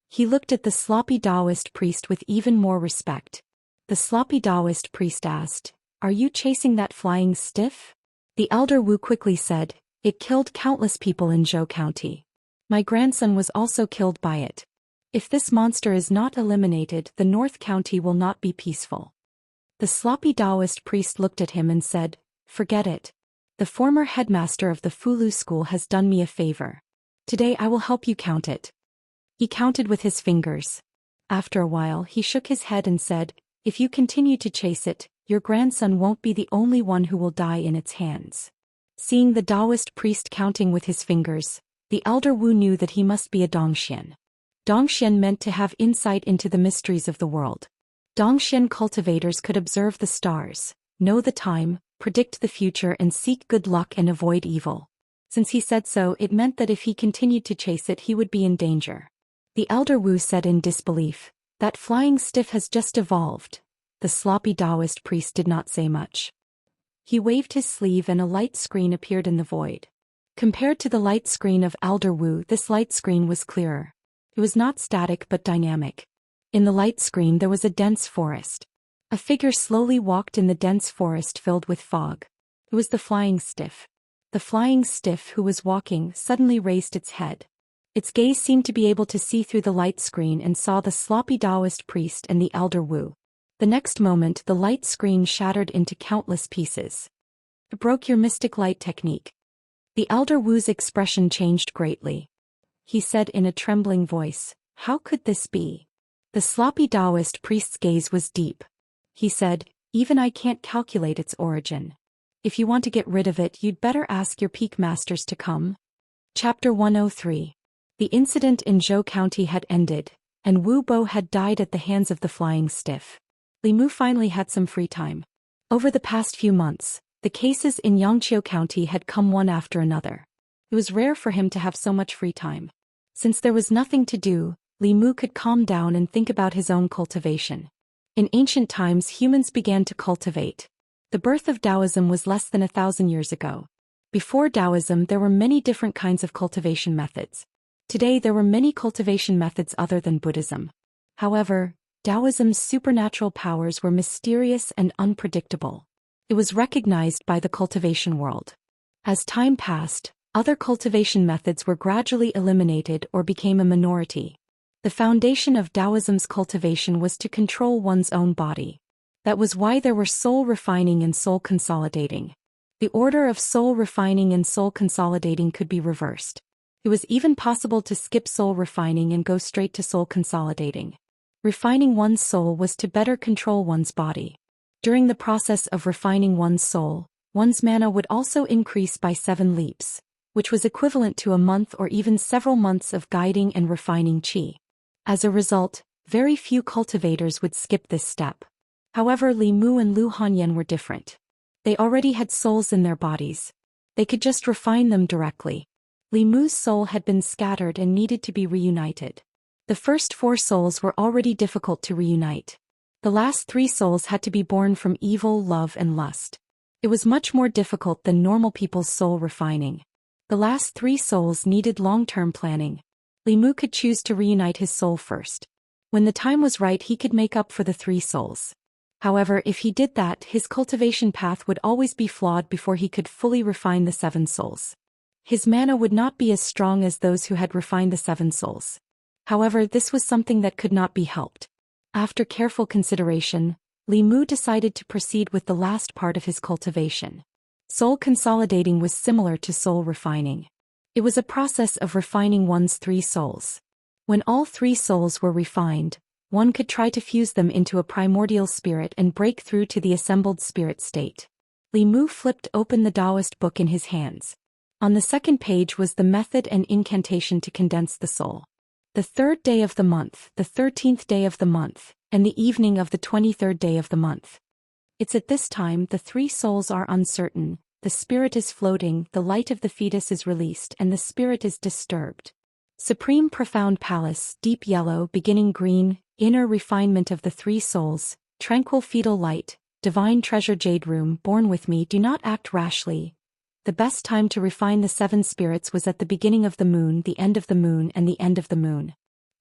He looked at the sloppy Daoist priest with even more respect. The sloppy Daoist priest asked, "Are you chasing that flying stiff?" The elder Wu quickly said, "It killed countless people in Zhou County. My grandson was also killed by it. If this monster is not eliminated, the North County will not be peaceful." The sloppy Daoist priest looked at him and said, "Forget it. The former headmaster of the Fulu school has done me a favor. Today I will help you count it." He counted with his fingers. After a while he shook his head and said, "If you continue to chase it, your grandson won't be the only one who will die in its hands." Seeing the Daoist priest counting with his fingers, the elder Wu knew that he must be a Dongxian. Dongxian meant to have insight into the mysteries of the world. Dongxian cultivators could observe the stars, know the time, predict the future and seek good luck and avoid evil. Since he said so, it meant that if he continued to chase it he would be in danger. The elder Wu said in disbelief, "That flying stiff has just evolved." The sloppy Daoist priest did not say much. He waved his sleeve and a light screen appeared in the void. Compared to the light screen of elder Wu, this light screen was clearer. It was not static but dynamic. In the light screen there was a dense forest. A figure slowly walked in the dense forest filled with fog. It was the flying stiff. The flying stiff who was walking suddenly raised its head. Its gaze seemed to be able to see through the light screen and saw the sloppy Daoist priest and the elder Wu. The next moment the light screen shattered into countless pieces. "It broke your mystic light technique." The elder Wu's expression changed greatly. He said in a trembling voice, "How could this be?" The sloppy Daoist priest's gaze was deep. He said, "Even I can't calculate its origin. If you want to get rid of it, you'd better ask your peak masters to come." Chapter 103. The incident in Zhou County had ended, and Wu Bo had died at the hands of the flying stiff. Li Mu finally had some free time. Over the past few months, the cases in Xianxia County had come one after another. It was rare for him to have so much free time. Since there was nothing to do, Li Mu could calm down and think about his own cultivation. In ancient times humans began to cultivate. The birth of Taoism was less than 1,000 years ago. Before Taoism there were many different kinds of cultivation methods. Today there were many cultivation methods other than Buddhism. However, Taoism's supernatural powers were mysterious and unpredictable. It was recognized by the cultivation world. As time passed, other cultivation methods were gradually eliminated or became a minority. The foundation of Taoism's cultivation was to control one's own body. That was why there were soul refining and soul consolidating. The order of soul refining and soul consolidating could be reversed. It was even possible to skip soul refining and go straight to soul consolidating. Refining one's soul was to better control one's body. During the process of refining one's soul, one's mana would also increase by 7 leaps, which was equivalent to a month or even several months of guiding and refining qi. As a result, very few cultivators would skip this step. However, Li Mu and Lu Hanyan were different. They already had souls in their bodies. They could just refine them directly. Li Mu's soul had been scattered and needed to be reunited. The first 4 souls were already difficult to reunite. The last 3 souls had to be born from evil, love and lust. It was much more difficult than normal people's soul refining. The last 3 souls needed long-term planning. Li Mu could choose to reunite his soul first. When the time was right he could make up for the 3 souls. However, if he did that, his cultivation path would always be flawed before he could fully refine the 7 souls. His mana would not be as strong as those who had refined the 7 souls. However, this was something that could not be helped. After careful consideration, Li Mu decided to proceed with the last part of his cultivation. Soul consolidating was similar to soul refining. It was a process of refining one's 3 souls. When all 3 souls were refined, one could try to fuse them into a primordial spirit and break through to the assembled spirit state. Li Mu flipped open the Daoist book in his hands. On the second page was the method and incantation to condense the soul. The 3rd day of the month, the 13th day of the month, and the evening of the 23rd day of the month. It's at this time the 3 souls are uncertain, the spirit is floating, the light of the fetus is released and the spirit is disturbed. Supreme profound palace, deep yellow, beginning green, inner refinement of the 3 souls, tranquil fetal light, divine treasure jade room, born with me, do not act rashly. The best time to refine the 7 spirits was at the beginning of the moon, the end of the moon and the end of the moon.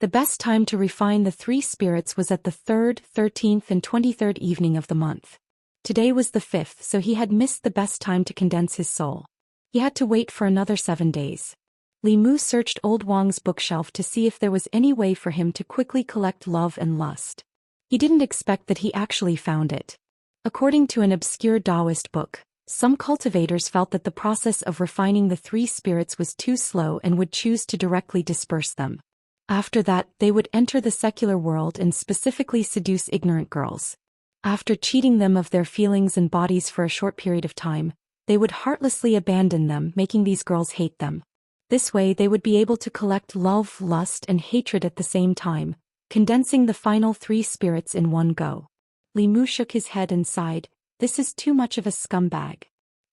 The best time to refine the three spirits was at the 3rd, 13th and 23rd evening of the month. Today was the 5th, so he had missed the best time to condense his soul. He had to wait for another 7 days. Li Mu searched old Wang's bookshelf to see if there was any way for him to quickly collect love and lust. He didn't expect that he actually found it. According to an obscure Daoist book, some cultivators felt that the process of refining the three spirits was too slow and would choose to directly disperse them. After that, they would enter the secular world and specifically seduce ignorant girls. After cheating them of their feelings and bodies for a short period of time, they would heartlessly abandon them, making these girls hate them. This way they would be able to collect love, lust and hatred at the same time, condensing the final three spirits in one go. Li Mu shook his head and sighed, this is too much of a scumbag.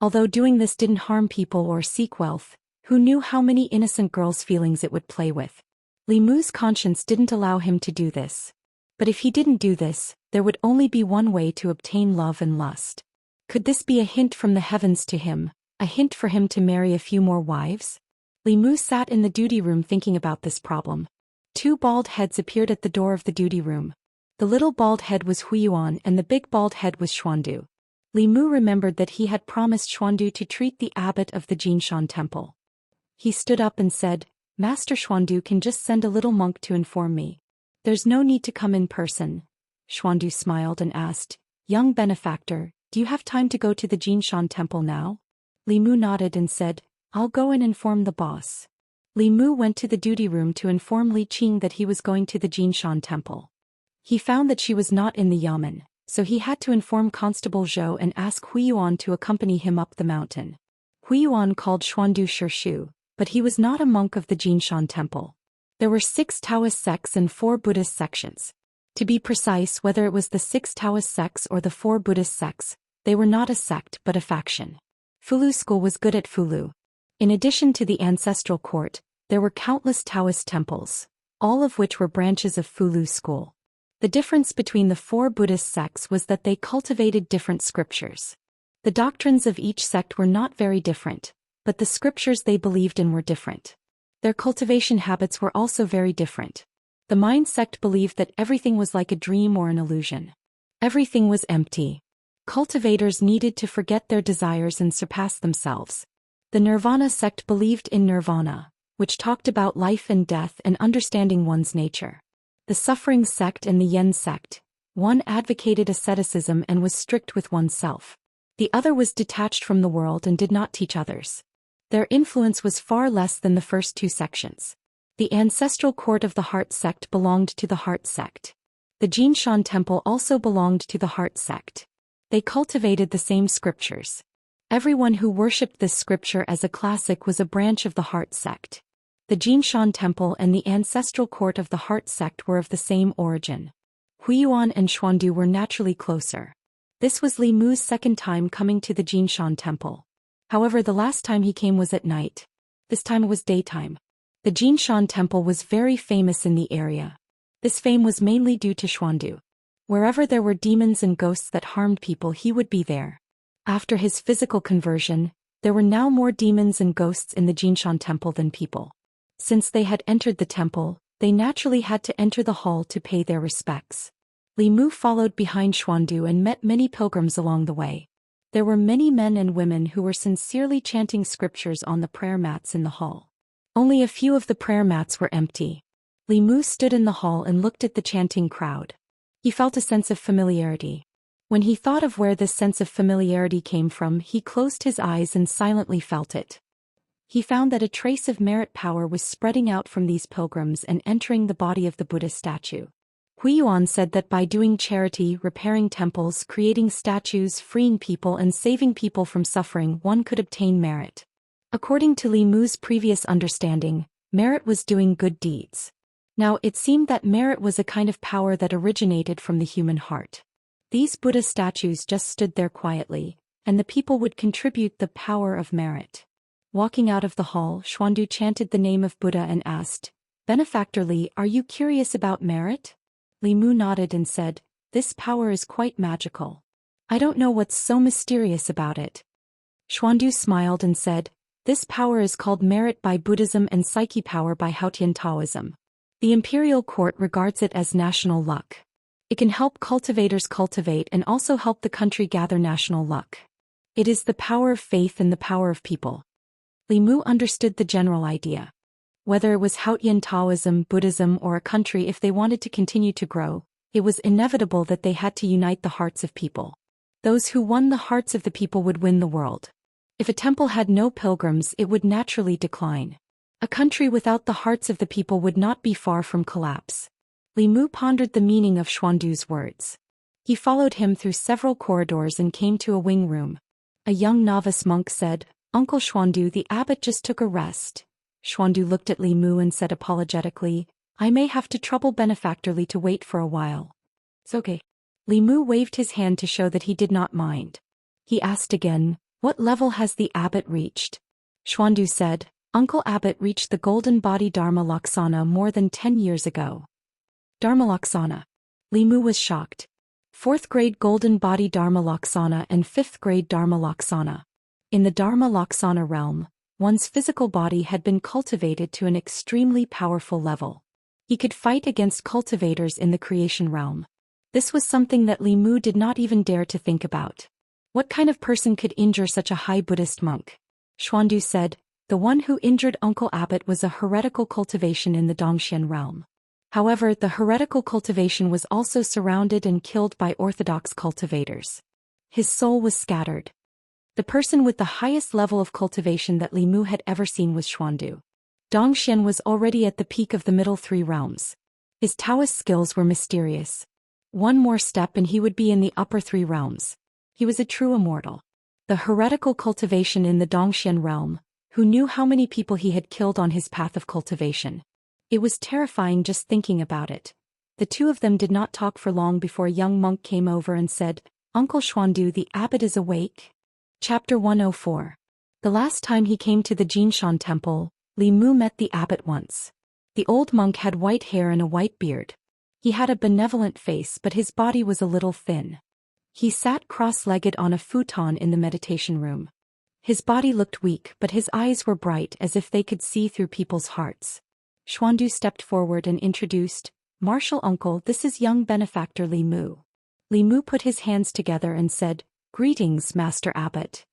Although doing this didn't harm people or seek wealth, who knew how many innocent girls' feelings it would play with? Li Mu's conscience didn't allow him to do this. But if he didn't do this, there would only be one way to obtain love and lust. Could this be a hint from the heavens to him, a hint for him to marry a few more wives? Li Mu sat in the duty room thinking about this problem. 2 bald heads appeared at the door of the duty room. The little bald head was Huiyuan and the big bald head was Xuandu. Li Mu remembered that he had promised Xuandu to treat the abbot of the Jinshan temple. He stood up and said, Master Xuandu can just send a little monk to inform me. There's no need to come in person. Xuandu smiled and asked, Young benefactor, do you have time to go to the Jinshan temple now? Li Mu nodded and said, I'll go and inform the boss. Li Mu went to the duty room to inform Li Qing that he was going to the Jinshan temple. He found that she was not in the yamen, so he had to inform Constable Zhou and ask Huiyuan to accompany him up the mountain. Huiyuan called Xuandu Shishu, but he was not a monk of the Jinshan temple. There were 6 Taoist sects and 4 Buddhist sections. To be precise, whether it was the 6 Taoist sects or the 4 Buddhist sects, they were not a sect but a faction. Fulu school was good at Fulu. In addition to the ancestral court, there were countless Taoist temples, all of which were branches of Fulu school. The difference between the 4 Buddhist sects was that they cultivated different scriptures. The doctrines of each sect were not very different, but the scriptures they believed in were different. Their cultivation habits were also very different. The Mind sect believed that everything was like a dream or an illusion. Everything was empty. Cultivators needed to forget their desires and surpass themselves. The Nirvana sect believed in nirvana, which talked about life and death and understanding one's nature. The Suffering sect and the Yen sect, one advocated asceticism and was strict with oneself. The other was detached from the world and did not teach others. Their influence was far less than the first 2 sections. The ancestral court of the Heart sect belonged to the Heart sect. The Jinshan temple also belonged to the Heart sect. They cultivated the same scriptures. Everyone who worshipped this scripture as a classic was a branch of the Heart sect. The Jinshan temple and the ancestral court of the Heart sect were of the same origin. Huiyuan and Xuandu were naturally closer. This was Li Mu's second time coming to the Jinshan temple. However, the last time he came was at night. This time it was daytime. The Jinshan temple was very famous in the area. This fame was mainly due to Xuandu. Wherever there were demons and ghosts that harmed people, he would be there. After his physical conversion, there were now more demons and ghosts in the Jinshan temple than people. Since they had entered the temple, they naturally had to enter the hall to pay their respects. Li Mu followed behind Xuandu and met many pilgrims along the way. There were many men and women who were sincerely chanting scriptures on the prayer mats in the hall. Only a few of the prayer mats were empty. Li Mu stood in the hall and looked at the chanting crowd. He felt a sense of familiarity. When he thought of where this sense of familiarity came from, he closed his eyes and silently felt it. He found that a trace of merit power was spreading out from these pilgrims and entering the body of the Buddha statue. Huiyuan said that by doing charity, repairing temples, creating statues, freeing people and saving people from suffering, one could obtain merit. According to Li Mu's previous understanding, merit was doing good deeds. Now it seemed that merit was a kind of power that originated from the human heart. These Buddha statues just stood there quietly, and the people would contribute the power of merit. Walking out of the hall, Xuandu chanted the name of Buddha and asked, "Benefactor Li, are you curious about merit?" Li Mu nodded and said, "This power is quite magical. I don't know what's so mysterious about it." Xuandu smiled and said, "This power is called merit by Buddhism and psyche power by Haotian Taoism. The imperial court regards it as national luck. It can help cultivators cultivate and also help the country gather national luck. It is the power of faith and the power of people. Li Mu understood the general idea. Whether it was Haotian Taoism, Buddhism, or a country, if they wanted to continue to grow, it was inevitable that they had to unite the hearts of people. Those who won the hearts of the people would win the world. If a temple had no pilgrims, it would naturally decline. A country without the hearts of the people would not be far from collapse. Li Mu pondered the meaning of Xuandu's words. He followed him through several corridors and came to a wing room. A young novice monk said, "Uncle Xuandu, the abbot just took a rest." Xuandu looked at Li Mu and said apologetically, "I may have to trouble benefactor Li to wait for a while." "It's okay." Li Mu waved his hand to show that he did not mind. He asked again, "What level has the abbot reached?" Xuandu said, "Uncle Abbot reached the golden body Dharma Laksana more than 10 years ago." Dharma Laksana. Li Mu was shocked. 4th grade golden body Dharma Laksana and 5th grade Dharma Laksana. In the Dharma Laksana realm, one's physical body had been cultivated to an extremely powerful level. He could fight against cultivators in the creation realm. This was something that Li Mu did not even dare to think about. What kind of person could injure such a high Buddhist monk? Xuandu said, "The one who injured Uncle Abbot was a heretical cultivation in the Zhou Xian realm. However, the heretical cultivation was also surrounded and killed by orthodox cultivators. His soul was scattered." The person with the highest level of cultivation that Li Mu had ever seen was Xuandu. Zhou Xian was already at the peak of the middle 3 realms. His Taoist skills were mysterious. One more step and he would be in the upper 3 realms. He was a true immortal. The heretical cultivation in the Zhou Xian realm, who knew how many people he had killed on his path of cultivation. It was terrifying just thinking about it. The two of them did not talk for long before a young monk came over and said, "Uncle Xuandu, the abbot is awake." Chapter 104. The last time he came to the Jinshan temple, Li Mu met the abbot once. The old monk had white hair and a white beard. He had a benevolent face, but his body was a little thin. He sat cross-legged on a futon in the meditation room. His body looked weak, but his eyes were bright as if they could see through people's hearts. Xuandu stepped forward and introduced, "Martial uncle, this is young benefactor Li Mu." Li Mu put his hands together and said, "Greetings, Master Abbot."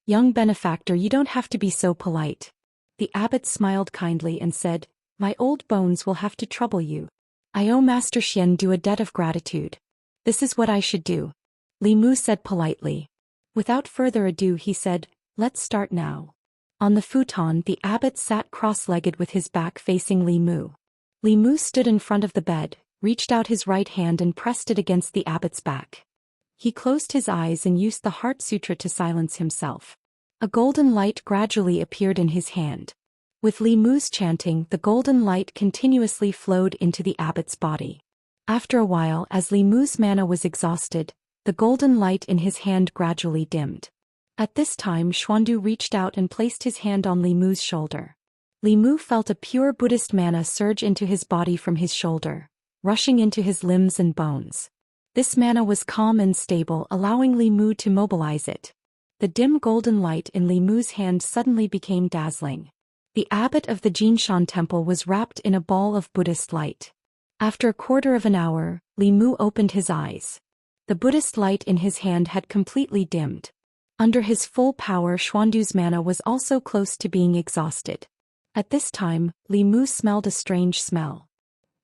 "Young benefactor, you don't have to be so polite." The abbot smiled kindly and said, "My old bones will have to trouble you. I owe Master Xian due a debt of gratitude. This is what I should do." Li Mu said politely. Without further ado he said, "Let's start now." On the futon the abbot sat cross-legged with his back facing Li Mu. Li Mu stood in front of the bed, reached out his right hand and pressed it against the abbot's back. He closed his eyes and used the Heart Sutra to silence himself. A golden light gradually appeared in his hand. With Li Mu's chanting, the golden light continuously flowed into the abbot's body. After a while, as Li Mu's mana was exhausted, the golden light in his hand gradually dimmed. At this time Xuandu reached out and placed his hand on Li Mu's shoulder. Li Mu felt a pure Buddhist mana surge into his body from his shoulder, rushing into his limbs and bones. This mana was calm and stable, allowing Li Mu to mobilize it. The dim golden light in Li Mu's hand suddenly became dazzling. The abbot of the Jinshan temple was wrapped in a ball of Buddhist light. After a quarter of an hour, Li Mu opened his eyes. The Buddhist light in his hand had completely dimmed. Under his full power, Xuandu's mana was also close to being exhausted. At this time, Li Mu smelled a strange smell.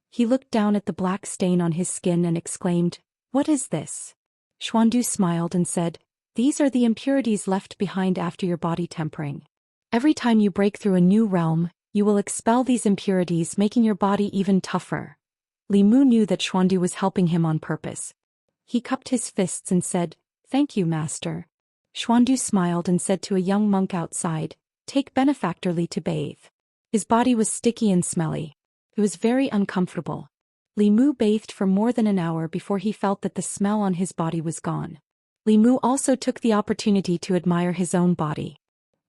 He looked down at the black stain on his skin and exclaimed, "What is this?" Xuandu smiled and said, "These are the impurities left behind after your body tempering. Every time you break through a new realm, you will expel these impurities, making your body even tougher." Li Mu knew that Xuandu was helping him on purpose. He cupped his fists and said, "Thank you, Master." Xuandu smiled and said to a young monk outside, "Take benefactor Li to bathe." His body was sticky and smelly. It was very uncomfortable. Li Mu bathed for more than an hour before he felt that the smell on his body was gone. Li Mu also took the opportunity to admire his own body.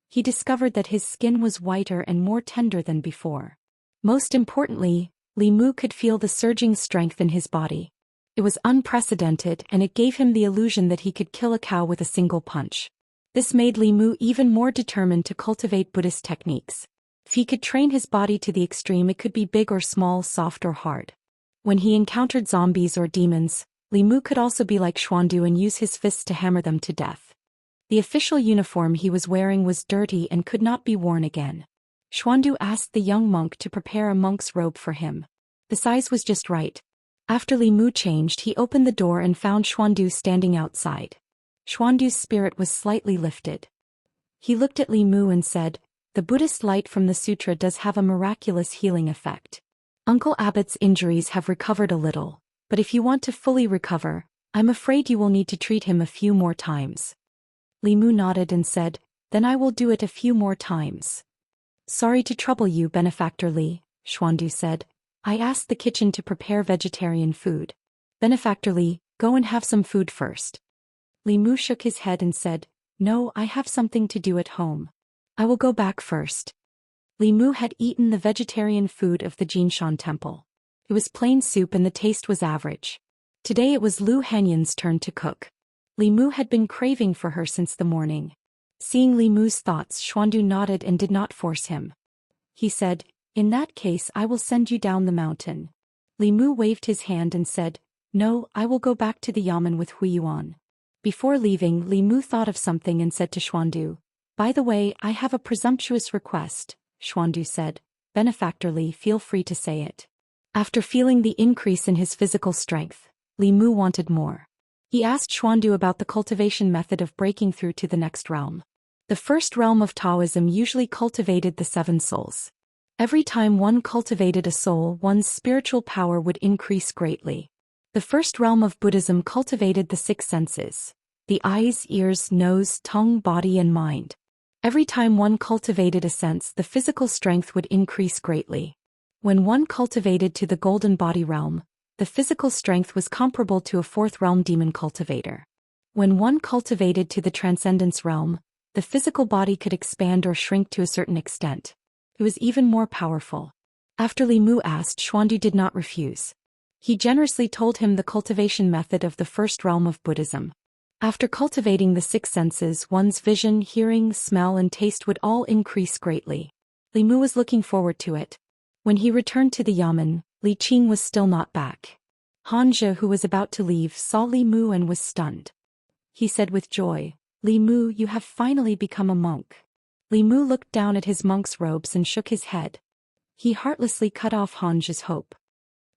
He discovered that his skin was whiter and more tender than before. Most importantly, Li Mu could feel the surging strength in his body. It was unprecedented and it gave him the illusion that he could kill a cow with a single punch. This made Li Mu even more determined to cultivate Buddhist techniques. If he could train his body to the extreme, it could be big or small, soft or hard. When he encountered zombies or demons, Li Mu could also be like Xuandu and use his fists to hammer them to death. The official uniform he was wearing was dirty and could not be worn again. Xuandu asked the young monk to prepare a monk's robe for him. The size was just right. After Li Mu changed, he opened the door and found Xuandu standing outside. Xuandu's spirit was slightly lifted. He looked at Li Mu and said, "The Buddhist light from the sutra does have a miraculous healing effect. Uncle Abbott's injuries have recovered a little, but if you want to fully recover, I'm afraid you will need to treat him a few more times." Li Mu nodded and said, "Then I will do it a few more times." "Sorry to trouble you, Benefactor Li," Xuandu said. "I asked the kitchen to prepare vegetarian food. Benefactor Li, go and have some food first." Li Mu shook his head and said, "No, I have something to do at home. I will go back first." Li Mu had eaten the vegetarian food of the Jinshan temple. It was plain soup and the taste was average. Today it was Lu Hanyan's turn to cook. Li Mu had been craving for her since the morning. Seeing Li Mu's thoughts, Xuandu nodded and did not force him. He said, "In that case I will send you down the mountain." Li Mu waved his hand and said, "No, I will go back to the yamen with Huiyuan." Before leaving, Li Mu thought of something and said to Xuandu, "By the way, I have a presumptuous request." Xuandu said, "Benefactor Li, feel free to say it." After feeling the increase in his physical strength, Li Mu wanted more. He asked Xuandu about the cultivation method of breaking through to the next realm. The first realm of Taoism usually cultivated the 7 souls. Every time one cultivated a soul, one's spiritual power would increase greatly. The first realm of Buddhism cultivated the 6 senses: the eyes, ears, nose, tongue, body and mind. Every time one cultivated a sense, the physical strength would increase greatly. When one cultivated to the golden body realm, the physical strength was comparable to a 4th realm demon cultivator. When one cultivated to the transcendence realm, the physical body could expand or shrink to a certain extent. It was even more powerful. After Li Mu asked, Xuandu did not refuse. He generously told him the cultivation method of the first realm of Buddhism. After cultivating the 6 senses, one's vision, hearing, smell and taste would all increase greatly. Li Mu was looking forward to it. When he returned to the yamen, Li Qing was still not back. Hanja, who was about to leave, saw Li Mu and was stunned. He said with joy, "Li Mu, you have finally become a monk." Li Mu looked down at his monk's robes and shook his head. He heartlessly cut off Hanja's hope.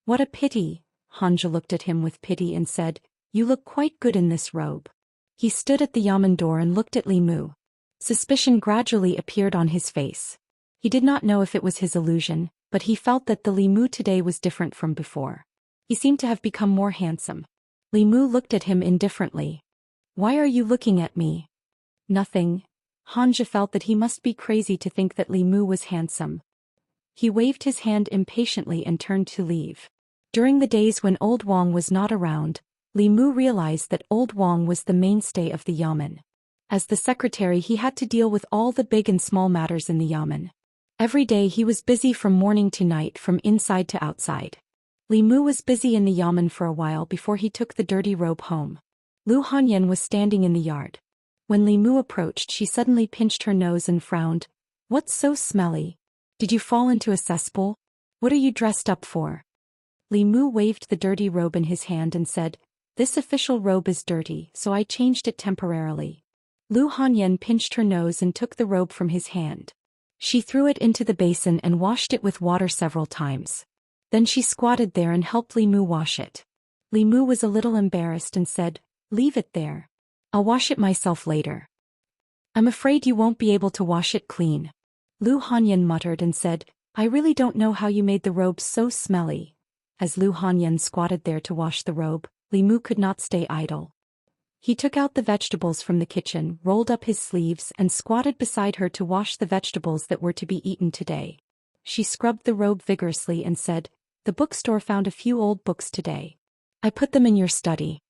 "What a pity." Hanja looked at him with pity and said, "You look quite good in this robe." He stood at the yamen door and looked at Li Mu. Suspicion gradually appeared on his face. He did not know if it was his illusion, but he felt that the Li Mu today was different from before. He seemed to have become more handsome. Li Mu looked at him indifferently. "Why are you looking at me?" "Nothing." Hanja felt that he must be crazy to think that Li Mu was handsome. He waved his hand impatiently and turned to leave. During the days when Old Wang was not around, Li Mu realized that Old Wang was the mainstay of the yamen. As the secretary, he had to deal with all the big and small matters in the yamen. Every day he was busy from morning to night, from inside to outside. Li Mu was busy in the yamen for a while before he took the dirty robe home. Lu Hanyan was standing in the yard. When Li Mu approached, she suddenly pinched her nose and frowned. "What's so smelly? Did you fall into a cesspool? What are you dressed up for?" Li Mu waved the dirty robe in his hand and said, "This official robe is dirty, so I changed it temporarily." Lu Hanyan pinched her nose and took the robe from his hand. She threw it into the basin and washed it with water several times. Then she squatted there and helped Li Mu wash it. Li Mu was a little embarrassed and said, "Leave it there. I'll wash it myself later." "I'm afraid you won't be able to wash it clean." Lu Hanyan muttered and said, "I really don't know how you made the robe so smelly." As Lu Hanyan squatted there to wash the robe, Li Mu could not stay idle. He took out the vegetables from the kitchen, rolled up his sleeves and squatted beside her to wash the vegetables that were to be eaten today. She scrubbed the robe vigorously and said, "The bookstore found a few old books today. I put them in your study."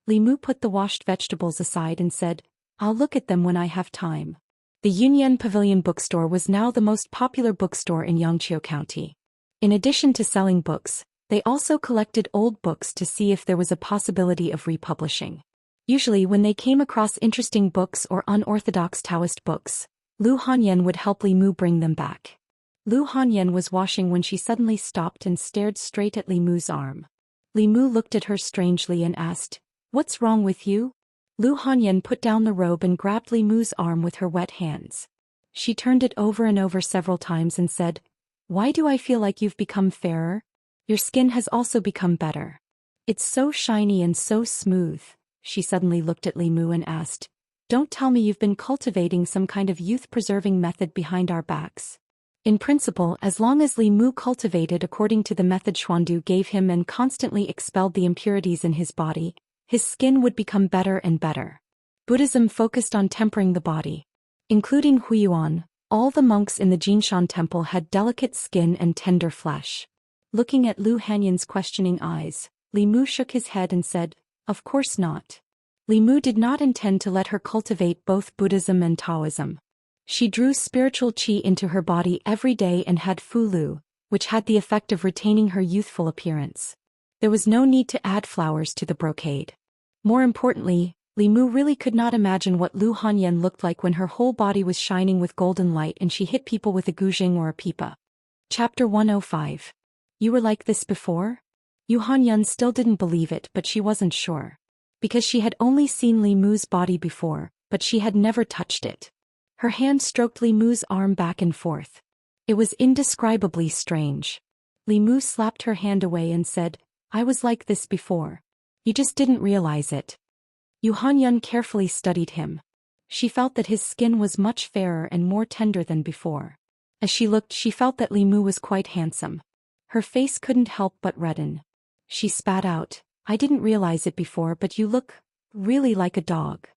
Li Mu put the washed vegetables aside and said, "I'll look at them when I have time." The Yunyan Pavilion bookstore was now the most popular bookstore in Yangqiu County. In addition to selling books, they also collected old books to see if there was a possibility of republishing. Usually when they came across interesting books or unorthodox Taoist books, Lu Hanyan would help Li Mu bring them back. Lu Hanyan was washing when she suddenly stopped and stared straight at Li Mu's arm. Li Mu looked at her strangely and asked, "What's wrong with you?" Lu Hanyan put down the robe and grabbed Li Mu's arm with her wet hands. She turned it over and over several times and said, "Why do I feel like you've become fairer? Your skin has also become better. It's so shiny and so smooth." She suddenly looked at Li Mu and asked, "Don't tell me you've been cultivating some kind of youth-preserving method behind our backs." In principle, as long as Li Mu cultivated according to the method Xuandu gave him and constantly expelled the impurities in his body, his skin would become better and better. Buddhism focused on tempering the body. Including Huiyuan, all the monks in the Jinshan temple had delicate skin and tender flesh. Looking at Lu Hanyan's questioning eyes, Li Mu shook his head and said, "Of course not." Li Mu did not intend to let her cultivate both Buddhism and Taoism. She drew spiritual qi into her body every day and had Fu Lu, which had the effect of retaining her youthful appearance. There was no need to add flowers to the brocade. More importantly, Li Mu really could not imagine what Lu Hanyan looked like when her whole body was shining with golden light and she hit people with a guzheng or a pipa. Chapter 105. You were like this before? Yu Hanyan still didn't believe it, but she wasn't sure. Because she had only seen Li Mu's body before, but she had never touched it. Her hand stroked Li Mu's arm back and forth. It was indescribably strange. Li Mu slapped her hand away and said, "I was like this before. You just didn't realize it." Yu Hanyan carefully studied him. She felt that his skin was much fairer and more tender than before. As she looked, she felt that Li Mu was quite handsome. Her face couldn't help but redden. She spat out, "I didn't realize it before, but you look really like a dog."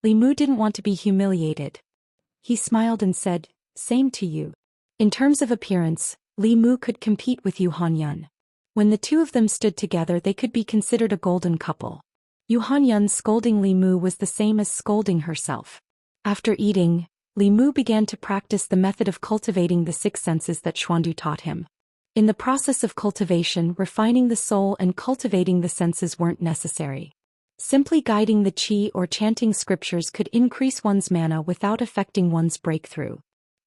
Li Mu didn't want to be humiliated. He smiled and said, "Same to you." In terms of appearance, Li Mu could compete with Yu Hanyan. When the two of them stood together, they could be considered a golden couple. Yu Hanyan scolding Li Mu was the same as scolding herself. After eating, Li Mu began to practice the method of cultivating the six senses that Xuandu taught him. In the process of cultivation, refining the soul and cultivating the senses weren't necessary. Simply guiding the qi or chanting scriptures could increase one's mana without affecting one's breakthrough.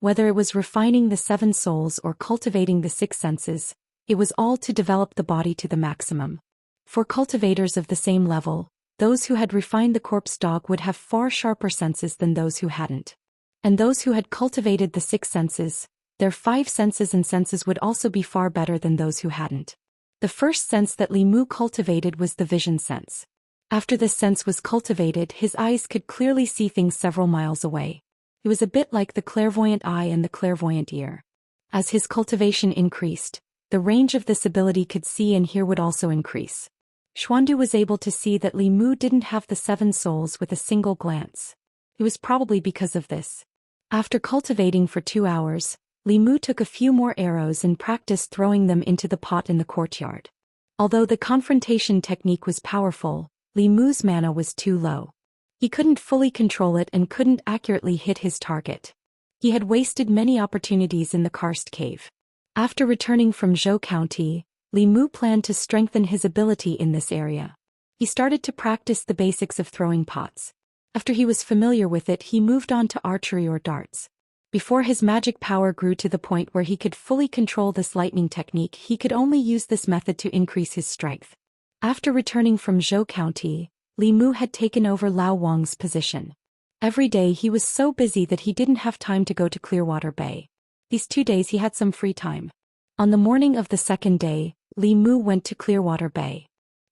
Whether it was refining the seven souls or cultivating the six senses, it was all to develop the body to the maximum. For cultivators of the same level, those who had refined the corpse dog would have far sharper senses than those who hadn't. And those who had cultivated the six senses, their five senses and senses would also be far better than those who hadn't. The first sense that Li Mu cultivated was the vision sense. After this sense was cultivated, his eyes could clearly see things several miles away. It was a bit like the clairvoyant eye and the clairvoyant ear. As his cultivation increased, the range of this ability could see and hear would also increase. Xuandu was able to see that Li Mu didn't have the seven souls with a single glance. It was probably because of this. After cultivating for 2 hours, Li Mu took a few more arrows and practiced throwing them into the pot in the courtyard. Although the confrontation technique was powerful, Li Mu's mana was too low. He couldn't fully control it and couldn't accurately hit his target. He had wasted many opportunities in the karst cave. After returning from Zhou County, Li Mu planned to strengthen his ability in this area. He started to practice the basics of throwing pots. After he was familiar with it, he moved on to archery or darts. Before his magic power grew to the point where he could fully control this lightning technique, he could only use this method to increase his strength. After returning from Zhou County, Li Mu had taken over Lao Wang's position. Every day he was so busy that he didn't have time to go to Clearwater Bay. These 2 days he had some free time. On the morning of the second day, Li Mu went to Clearwater Bay.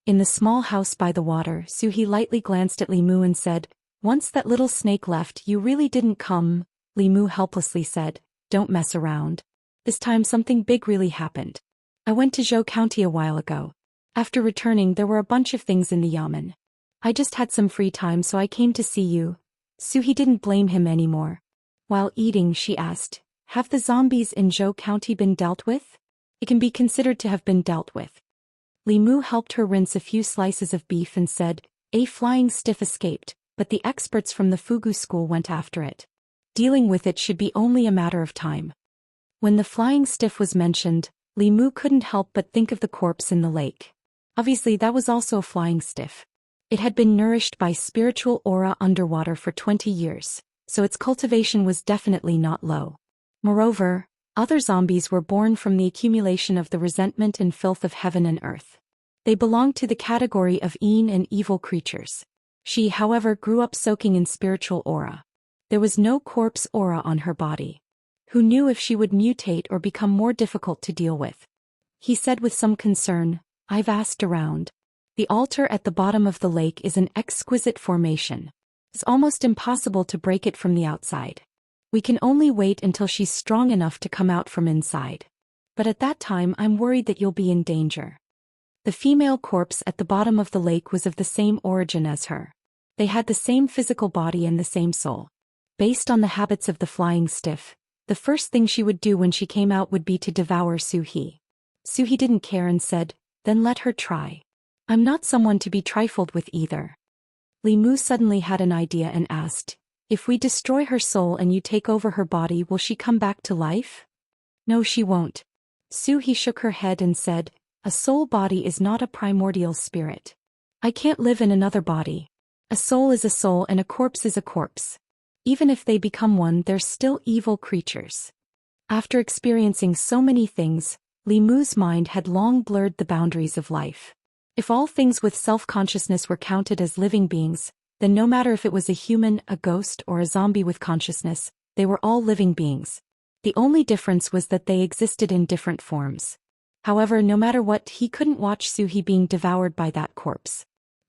In the small house by the water, Suhi lightly glanced at Li Mu and said, "Once that little snake left, you really didn't come." Li Mu helplessly said, "Don't mess around. This time something big really happened. I went to Zhou County a while ago. After returning, there were a bunch of things in the yamen. I just had some free time, so I came to see you." Suhi didn't blame him anymore. While eating, she asked, "Have the zombies in Zhou County been dealt with?" "It can be considered to have been dealt with." Li Mu helped her rinse a few slices of beef and said, "A flying stiff escaped, but the experts from the Fugu school went after it. Dealing with it should be only a matter of time." When the flying stiff was mentioned, Li Mu couldn't help but think of the corpse in the lake. Obviously that was also a flying stiff. It had been nourished by spiritual aura underwater for 20 years, so its cultivation was definitely not low. Moreover, Other zombies were born from the accumulation of the resentment and filth of heaven and earth. They belonged to the category of mean and evil creatures. She, however, grew up soaking in spiritual aura. There was no corpse aura on her body. Who knew if she would mutate or become more difficult to deal with? He said with some concern, I've asked around. The altar at the bottom of the lake is an exquisite formation. It's almost impossible to break it from the outside. We can only wait until she's strong enough to come out from inside. But at that time I'm worried that you'll be in danger. The female corpse at the bottom of the lake was of the same origin as her. They had the same physical body and the same soul. Based on the habits of the flying stiff, the first thing she would do when she came out would be to devour Suhi. Suhi didn't care and said, then let her try. I'm not someone to be trifled with either. Li Mu suddenly had an idea and asked, if we destroy her soul and you take over her body, will she come back to life? No, she won't. Suhi shook her head and said, a soul body is not a primordial spirit. I can't live in another body. A soul is a soul and a corpse is a corpse. Even if they become one, they're still evil creatures. After experiencing so many things, Li Mu's mind had long blurred the boundaries of life. If all things with self-consciousness were counted as living beings, then no matter if it was a human, a ghost, or a zombie with consciousness, they were all living beings. The only difference was that they existed in different forms. However, no matter what, he couldn't watch Suhi being devoured by that corpse.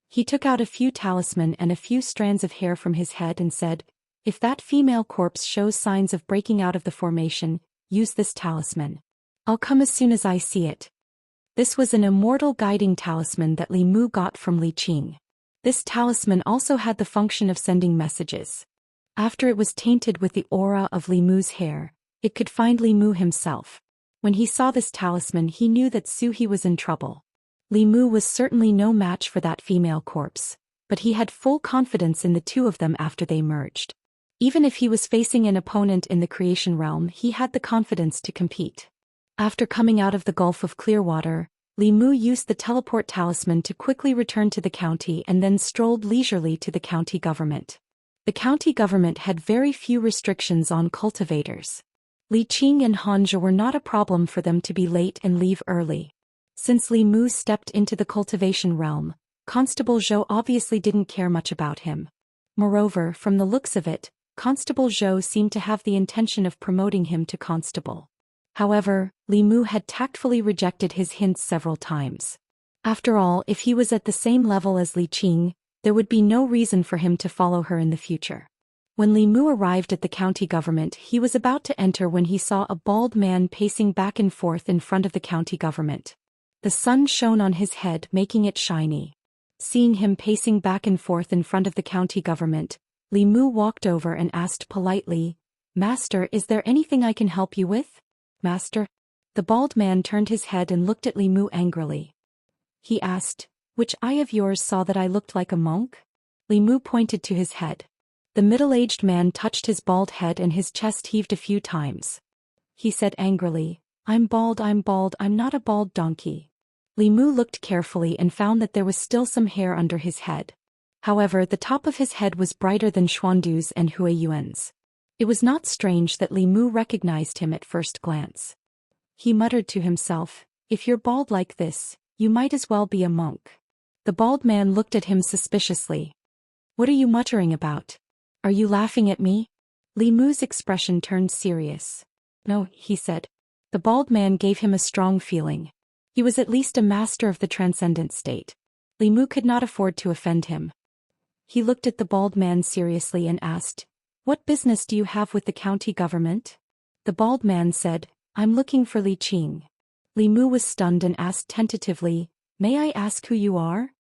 He took out a few talisman and a few strands of hair from his head and said, if that female corpse shows signs of breaking out of the formation, use this talisman. I'll come as soon as I see it. This was an immortal guiding talisman that Li Mu got from Li Qing. This talisman also had the function of sending messages. After it was tainted with the aura of Li Mu's hair, it could find Li Mu himself. When he saw this talisman, he knew that Suhi was in trouble. Li Mu was certainly no match for that female corpse, but he had full confidence in the two of them after they merged. Even if he was facing an opponent in the creation realm, he had the confidence to compete. After coming out of the Gulf of Clearwater, Li Mu used the teleport talisman to quickly return to the county and then strolled leisurely to the county government. The county government had very few restrictions on cultivators. Li Qing and Hanja were not a problem for them to be late and leave early. Since Li Mu stepped into the cultivation realm, Constable Zhou obviously didn't care much about him. Moreover, from the looks of it, Constable Zhou seemed to have the intention of promoting him to constable. However, Li Mu had tactfully rejected his hints several times. After all, if he was at the same level as Li Qing, there would be no reason for him to follow her in the future. When Li Mu arrived at the county government, he was about to enter when he saw a bald man pacing back and forth in front of the county government. The sun shone on his head, making it shiny. Seeing him pacing back and forth in front of the county government, Li Mu walked over and asked politely, Master, is there anything I can help you with? Master? The bald man turned his head and looked at Li Mu angrily. He asked, which eye of yours saw that I looked like a monk? Li Mu pointed to his head. The middle-aged man touched his bald head and his chest heaved a few times. He said angrily, I'm bald, I'm not a bald donkey. Li Mu looked carefully and found that there was still some hair under his head. However, the top of his head was brighter than Xuandu's and Huiyuan's. It was not strange that Li Mu recognized him at first glance. He muttered to himself, if you're bald like this, you might as well be a monk. The bald man looked at him suspiciously. What are you muttering about? Are you laughing at me? Li Mu's expression turned serious. No, he said. The bald man gave him a strong feeling. He was at least a master of the transcendent state. Li Mu could not afford to offend him. He looked at the bald man seriously and asked, what business do you have with the county government? The bald man said, I'm looking for Li Qing. Li Mu was stunned and asked tentatively, may I ask who you are?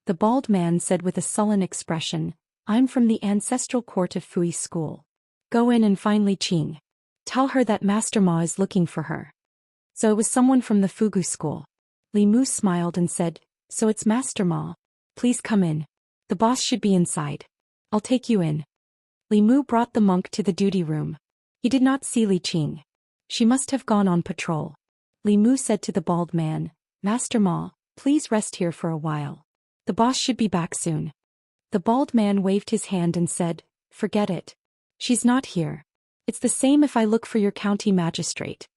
The bald man said with a sullen expression, I'm from the ancestral court of Fui School. Go in and find Li Qing. Tell her that Master Ma is looking for her. So it was someone from the Fugu school. Li Mu smiled and said, so it's Master Ma. Please come in. The boss should be inside. I'll take you in. Li Mu brought the monk to the duty room. He did not see Li Qing. She must have gone on patrol. Li Mu said to the bald man, Master Ma, please rest here for a while. The boss should be back soon. The bald man waved his hand and said, forget it. She's not here. It's the same if I look for your county magistrate.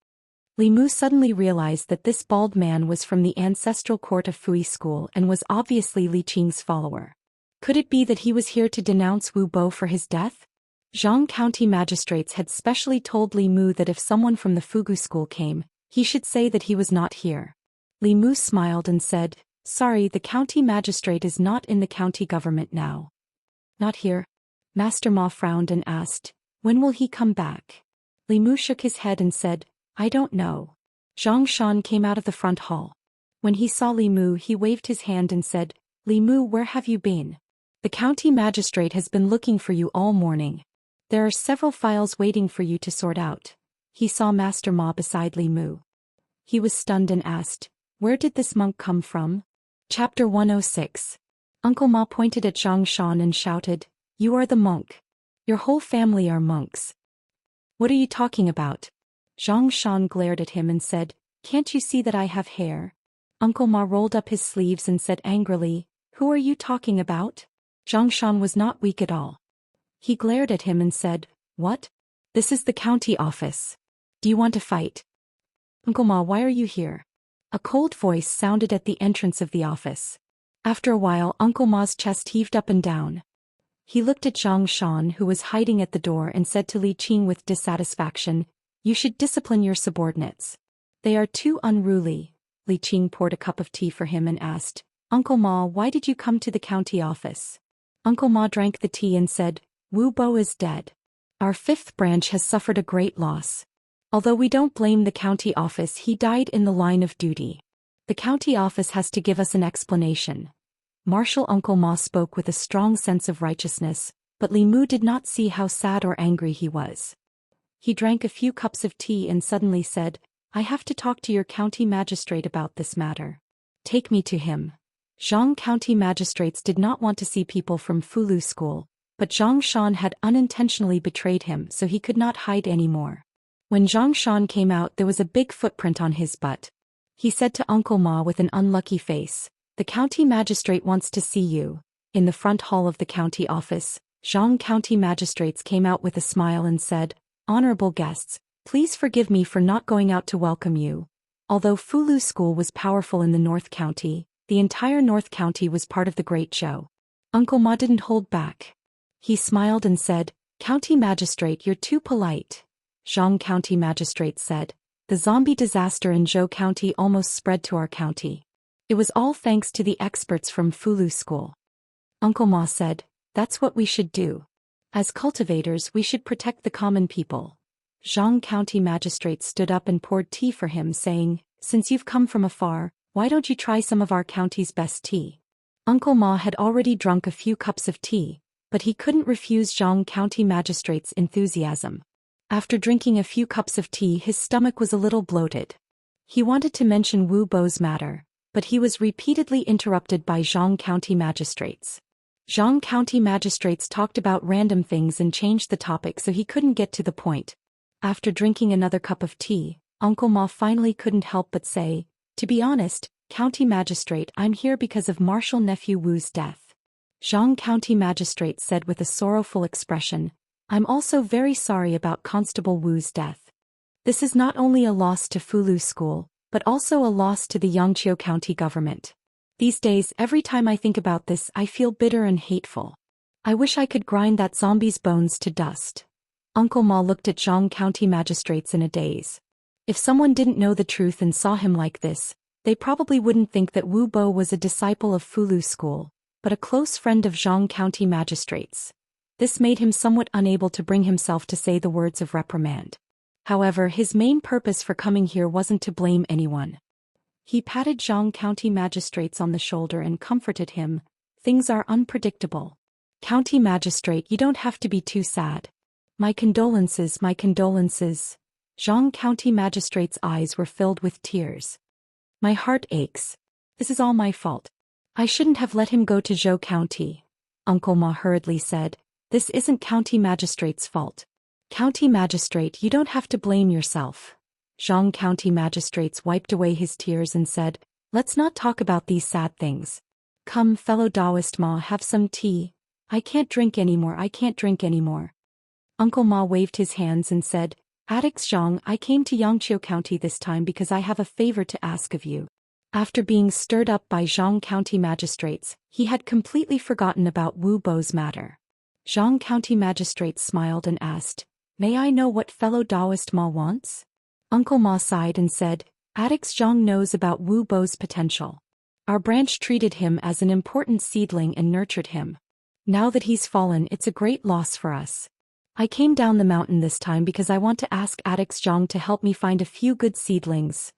Li Mu suddenly realized that this bald man was from the ancestral court of Fui School and was obviously Li Qing's follower. Could it be that he was here to denounce Wu Bo for his death? Zhang County magistrates had specially told Li Mu that if someone from the Fugu school came, he should say that he was not here. Li Mu smiled and said, "Sorry, the county magistrate is not in the county government now." "Not here?" Master Ma frowned and asked, "When will he come back?" Li Mu shook his head and said, "I don't know." Zhou Xian came out of the front hall. When he saw Li Mu, he waved his hand and said, "Li Mu, where have you been? The county magistrate has been looking for you all morning. There are several files waiting for you to sort out." He saw Master Ma beside Li Mu. He was stunned and asked, "Where did this monk come from?" Chapter 106. Uncle Ma pointed at Zhang Shan and shouted, "You are the monk. Your whole family are monks." "What are you talking about?" Zhang Shan glared at him and said, "Can't you see that I have hair?" Uncle Ma rolled up his sleeves and said angrily, "Who are you talking about?" Zhang Shan was not weak at all. He glared at him and said, "What? This is the county office. Do you want to fight?" "Uncle Ma, why are you here?" A cold voice sounded at the entrance of the office. After a while, Uncle Ma's chest heaved up and down. He looked at Zhang Shan, who was hiding at the door, and said to Li Qing with dissatisfaction, "You should discipline your subordinates. They are too unruly." Li Qing poured a cup of tea for him and asked, "Uncle Ma, why did you come to the county office?" Uncle Ma drank the tea and said, "Wu Bo is dead. Our fifth branch has suffered a great loss. Although we don't blame the county office, he died in the line of duty. The county office has to give us an explanation." Martial Uncle Ma spoke with a strong sense of righteousness, but Li Mu did not see how sad or angry he was. He drank a few cups of tea and suddenly said, "I have to talk to your county magistrate about this matter. Take me to him." Zhang County magistrates did not want to see people from Fulu school, but Zhang Shan had unintentionally betrayed him, so he could not hide anymore. When Zhang Shan came out, there was a big footprint on his butt. He said to Uncle Ma with an unlucky face, "The county magistrate wants to see you." In the front hall of the county office, Zhang County magistrates came out with a smile and said, "Honorable guests, please forgive me for not going out to welcome you." Although Fulu school was powerful in the North County, the entire North County was part of the Great Zhou. Uncle Ma didn't hold back. He smiled and said, "County magistrate, you're too polite." Zhang County magistrate said, "The zombie disaster in Zhou County almost spread to our county. It was all thanks to the experts from Fulu school." Uncle Ma said, "That's what we should do. As cultivators, we should protect the common people." Zhang County magistrate stood up and poured tea for him, saying, "Since you've come from afar, why don't you try some of our county's best tea?" Uncle Ma had already drunk a few cups of tea, but he couldn't refuse Zhang County magistrate's enthusiasm. After drinking a few cups of tea, his stomach was a little bloated. He wanted to mention Wu Bo's matter, but he was repeatedly interrupted by Zhang County magistrates. Zhang County magistrates talked about random things and changed the topic, so he couldn't get to the point. After drinking another cup of tea, Uncle Ma finally couldn't help but say, "To be honest, County Magistrate, I'm here because of Martial Nephew Wu's death." Zhang County Magistrate said with a sorrowful expression, "I'm also very sorry about Constable Wu's death. This is not only a loss to Fulu School, but also a loss to the Yangqiu County government. These days, every time I think about this, I feel bitter and hateful. I wish I could grind that zombie's bones to dust." Uncle Ma looked at Zhang County magistrates in a daze. If someone didn't know the truth and saw him like this, they probably wouldn't think that Wu Bo was a disciple of Fulu school, but a close friend of Zhang County magistrates. This made him somewhat unable to bring himself to say the words of reprimand. However, his main purpose for coming here wasn't to blame anyone. He patted Zhang County magistrates on the shoulder and comforted him, "Things are unpredictable. County magistrate, you don't have to be too sad. My condolences, my condolences." Zhang County magistrate's eyes were filled with tears. "My heart aches. This is all my fault. I shouldn't have let him go to Zhou County." Uncle Ma hurriedly said, "This isn't county magistrate's fault. County magistrate, you don't have to blame yourself." Zhang County magistrates wiped away his tears and said, "Let's not talk about these sad things. Come, fellow Daoist Ma, have some tea. I can't drink anymore, I can't drink anymore." Uncle Ma waved his hands and said, Addicts Zhang, I came to Yangqiu County this time because I have a favor to ask of you. After being stirred up by Zhang County magistrates, he had completely forgotten about Wu Bo's matter. Zhang County magistrates smiled and asked, "May I know what fellow Daoist Ma wants?" Uncle Ma sighed and said, "Addicts Zhang knows about Wu Bo's potential. Our branch treated him as an important seedling and nurtured him. Now that he's fallen, it's a great loss for us. I came down the mountain this time because I want to ask Addicts Zhang to help me find a few good seedlings.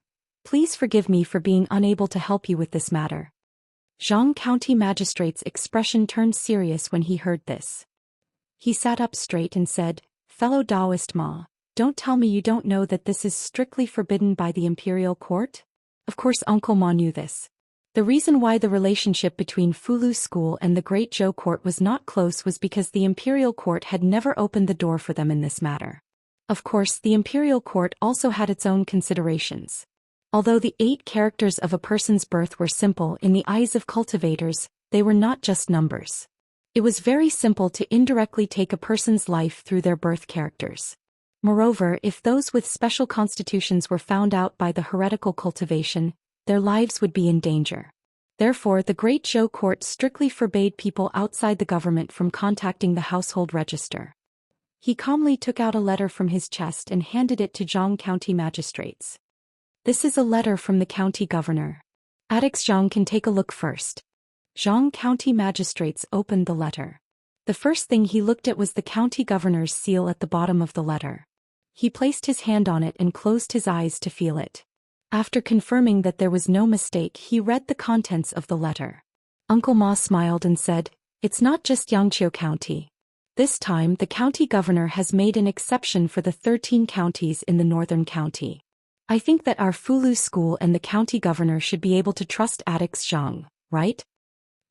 Please forgive me for being unable to help you with this matter." Zhang County Magistrate's expression turned serious when he heard this. He sat up straight and said, "Fellow Daoist Ma, don't tell me you don't know that this is strictly forbidden by the imperial court?" Of course Uncle Ma knew this. The reason why the relationship between Fulu School and the Great Zhou Court was not close was because the imperial court had never opened the door for them in this matter. Of course, the imperial court also had its own considerations. Although the 8 characters of a person's birth were simple in the eyes of cultivators, they were not just numbers. It was very simple to indirectly take a person's life through their birth characters. Moreover, if those with special constitutions were found out by the heretical cultivation, their lives would be in danger. Therefore, the Great Zhou Court strictly forbade people outside the government from contacting the household register. He calmly took out a letter from his chest and handed it to Zhang County magistrates. "This is a letter from the county governor. Addicts Zhang can take a look first." Zhang County magistrates opened the letter. The first thing he looked at was the county governor's seal at the bottom of the letter. He placed his hand on it and closed his eyes to feel it. After confirming that there was no mistake, he read the contents of the letter. Uncle Ma smiled and said, "It's not just Yangqiu County. This time, the county governor has made an exception for the 13 counties in the northern county. I think that our Fulu School and the county governor should be able to trust Addicts Zhang, right?"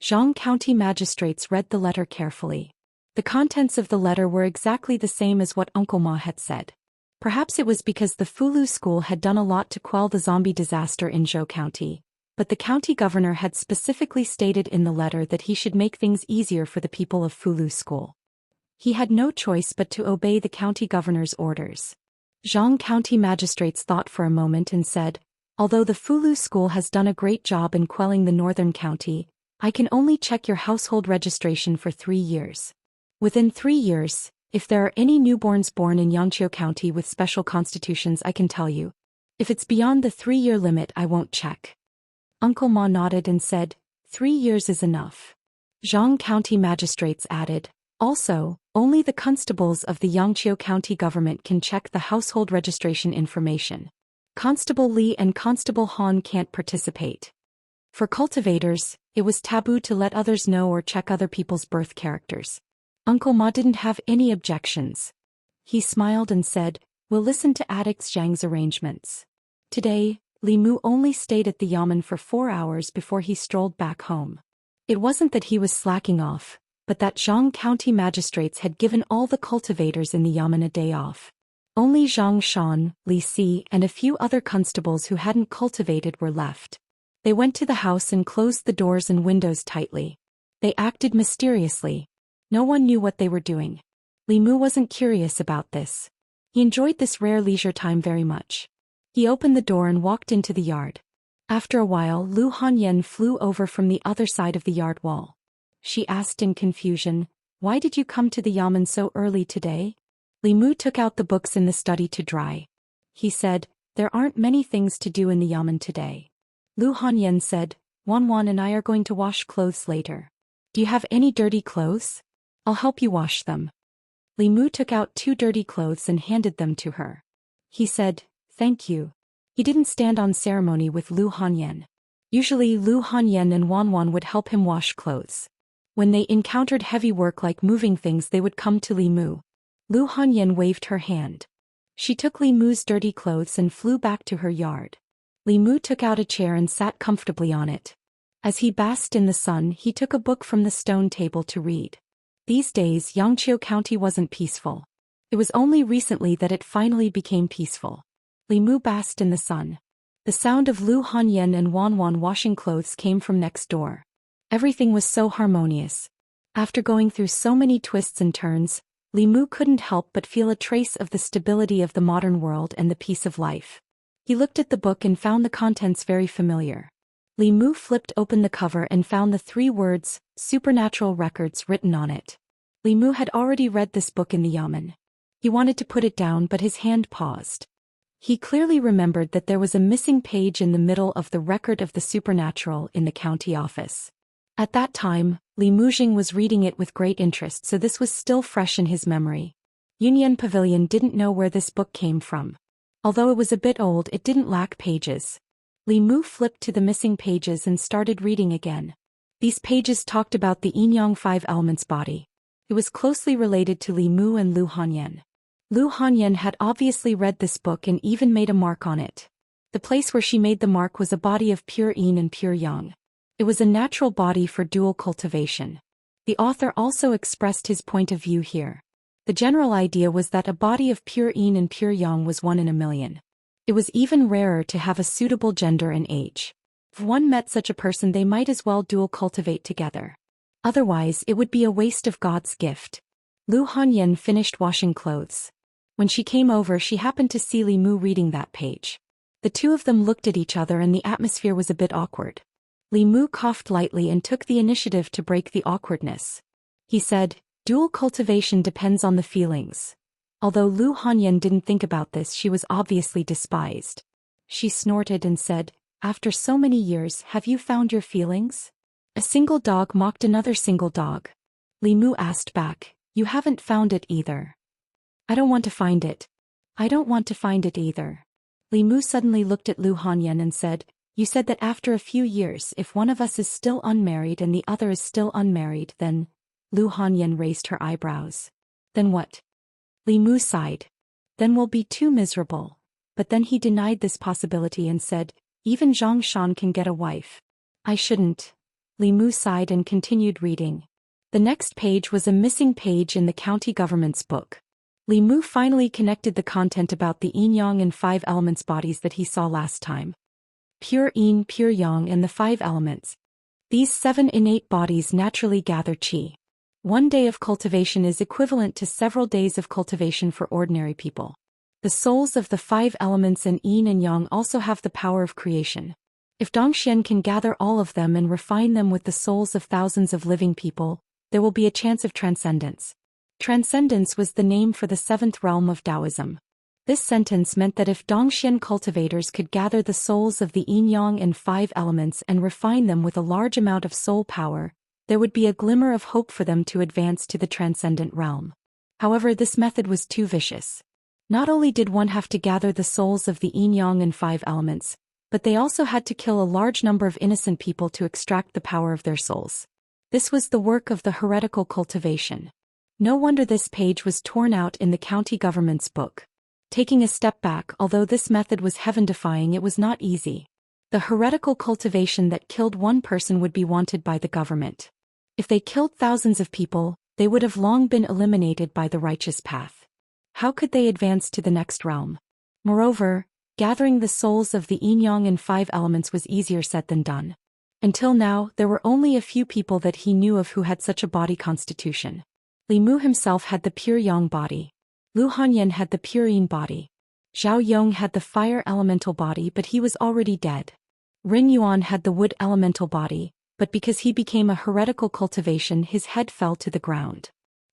Zhang County magistrates read the letter carefully. The contents of the letter were exactly the same as what Uncle Ma had said. Perhaps it was because the Fulu School had done a lot to quell the zombie disaster in Zhou County, but the county governor had specifically stated in the letter that he should make things easier for the people of Fulu School. He had no choice but to obey the county governor's orders. Zhang County magistrates thought for a moment and said, "Although the Fulu School has done a great job in quelling the northern county, I can only check your household registration for 3 years. Within 3 years, if there are any newborns born in Yangqiu County with special constitutions, I can tell you. If it's beyond the 3-year limit, I won't check." Uncle Ma nodded and said, 3 years is enough." Zhang County magistrates added, "Also, only the constables of the Yangqiu County government can check the household registration information. Constable Li and Constable Han can't participate. For cultivators, it was taboo to let others know or check other people's birth characters." Uncle Ma didn't have any objections. He smiled and said, "We'll listen to Addicts Zhang's arrangements." Today, Li Mu only stayed at the yamen for 4 hours before he strolled back home. It wasn't that he was slacking off, but that Zhang County magistrates had given all the cultivators in the yamen a day off. Only Zhang Shan, Li Si, and a few other constables who hadn't cultivated were left. They went to the house and closed the doors and windows tightly. They acted mysteriously. No one knew what they were doing. Li Mu wasn't curious about this. He enjoyed this rare leisure time very much. He opened the door and walked into the yard. After a while, Lu Hanyan flew over from the other side of the yard wall. She asked in confusion, "Why did you come to the yamen so early today?" Li Mu took out the books in the study to dry. He said, "There aren't many things to do in the yamen today." Lu Hanyan said, "Wan and I are going to wash clothes later. Do you have any dirty clothes? I'll help you wash them." Li Mu took out 2 dirty clothes and handed them to her. He said, "Thank you." He didn't stand on ceremony with Lu Hanyan. Usually Lu Hanyan and Wan would help him wash clothes. When they encountered heavy work like moving things, they would come to Li Mu. Lu Hanyan waved her hand. She took Li Mu's dirty clothes and flew back to her yard. Li Mu took out a chair and sat comfortably on it. As he basked in the sun, he took a book from the stone table to read. These days, Yangqiu County wasn't peaceful. It was only recently that it finally became peaceful. Li Mu basked in the sun. The sound of Lu Hanyan and Wan washing clothes came from next door. Everything was so harmonious. After going through so many twists and turns, Li Mu couldn't help but feel a trace of the stability of the modern world and the peace of life. He looked at the book and found the contents very familiar. Li Mu flipped open the cover and found the 3 words, Supernatural Records, written on it. Li Mu had already read this book in the yamen. He wanted to put it down but his hand paused. He clearly remembered that there was a missing page in the middle of the record of the supernatural in the county office. At that time, Li Mujing was reading it with great interest, so this was still fresh in his memory. Yunyan Pavilion didn't know where this book came from. Although it was a bit old, it didn't lack pages. Li Mu flipped to the missing pages and started reading again. These pages talked about the yin-yang 5 elements body. It was closely related to Li Mu and Lu Hanyan. Lu Hanyan had obviously read this book and even made a mark on it. The place where she made the mark was a body of pure yin and pure yang. It was a natural body for dual cultivation. The author also expressed his point of view here. The general idea was that a body of pure yin and pure yang was 1 in a million. It was even rarer to have a suitable gender and age. If one met such a person, they might as well dual cultivate together. Otherwise, it would be a waste of God's gift. Lu Hanyan finished washing clothes. When she came over, she happened to see Li Mu reading that page. The two of them looked at each other and the atmosphere was a bit awkward. Li Mu coughed lightly and took the initiative to break the awkwardness. He said, Dual cultivation depends on the feelings. Although Lu Hanyan didn't think about this, she was obviously despised. She snorted and said, After so many years, have you found your feelings? A single dog mocked another single dog. Li Mu asked back, You haven't found it either. I don't want to find it. I don't want to find it either. Li Mu suddenly looked at Lu Hanyan and said, You said that after a few years, if one of us is still unmarried and the other is still unmarried, then... Lu Hanyan raised her eyebrows. Then what? Li Mu sighed. Then we'll be too miserable. But then he denied this possibility and said, Even Zhou Xian can get a wife. I shouldn't. Li Mu sighed and continued reading. The next page was a missing page in the county government's book. Li Mu finally connected the content about the yin-yang and 5 elements bodies that he saw last time. Pure yin, pure yang, and the 5 elements. These 7 innate bodies naturally gather qi. 1 day of cultivation is equivalent to several days of cultivation for ordinary people. The souls of the 5 elements and yin and yang also have the power of creation. If Zhou Xian can gather all of them and refine them with the souls of thousands of living people, there will be a chance of transcendence. Transcendence was the name for the 7th realm of Taoism. This sentence meant that if Zhou Xian cultivators could gather the souls of the yin-yang and 5 elements and refine them with a large amount of soul power, there would be a glimmer of hope for them to advance to the transcendent realm. However, this method was too vicious. Not only did one have to gather the souls of the yin-yang and 5 elements, but they also had to kill a large number of innocent people to extract the power of their souls. This was the work of the heretical cultivation. No wonder this page was torn out in the county government's book. Taking a step back, although this method was heaven-defying, it was not easy. The heretical cultivation that killed one person would be wanted by the government. If they killed thousands of people, they would have long been eliminated by the righteous path. How could they advance to the next realm? Moreover, gathering the souls of the yin-yang and 5 elements was easier said than done. Until now, there were only a few people that he knew of who had such a body constitution. Li Mu himself had the pure yang body. Lu Hanyan had the pure yin body. Zhao Yong had the fire elemental body, but he was already dead. Ring Yuan had the wood elemental body, but because he became a heretical cultivation, his head fell to the ground.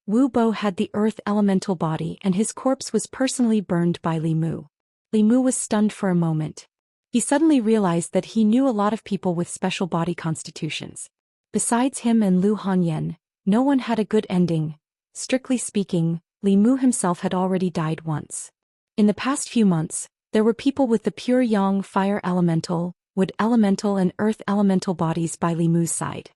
Wu Bo had the earth elemental body and his corpse was personally burned by Li Mu. Li Mu was stunned for a moment. He suddenly realized that he knew a lot of people with special body constitutions. Besides him and Lu Hanyan, no one had a good ending. Strictly speaking, Li Mu himself had already died once. In the past few months, there were people with the pure yang fire elemental, wood elemental and earth elemental bodies by Li Mu's side.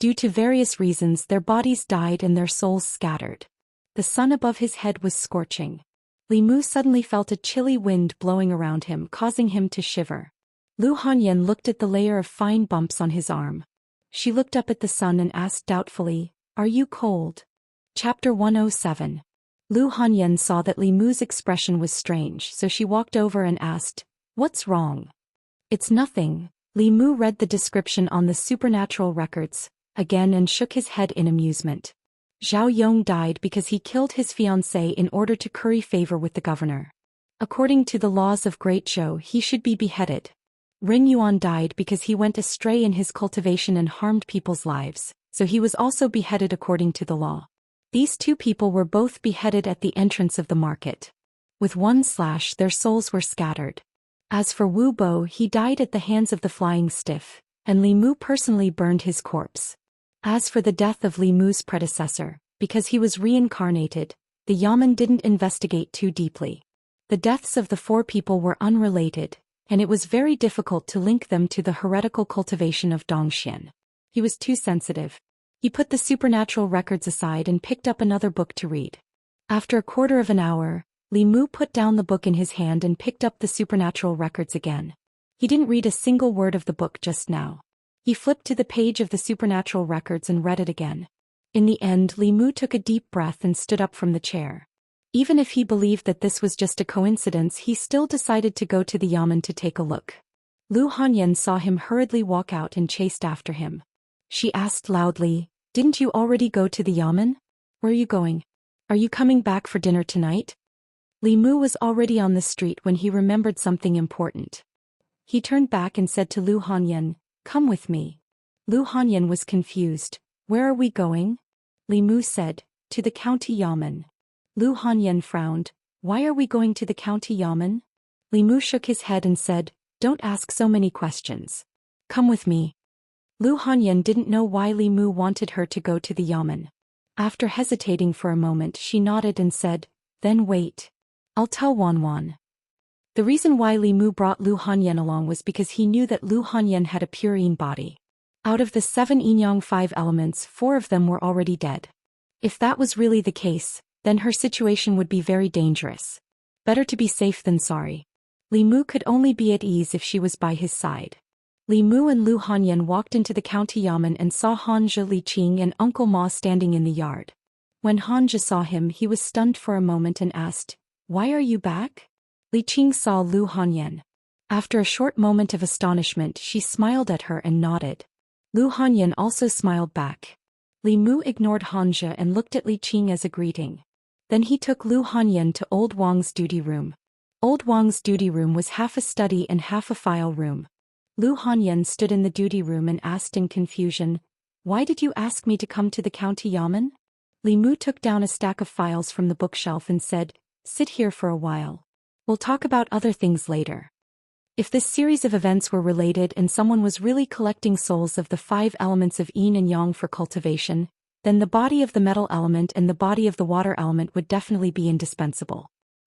Due to various reasons, their bodies died and their souls scattered. The sun above his head was scorching. Li Mu suddenly felt a chilly wind blowing around him, causing him to shiver. Lu Hanyan looked at the layer of fine bumps on his arm. She looked up at the sun and asked doubtfully, Are you cold? Chapter 107. Lu Hanyan saw that Li Mu's expression was strange, so she walked over and asked, What's wrong? It's nothing. Li Mu read the description on the supernatural records, again and shook his head in amusement. Zhou Yong died because he killed his fiancée in order to curry favor with the governor. According to the laws of Great Zhou, he should be beheaded. Ring Yuan died because he went astray in his cultivation and harmed people's lives, so he was also beheaded according to the law. These two people were both beheaded at the entrance of the market. With one slash, their souls were scattered. As for Wu Bo, he died at the hands of the flying stiff, and Li Mu personally burned his corpse. As for the death of Li Mu's predecessor, because he was reincarnated, the Yamen didn't investigate too deeply. The deaths of the four people were unrelated, and it was very difficult to link them to the heretical cultivation of Zhou Xian. He was too sensitive. He put the supernatural records aside and picked up another book to read. After a quarter of an hour, Li Mu put down the book in his hand and picked up the supernatural records again. He didn't read a single word of the book just now. He flipped to the page of the supernatural records and read it again. In the end, Li Mu took a deep breath and stood up from the chair. Even if he believed that this was just a coincidence, he still decided to go to the Yamen to take a look. Lu Hanyan saw him hurriedly walk out and chased after him. She asked loudly, "Didn't you already go to the Yamen? Where are you going? Are you coming back for dinner tonight?" Li Mu was already on the street when he remembered something important. He turned back and said to Lu Hanyan, "Come with me." Lu Hanyan was confused. "Where are we going?" Li Mu said, "To the county Yamen." Lu Hanyan frowned. "Why are we going to the county Yamen?" Li Mu shook his head and said, "Don't ask so many questions. Come with me." Lu Hanyan didn't know why Li Mu wanted her to go to the Yamen. After hesitating for a moment, she nodded and said, "Then wait. I'll tell Wan Wan." The reason why Li Mu brought Lu Hanyan along was because he knew that Lu Hanyan had a pure yin body. Out of the 7 yin-yang 5 elements, 4 of them were already dead. If that was really the case, then her situation would be very dangerous. Better to be safe than sorry. Li Mu could only be at ease if she was by his side. Li Mu and Lu Hanyan walked into the county Yamen and saw Hanja, Li Qing and Uncle Ma standing in the yard. When Hanja saw him, he was stunned for a moment and asked, "Why are you back?" Li Qing saw Lu Hanyan. After a short moment of astonishment, she smiled at her and nodded. Lu Hanyan also smiled back. Li Mu ignored Hanja and looked at Li Qing as a greeting. Then he took Lu Hanyan to Old Wang's duty room. Old Wang's duty room was half a study and half a file room. Lu Hanyan stood in the duty room and asked in confusion, "Why did you ask me to come to the county Yamen?" Li Mu took down a stack of files from the bookshelf and said, "Sit here for a while. We'll talk about other things later." If this series of events were related and someone was really collecting souls of the 5 elements of yin and yang for cultivation, then the body of the metal element and the body of the water element would definitely be indispensable.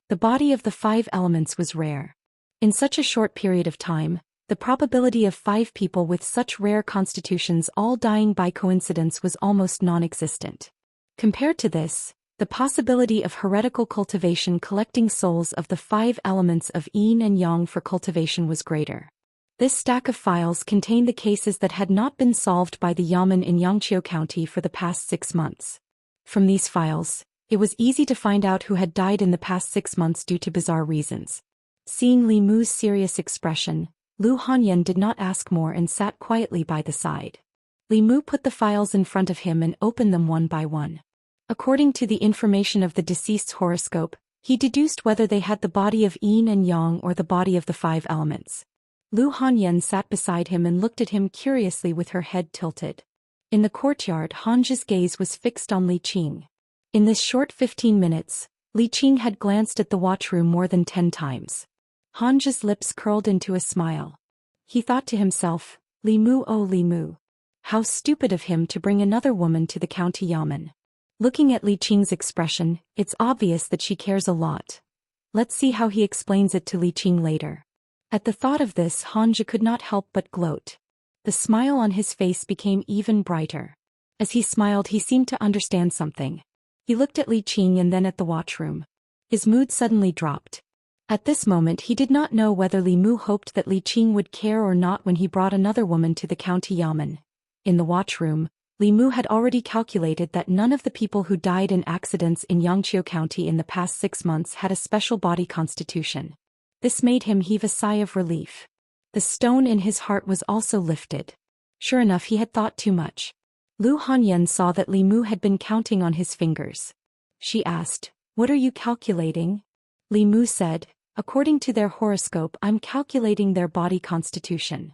The body of the 5 elements was rare. In such a short period of time, the probability of 5 people with such rare constitutions all dying by coincidence was almost non-existent. Compared to this, the possibility of heretical cultivation collecting souls of the 5 elements of yin and yang for cultivation was greater. This stack of files contained the cases that had not been solved by the Yamen in Yangqiu County for the past 6 months. From these files, it was easy to find out who had died in the past 6 months due to bizarre reasons. Seeing Li Mu's serious expression, Lu Hanyan did not ask more and sat quietly by the side. Li Mu put the files in front of him and opened them one by one. According to the information of the deceased's horoscope, he deduced whether they had the body of yin and yang or the body of the 5 elements. Lu Hanyan sat beside him and looked at him curiously with her head tilted. In the courtyard, Hanja's gaze was fixed on Li Qing. In this short 15 minutes, Li Qing had glanced at the watchroom more than 10 times. Hanja's lips curled into a smile. He thought to himself, "Li Mu, oh Li Mu. How stupid of him to bring another woman to the county Yamen." Looking at Li Qing's expression, it's obvious that she cares a lot. Let's see how he explains it to Li Qing later. At the thought of this, Hanja could not help but gloat. The smile on his face became even brighter. As he smiled, he seemed to understand something. He looked at Li Qing and then at the watchroom. His mood suddenly dropped. At this moment he did not know whether Li Mu hoped that Li Qing would care or not when he brought another woman to the county Yamen. In the watchroom, Li Mu had already calculated that none of the people who died in accidents in Yangqiu County in the past 6 months had a special body constitution. This made him heave a sigh of relief. The stone in his heart was also lifted. Sure enough, he had thought too much. Lu Hanyan saw that Li Mu had been counting on his fingers. She asked, "What are you calculating?" Li Mu said, "According to their horoscope, I'm calculating their body constitution."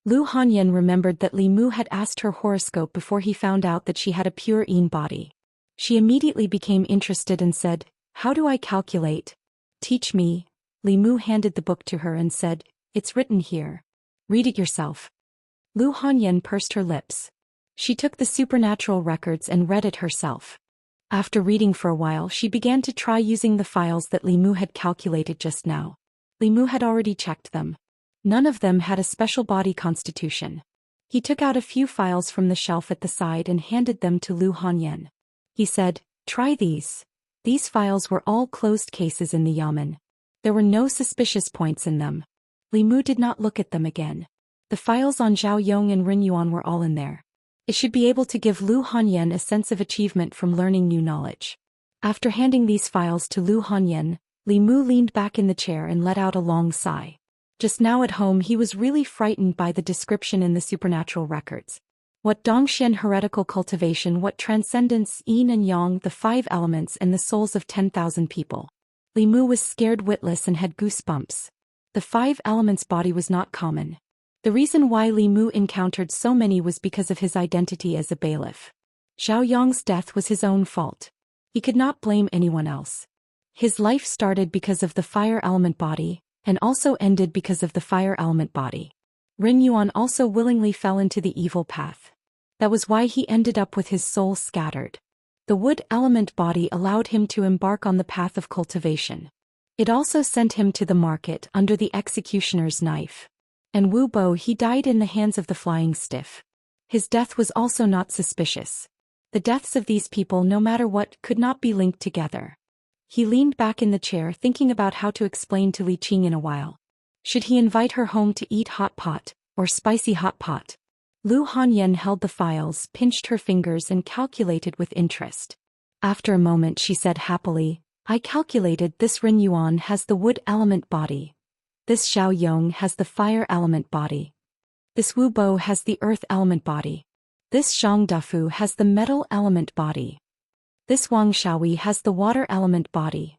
Lu Hanyan remembered that Li Mu had asked her horoscope before he found out that she had a pure Yin body. She immediately became interested and said, "How do I calculate? Teach me." Li Mu handed the book to her and said, "It's written here. Read it yourself." Lu Hanyan pursed her lips. She took the supernatural records and read it herself. After reading for a while, she began to try using the files that Li Mu had calculated just now. Li Mu had already checked them. None of them had a special body constitution. He took out a few files from the shelf at the side and handed them to Lu Hanyan. He said, "Try these." These files were all closed cases in the yamen. There were no suspicious points in them. Li Mu did not look at them again. The files on Zhao Yong and Rin Yuan were all in there. It should be able to give Lu Hanyan a sense of achievement from learning new knowledge. After handing these files to Lu Hanyan, Li Mu leaned back in the chair and let out a long sigh. Just now at home he was really frightened by the description in the supernatural records. What Dongxian heretical cultivation, what transcendence, yin and yang, the 5 elements and the souls of 10,000 people. Li Mu was scared witless and had goosebumps. The 5 elements body was not common. The reason why Li Mu encountered so many was because of his identity as a bailiff. Zhao Yong's death was his own fault. He could not blame anyone else. His life started because of the fire element body, and also ended because of the fire element body. Rin Yuan also willingly fell into the evil path. That was why he ended up with his soul scattered. The wood element body allowed him to embark on the path of cultivation. It also sent him to the market under the executioner's knife. And Wu Bo, he died in the hands of the flying stiff. His death was also not suspicious. The deaths of these people, no matter what, could not be linked together. He leaned back in the chair thinking about how to explain to Li Qing in a while. Should he invite her home to eat hot pot, or spicy hot pot? Lu Hanyan held the files, pinched her fingers and calculated with interest. After a moment she said happily, "I calculated this Rin Yuan has the wood element body. This Xiao Yong has the fire element body. This Wu Bo has the earth element body. This Zhang Dafu has the metal element body. This Wang Shaohui has the water element body."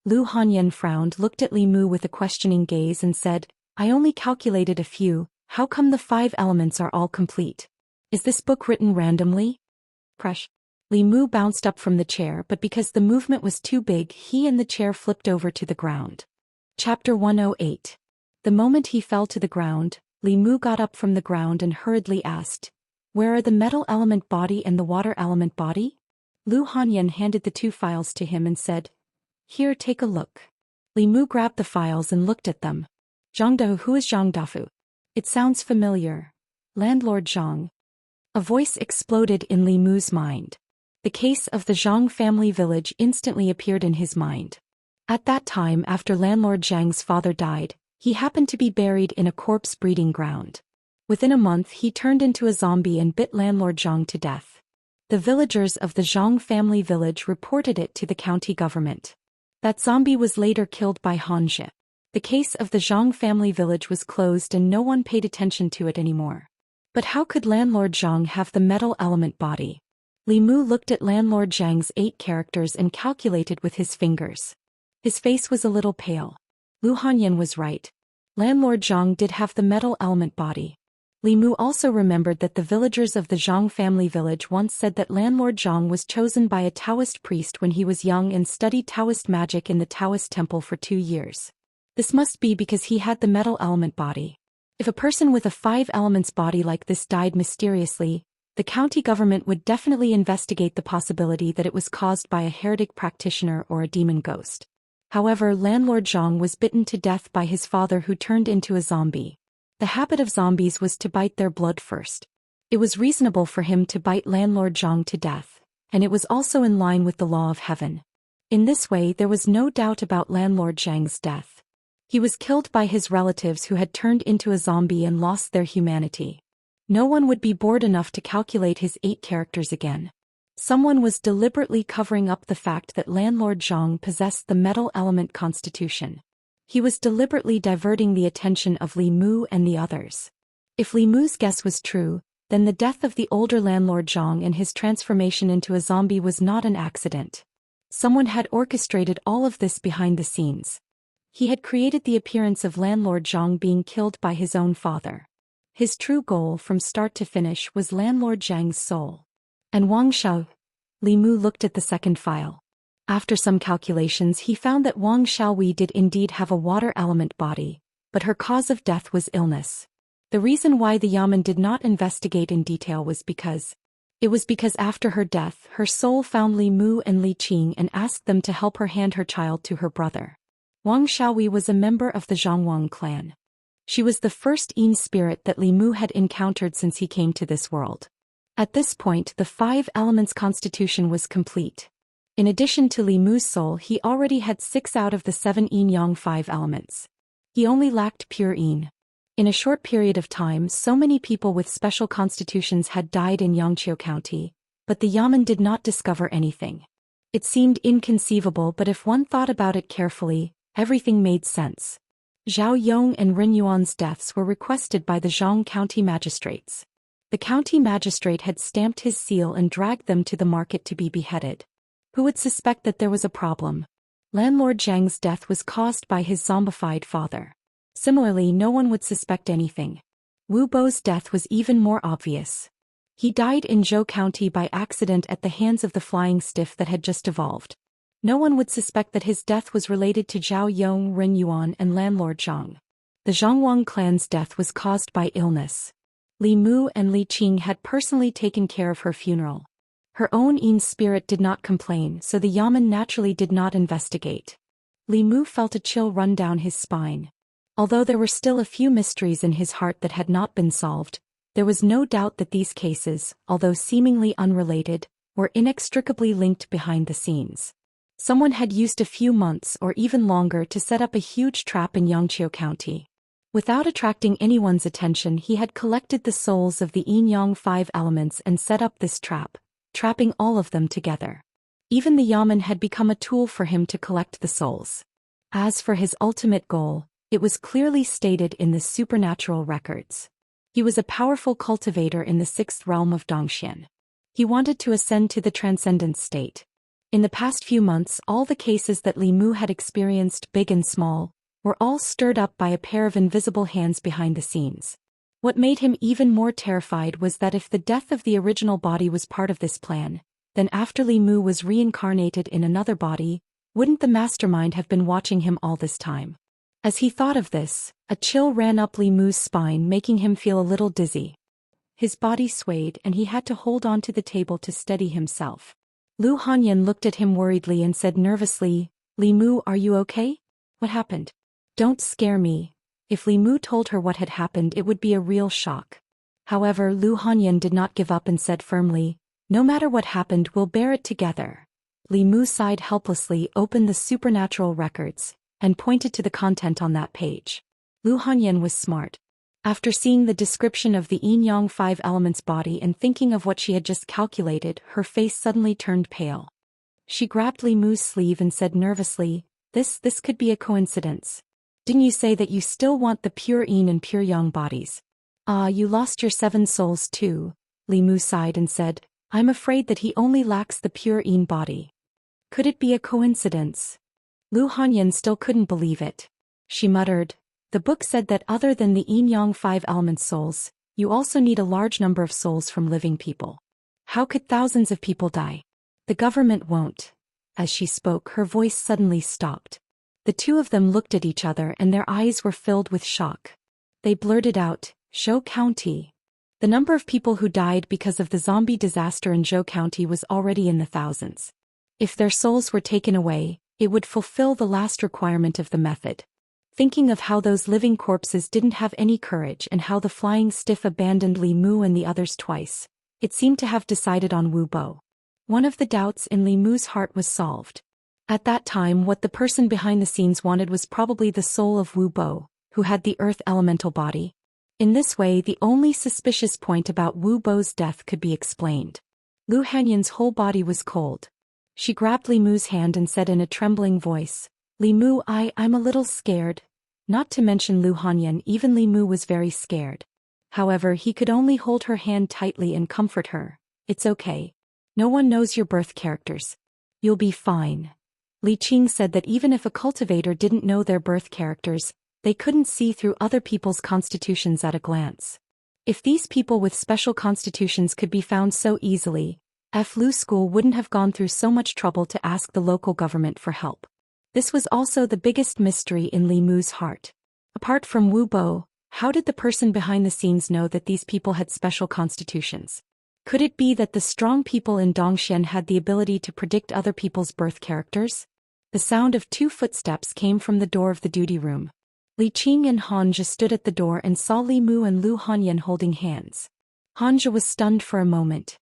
Lu Hanyan frowned, looked at Li Mu with a questioning gaze and said, "I only calculated a few, how come the 5 elements are all complete? Is this book written randomly?" Crush. Li Mu bounced up from the chair, but because the movement was too big, he and the chair flipped over to the ground. Chapter 108. The moment he fell to the ground, Li Mu got up from the ground and hurriedly asked, "Where are the metal element body and the water element body?" Lu Hanyan handed the 2 files to him and said, "Here, take a look." Li Mu grabbed the files and looked at them. "Zhang Dafu, who is Zhang Dafu? It sounds familiar. Landlord Zhang." A voice exploded in Li Mu's mind. The case of the Zhang family village instantly appeared in his mind. At that time, after landlord Zhang's father died, he happened to be buried in a corpse breeding ground. Within a month he turned into a zombie and bit landlord Zhang to death. The villagers of the Zhang family village reported it to the county government. That zombie was later killed by Hanxia. The case of the Zhang family village was closed and no one paid attention to it anymore. But how could landlord Zhang have the metal element body? Li Mu looked at landlord Zhang's 8 characters and calculated with his fingers. His face was a little pale. Lu Hanyan was right. Landlord Zhang did have the metal element body. Li Mu also remembered that the villagers of the Zhang family village once said that landlord Zhang was chosen by a Taoist priest when he was young and studied Taoist magic in the Taoist temple for 2 years. This must be because he had the metal element body. If a person with a 5 elements body like this died mysteriously, the county government would definitely investigate the possibility that it was caused by a heretic practitioner or a demon ghost. However, landlord Zhang was bitten to death by his father who turned into a zombie. The habit of zombies was to bite their blood first. It was reasonable for him to bite landlord Zhang to death, and it was also in line with the law of heaven. In this way there was no doubt about landlord Zhang's death. He was killed by his relatives who had turned into a zombie and lost their humanity. No one would be bored enough to calculate his 8 characters again. Someone was deliberately covering up the fact that landlord Zhang possessed the metal element constitution. He was deliberately diverting the attention of Li Mu and the others. If Li Mu's guess was true, then the death of the older landlord Zhang and his transformation into a zombie was not an accident. Someone had orchestrated all of this behind the scenes. He had created the appearance of landlord Zhang being killed by his own father. His true goal from start to finish was landlord Zhang's soul. And Wang Xiao? Li Mu looked at the second file. After some calculations he found that Wang Xiaowei did indeed have a water element body, but her cause of death was illness. The reason why the Yamen did not investigate in detail was because after her death her soul found Li Mu and Li Qing and asked them to help her hand her child to her brother. Wang Xiaowei was a member of the Zhangwang clan. She was the first Yin spirit that Li Mu had encountered since he came to this world. At this point the 5 elements constitution was complete. In addition to Li Mu's soul he already had 6 out of the 7 Yin-Yang 5 elements. He only lacked pure Yin. In a short period of time so many people with special constitutions had died in Yangqiu County, but the Yamen did not discover anything. It seemed inconceivable, but if one thought about it carefully, everything made sense. Zhao Yong and Ren Yuan's deaths were requested by the Zhang County magistrates. The county magistrate had stamped his seal and dragged them to the market to be beheaded. Who would suspect that there was a problem? Landlord Zhang's death was caused by his zombified father. Similarly, no one would suspect anything. Wu Bo's death was even more obvious. He died in Zhou County by accident at the hands of the flying stiff that had just evolved. No one would suspect that his death was related to Zhao Yong, Ren Yuan and landlord Zhang. The Zhangwang clan's death was caused by illness. Li Mu and Li Qing had personally taken care of her funeral. Her own Yin spirit did not complain, so the Yamen naturally did not investigate. Li Mu felt a chill run down his spine. Although there were still a few mysteries in his heart that had not been solved, there was no doubt that these cases, although seemingly unrelated, were inextricably linked behind the scenes. Someone had used a few months or even longer to set up a huge trap in Yangqiu County. Without attracting anyone's attention, he had collected the souls of the Yin-Yang 5 elements and set up this trap, trapping all of them together. Even the Yamen had become a tool for him to collect the souls. As for his ultimate goal, it was clearly stated in the supernatural records. He was a powerful cultivator in the 6th realm of Zhou Xian. He wanted to ascend to the transcendent state. In the past few months, all the cases that Li Mu had experienced, big and small, were all stirred up by a pair of invisible hands behind the scenes. What made him even more terrified was that if the death of the original body was part of this plan, then after Li Mu was reincarnated in another body, wouldn't the mastermind have been watching him all this time? As he thought of this, a chill ran up Li Mu's spine, making him feel a little dizzy. His body swayed and he had to hold on to the table to steady himself. Lu Hanyan looked at him worriedly and said nervously, "Li Mu, are you okay? What happened? Don't scare me." If Li Mu told her what had happened, it would be a real shock. However, Lu Hanyan did not give up and said firmly, "No matter what happened, we'll bear it together." Li Mu sighed helplessly, opened the supernatural records, and pointed to the content on that page. Lu Hanyan was smart. After seeing the description of the Yin-Yang 5 elements body and thinking of what she had just calculated, her face suddenly turned pale. She grabbed Li Mu's sleeve and said nervously, This could be a coincidence. Didn't you say that you still want the pure Yin and pure Yang bodies? Ah, you lost your 7 souls too. Li Mu sighed and said, I'm afraid that he only lacks the pure Yin body. Could it be a coincidence? Lu Hanyan still couldn't believe it. She muttered, the book said that other than the Yin-Yang 5 elements souls, you also need a large number of souls from living people. How could thousands of people die? The government won't. As she spoke, her voice suddenly stopped. The two of them looked at each other and their eyes were filled with shock. They blurted out, Zhou County. The number of people who died because of the zombie disaster in Zhou County was already in the thousands. If their souls were taken away, it would fulfill the last requirement of the method. Thinking of how those living corpses didn't have any courage and how the flying stiff abandoned Li Mu and the others twice, it seemed to have decided on Wu Bo. One of the doubts in Li Mu's heart was solved. At that time, what the person behind the scenes wanted was probably the soul of Wu Bo, who had the earth elemental body. In this way, the only suspicious point about Wu Bo's death could be explained. Lu Hanyan's whole body was cold. She grabbed Li Mu's hand and said in a trembling voice, Li Mu, I'm a little scared. Not to mention Lu Hanyan, even Li Mu was very scared. However, he could only hold her hand tightly and comfort her. It's okay. No one knows your birth characters. You'll be fine. Li Qing said that even if a cultivator didn't know their birth characters, they couldn't see through other people's constitutions at a glance. If these people with special constitutions could be found so easily, Lu School wouldn't have gone through so much trouble to ask the local government for help. This was also the biggest mystery in Li Mu's heart. Apart from Wu Bo, how did the person behind the scenes know that these people had special constitutions? Could it be that the strong people in Dongxian had the ability to predict other people's birth characters? The sound of 2 footsteps came from the door of the duty room. Li Qing and Hanja stood at the door and saw Li Mu and Lu Hanyan holding hands. Hanja was stunned for a moment.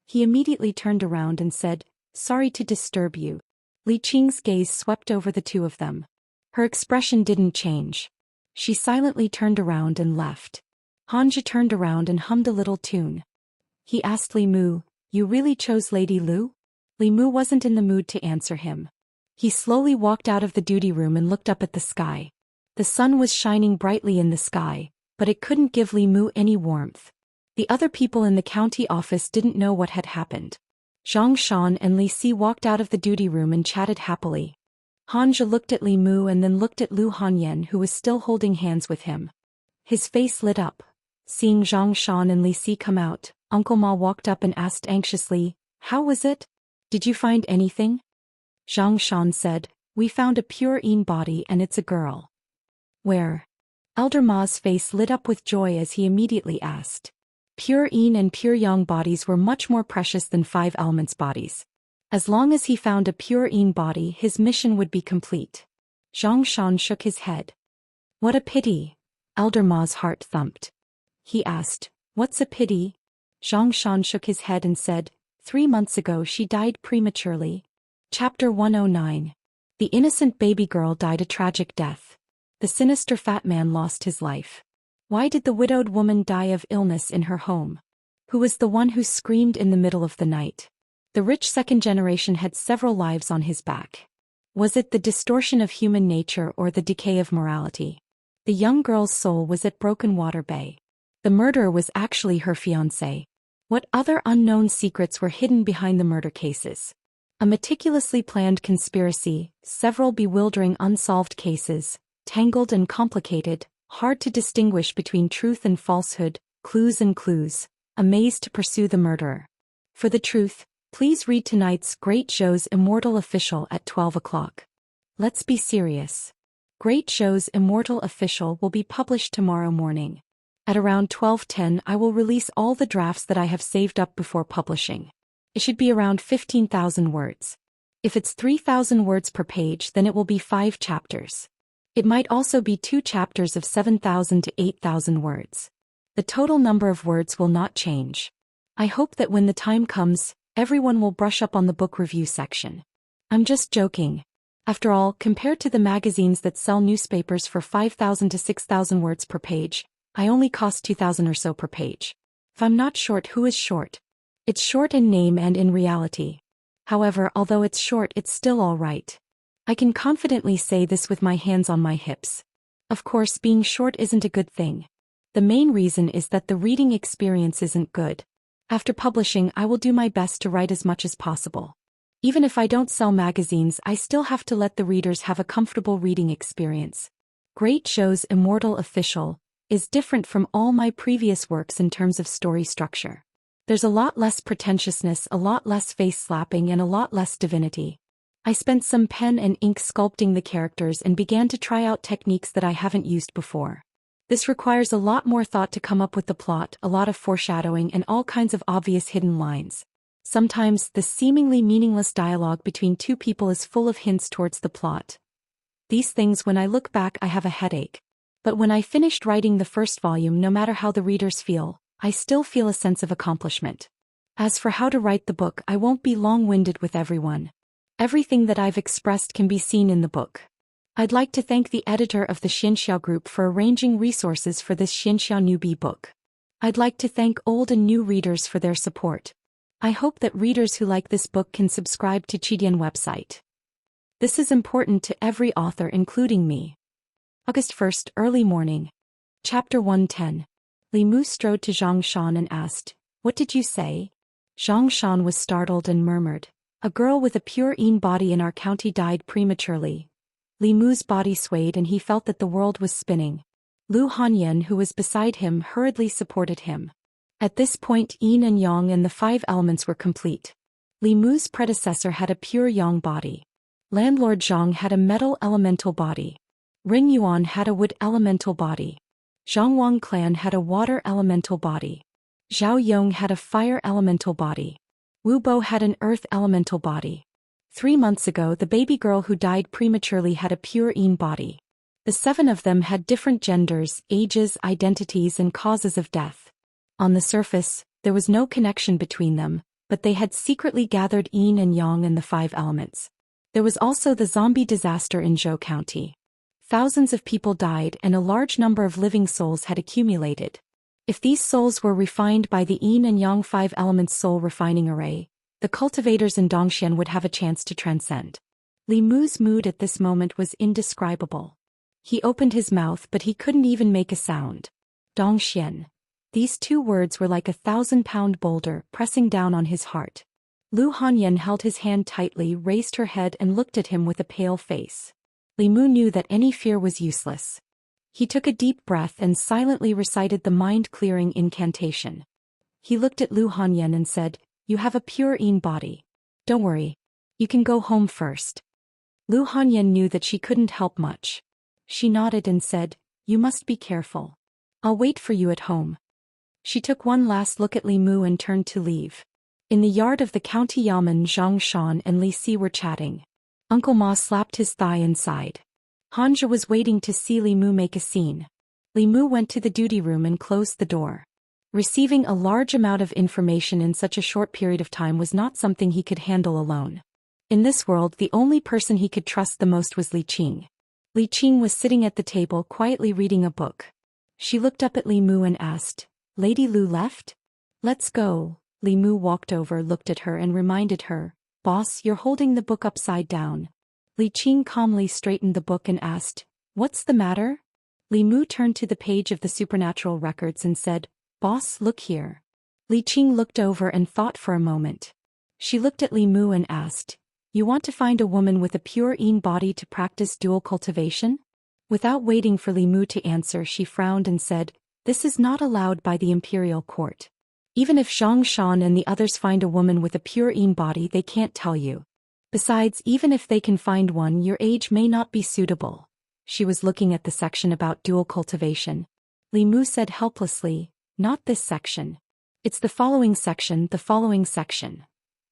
He immediately turned around and said, "Sorry to disturb you." Li Qing's gaze swept over the two of them. Her expression didn't change. She silently turned around and left. Hanja turned around and hummed a little tune. He asked Li Mu, "You really chose Lady Lu?" Li Mu wasn't in the mood to answer him. He slowly walked out of the duty room and looked up at the sky. The sun was shining brightly in the sky, but it couldn't give Li Mu any warmth. The other people in the county office didn't know what had happened. Zhou Xian and Li Si walked out of the duty room and chatted happily. Hanja looked at Li Mu and then looked at Lu Hanyan, who was still holding hands with him. His face lit up. Seeing Zhou Xian and Li Si come out, Uncle Ma walked up and asked anxiously, "How was it? Did you find anything?" Zhou Xian said, "We found a pure Yin body and it's a girl." "Where?" Elder Ma's face lit up with joy as he immediately asked. Pure Yin and pure Yang bodies were much more precious than 5 elements bodies. As long as he found a pure Yin body, his mission would be complete. Zhou Xian shook his head. "What a pity." Elder Ma's heart thumped. He asked, "What's a pity?" Zhou Xian shook his head and said, 3 months ago she died prematurely. Chapter 109. The innocent baby girl died a tragic death. The sinister fat man lost his life. Why did the widowed woman die of illness in her home? Who was the one who screamed in the middle of the night? The rich second generation had several lives on his back. Was it the distortion of human nature or the decay of morality? The young girl's soul was at Broken Water Bay. The murderer was actually her fiancé. What other unknown secrets were hidden behind the murder cases? A meticulously planned conspiracy, several bewildering unsolved cases, tangled and complicated, hard to distinguish between truth and falsehood, clues and clues, a maze to pursue the murderer. For the truth, please read tonight's Great Show's Immortal Official at 12 o'clock. Let's be serious. Great Show's Immortal Official will be published tomorrow morning. At around 12:10 I will release all the drafts that I have saved up before publishing. It should be around 15,000 words. If it's 3,000 words per page, then it will be 5 chapters. It might also be 2 chapters of 7,000 to 8,000 words. The total number of words will not change. I hope that when the time comes, everyone will brush up on the book review section. I'm just joking. After all, compared to the magazines that sell newspapers for 5,000 to 6,000 words per page, I only cost 2,000 or so per page. If I'm not short, who is short? It's short in name and in reality. However, although it's short, it's still all right. I can confidently say this with my hands on my hips. Of course, being short isn't a good thing. The main reason is that the reading experience isn't good. After publishing, I will do my best to write as much as possible. Even if I don't sell magazines, I still have to let the readers have a comfortable reading experience. Great Show's Immortal Official is different from all my previous works in terms of story structure. There's a lot less pretentiousness, a lot less face slapping, and a lot less divinity. I spent some pen and ink sculpting the characters and began to try out techniques that I haven't used before. This requires a lot more thought to come up with the plot, a lot of foreshadowing, and all kinds of obvious hidden lines. Sometimes, the seemingly meaningless dialogue between 2 people is full of hints towards the plot. These things, when I look back, I have a headache. But when I finished writing the first volume, no matter how the readers feel, I still feel a sense of accomplishment. As for how to write the book, I won't be long-winded with everyone. Everything that I've expressed can be seen in the book. I'd like to thank the editor of the Xianxia group for arranging resources for this Xianxia newbie book. I'd like to thank old and new readers for their support. I hope that readers who like this book can subscribe to Qidian website. This is important to every author, including me. August 1st, early morning. Chapter 110. Li Mu strode to Zhou Xian and asked, "What did you say?" Zhou Xian was startled and murmured, "A girl with a pure Yin body in our county died prematurely." Li Mu's body swayed and he felt that the world was spinning. Lu Hanyan, who was beside him, hurriedly supported him. At this point, Yin and Yang and the 5 elements were complete. Li Mu's predecessor had a pure Yang body. Landlord Zhang had a metal elemental body. Ring Yuan had a wood elemental body. Zhangwang clan had a water elemental body. Zhao Yong had a fire elemental body. Wu Bo had an earth elemental body. 3 months ago, the baby girl who died prematurely had a pure Yin body. The 7 of them had different genders, ages, identities, and causes of death. On the surface, there was no connection between them, but they had secretly gathered Yin and Yang and the 5 elements. There was also the zombie disaster in Zhou County. Thousands of people died and a large number of living souls had accumulated. If these souls were refined by the Yin and Yang 5 elements soul refining array, the cultivators in Zhou Xian would have a chance to transcend. Li Mu's mood at this moment was indescribable. He opened his mouth but he couldn't even make a sound. Zhou Xian. These 2 words were like a 1,000-pound boulder pressing down on his heart. Lu Hanyan held his hand tightly, raised her head and looked at him with a pale face. Li Mu knew that any fear was useless. He took a deep breath and silently recited the mind-clearing incantation. He looked at Lu Hanyan and said, "You have a pure Yin body. Don't worry. You can go home first." Lu Hanyan knew that she couldn't help much. She nodded and said, "You must be careful. I'll wait for you at home." She took one last look at Li Mu and turned to leave. In the yard of the county yamen, Zhang Shan and Li Si were chatting. Uncle Ma slapped his thigh and sighed. Hanja was waiting to see Li Mu make a scene. Li Mu went to the duty room and closed the door. Receiving a large amount of information in such a short period of time was not something he could handle alone. In this world, the only person he could trust the most was Li Qing. Li Qing was sitting at the table quietly reading a book. She looked up at Li Mu and asked, "Lady Lu left? Let's go." Li Mu walked over, looked at her and reminded her, "Boss, you're holding the book upside down." Li Qing calmly straightened the book and asked, "What's the matter?" Li Mu turned to the page of the supernatural records and said, "Boss, look here." Li Qing looked over and thought for a moment. She looked at Li Mu and asked, "You want to find a woman with a pure Yin body to practice dual cultivation?" Without waiting for Li Mu to answer, she frowned and said, "This is not allowed by the imperial court. Even if Zhang Shan and the others find a woman with a pure Yin body, they can't tell you. Besides, even if they can find one, your age may not be suitable." She was looking at the section about dual cultivation. Li Mu said helplessly, "Not this section. It's the following section, the following section."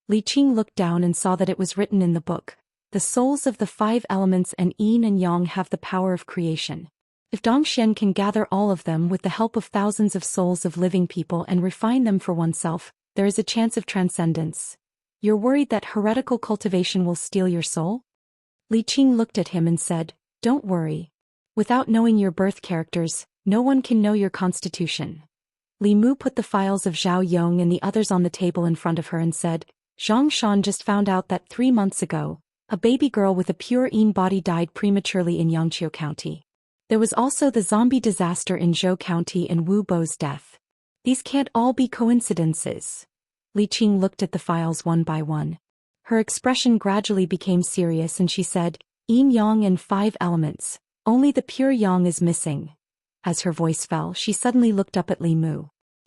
Li Qing looked down and saw that it was written in the book, "The souls of the 5 elements and Yin and Yang have the power of creation. If Zhou Xian can gather all of them with the help of thousands of souls of living people and refine them for oneself, there is a chance of transcendence. You're worried that heretical cultivation will steal your soul?" Li Qing looked at him and said, "Don't worry. Without knowing your birth characters, no one can know your constitution." Li Mu put the files of Zhao Yong and the others on the table in front of her and said, "Zhang Shan just found out that 3 months ago, a baby girl with a pure Yin body died prematurely in Yangqiu County. There was also the zombie disaster in Zhou County and Wu Bo's death. These can't all be coincidences." Li Qing looked at the files one by one. Her expression gradually became serious and she said, "Yin Yang and 5 elements. Only the pure Yang is missing." As her voice fell, she suddenly looked up at Li Mu.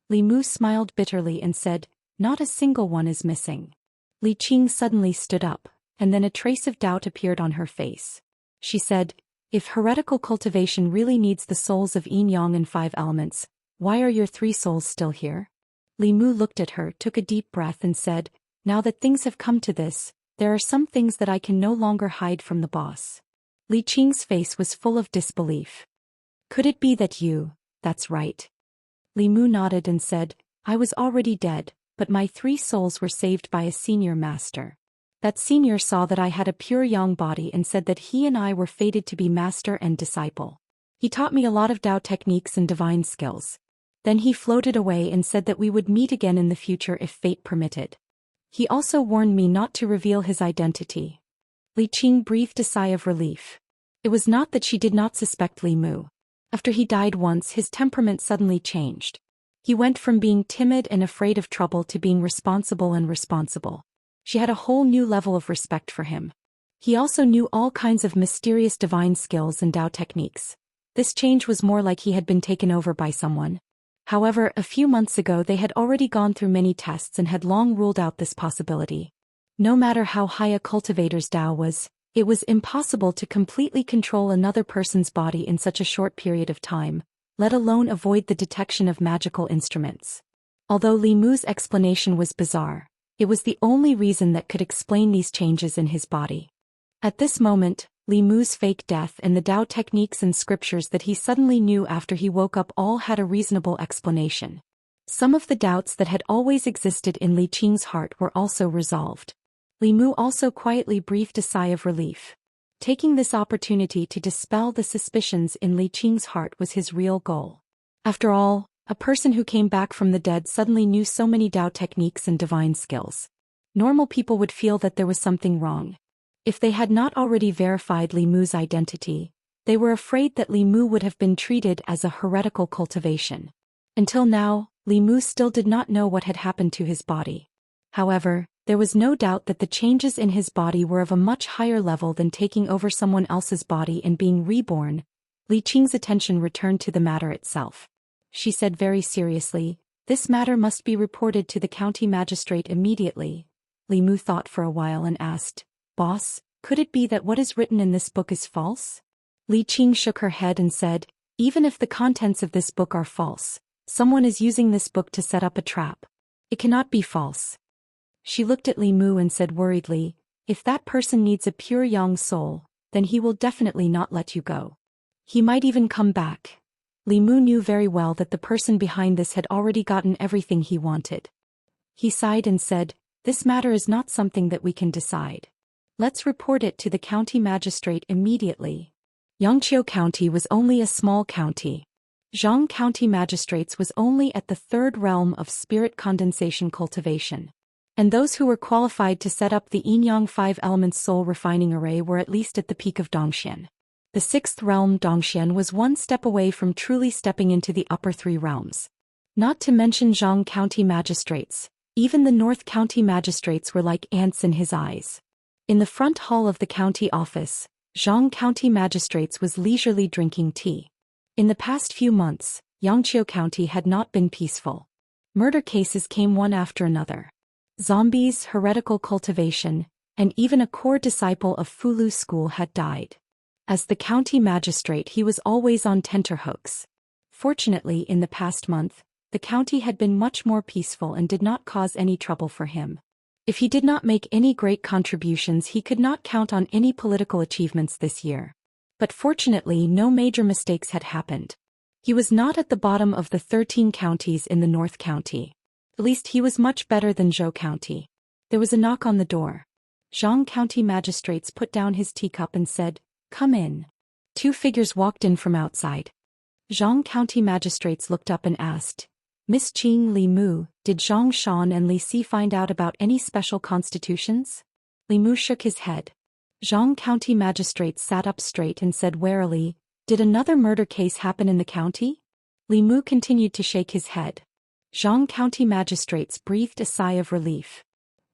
Li Mu smiled bitterly and said, "Not a single one is missing." Li Qing suddenly stood up, and then a trace of doubt appeared on her face. She said, "If heretical cultivation really needs the souls of Yin Yang and 5 elements, why are your 3 souls still here?" Li Mu looked at her, took a deep breath and said, "Now that things have come to this, there are some things that I can no longer hide from the boss." Li Qing's face was full of disbelief. "Could it be that you—" "That's right." Li Mu nodded and said, "I was already dead, but my 3 souls were saved by a senior master. That senior saw that I had a pure Yang body and said that he and I were fated to be master and disciple. He taught me a lot of Dao techniques and divine skills. Then he floated away and said that we would meet again in the future if fate permitted. He also warned me not to reveal his identity." Li Qing breathed a sigh of relief. It was not that she did not suspect Li Mu. After he died once, his temperament suddenly changed. He went from being timid and afraid of trouble to being responsible and responsible. She had a whole new level of respect for him. He also knew all kinds of mysterious divine skills and Dao techniques. This change was more like he had been taken over by someone. However, a few months ago they had already gone through many tests and had long ruled out this possibility. No matter how high a cultivator's Dao was, it was impossible to completely control another person's body in such a short period of time, let alone avoid the detection of magical instruments. Although Li Mu's explanation was bizarre, it was the only reason that could explain these changes in his body. At this moment, Li Mu's fake death and the Dao techniques and scriptures that he suddenly knew after he woke up all had a reasonable explanation. Some of the doubts that had always existed in Li Qing's heart were also resolved. Li Mu also quietly breathed a sigh of relief. Taking this opportunity to dispel the suspicions in Li Qing's heart was his real goal. After all, a person who came back from the dead suddenly knew so many Dao techniques and divine skills. Normal people would feel that there was something wrong. If they had not already verified Li Mu's identity, they were afraid that Li Mu would have been treated as a heretical cultivation. Until now, Li Mu still did not know what had happened to his body. However, there was no doubt that the changes in his body were of a much higher level than taking over someone else's body and being reborn. Li Qing's attention returned to the matter itself. She said very seriously, "This matter must be reported to the county magistrate immediately." Li Mu thought for a while and asked, "Boss, could it be that what is written in this book is false?" Li Qing shook her head and said, "Even if the contents of this book are false, someone is using this book to set up a trap. It cannot be false." She looked at Li Mu and said worriedly, "If that person needs a pure young soul, then he will definitely not let you go. He might even come back." Li Mu knew very well that the person behind this had already gotten everything he wanted. He sighed and said, "This matter is not something that we can decide. Let's report it to the county magistrate immediately." Xianxia County was only a small county. Zhang County magistrates was only at the third realm of spirit condensation cultivation. And those who were qualified to set up the Yin-Yang 5 elements soul refining array were at least at the peak of Dongxian. The sixth realm Dongxian was one step away from truly stepping into the upper three realms. Not to mention Zhang County magistrates, even the North County magistrates were like ants in his eyes. In the front hall of the county office, Zhang County magistrates was leisurely drinking tea. In the past few months, Xianxia County had not been peaceful. Murder cases came one after another. Zombies, heretical cultivation, and even a core disciple of Fulu's school had died. As the county magistrate, he was always on tenterhooks. Fortunately, in the past month, the county had been much more peaceful and did not cause any trouble for him. If he did not make any great contributions, he could not count on any political achievements this year. But fortunately, no major mistakes had happened. He was not at the bottom of the 13 counties in the North County. At least he was much better than Zhou County. There was a knock on the door. Zhang County magistrates put down his teacup and said, "Come in." Two figures walked in from outside. Zhang County magistrates looked up and asked, "Miss Qing, Li Mu, did Zhang Shan and Li Si find out about any special constitutions?" Li Mu shook his head. Zhang County magistrates sat up straight and said warily, "Did another murder case happen in the county?" Li Mu continued to shake his head. Zhang County magistrates breathed a sigh of relief.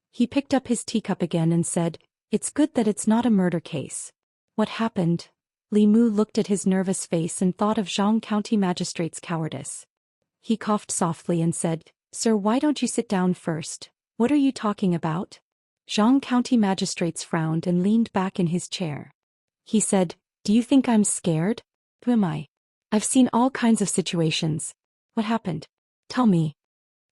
He picked up his teacup again and said, "It's good that it's not a murder case." "What happened?" Li Mu looked at his nervous face and thought of Zhang County magistrate's cowardice. He coughed softly and said, "Sir, why don't you sit down first? What are you talking about?" Zhang County magistrates frowned and leaned back in his chair. He said, "Do you think I'm scared? Who am I? I've seen all kinds of situations. What happened? Tell me."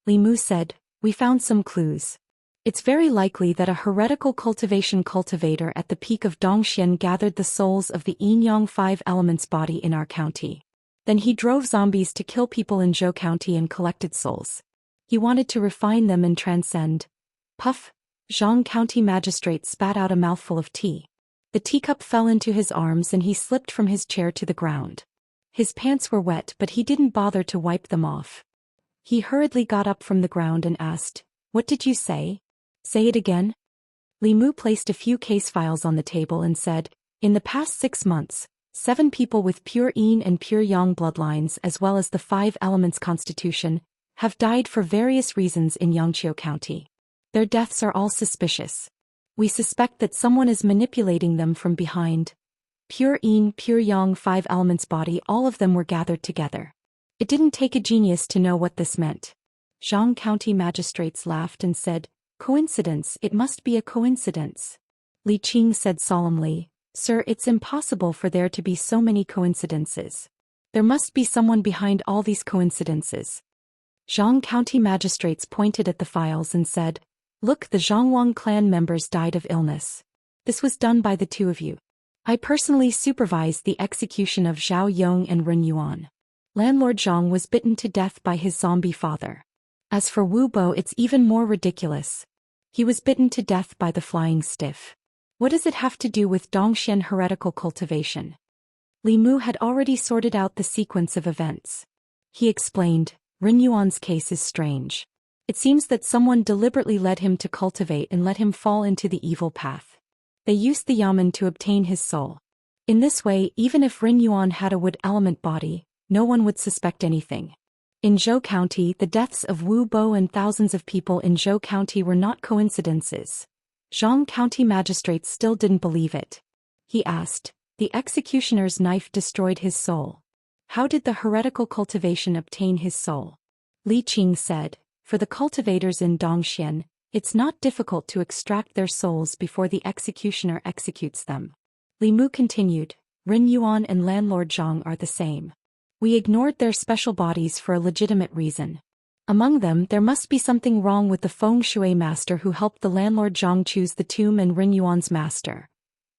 Li Mu said, "We found some clues. It's very likely that a heretical cultivation cultivator at the peak of Dongxian gathered the souls of the Yin-Yang 5 elements body in our county. Then he drove zombies to kill people in Zhou County and collected souls. He wanted to refine them and transcend." Puff! Zhang County magistrate spat out a mouthful of tea. The teacup fell into his arms and he slipped from his chair to the ground. His pants were wet, but he didn't bother to wipe them off. He hurriedly got up from the ground and asked, "What did you say? Say it again." Li Mu placed a few case files on the table and said, "In the past 6 months, 7 people with pure yin and pure yang bloodlines as well as the 5 elements constitution have died for various reasons in Xianxia County. Their deaths are all suspicious. We suspect that someone is manipulating them from behind. Pure yin, pure yang 5 elements body, all of them were gathered together. It didn't take a genius to know what this meant. Zhang County magistrates laughed and said, "Coincidence, it must be a coincidence." Li Qing said solemnly, "Sir, it's impossible for there to be so many coincidences. There must be someone behind all these coincidences." Zhang County magistrates pointed at the files and said, "Look, the Zhangwang clan members died of illness. This was done by the 2 of you. I personally supervised the execution of Zhao Yong and Ren Yuan. Landlord Zhang was bitten to death by his zombie father. As for Wu Bo, it's even more ridiculous. He was bitten to death by the flying stiff. What does it have to do with Dongxian heretical cultivation?" Li Mu had already sorted out the sequence of events. He explained, "Ren Yuan's case is strange. It seems that someone deliberately led him to cultivate and let him fall into the evil path. They used the yamen to obtain his soul. In this way, even if Ren Yuan had a wood element body, no one would suspect anything. In Zhou County, the deaths of Wu Bo and thousands of people in Zhou County were not coincidences." Zhang County magistrates still didn't believe it. He asked, "The executioner's knife destroyed his soul. How did the heretical cultivation obtain his soul?" Li Qing said, "For the cultivators in Dongxian, it's not difficult to extract their souls before the executioner executes them." Li Mu continued, "Ren Yuan and Landlord Zhang are the same. We ignored their special bodies for a legitimate reason. Among them, there must be something wrong with the feng shui master who helped the Landlord Zhang choose the tomb and Ren Yuan's master."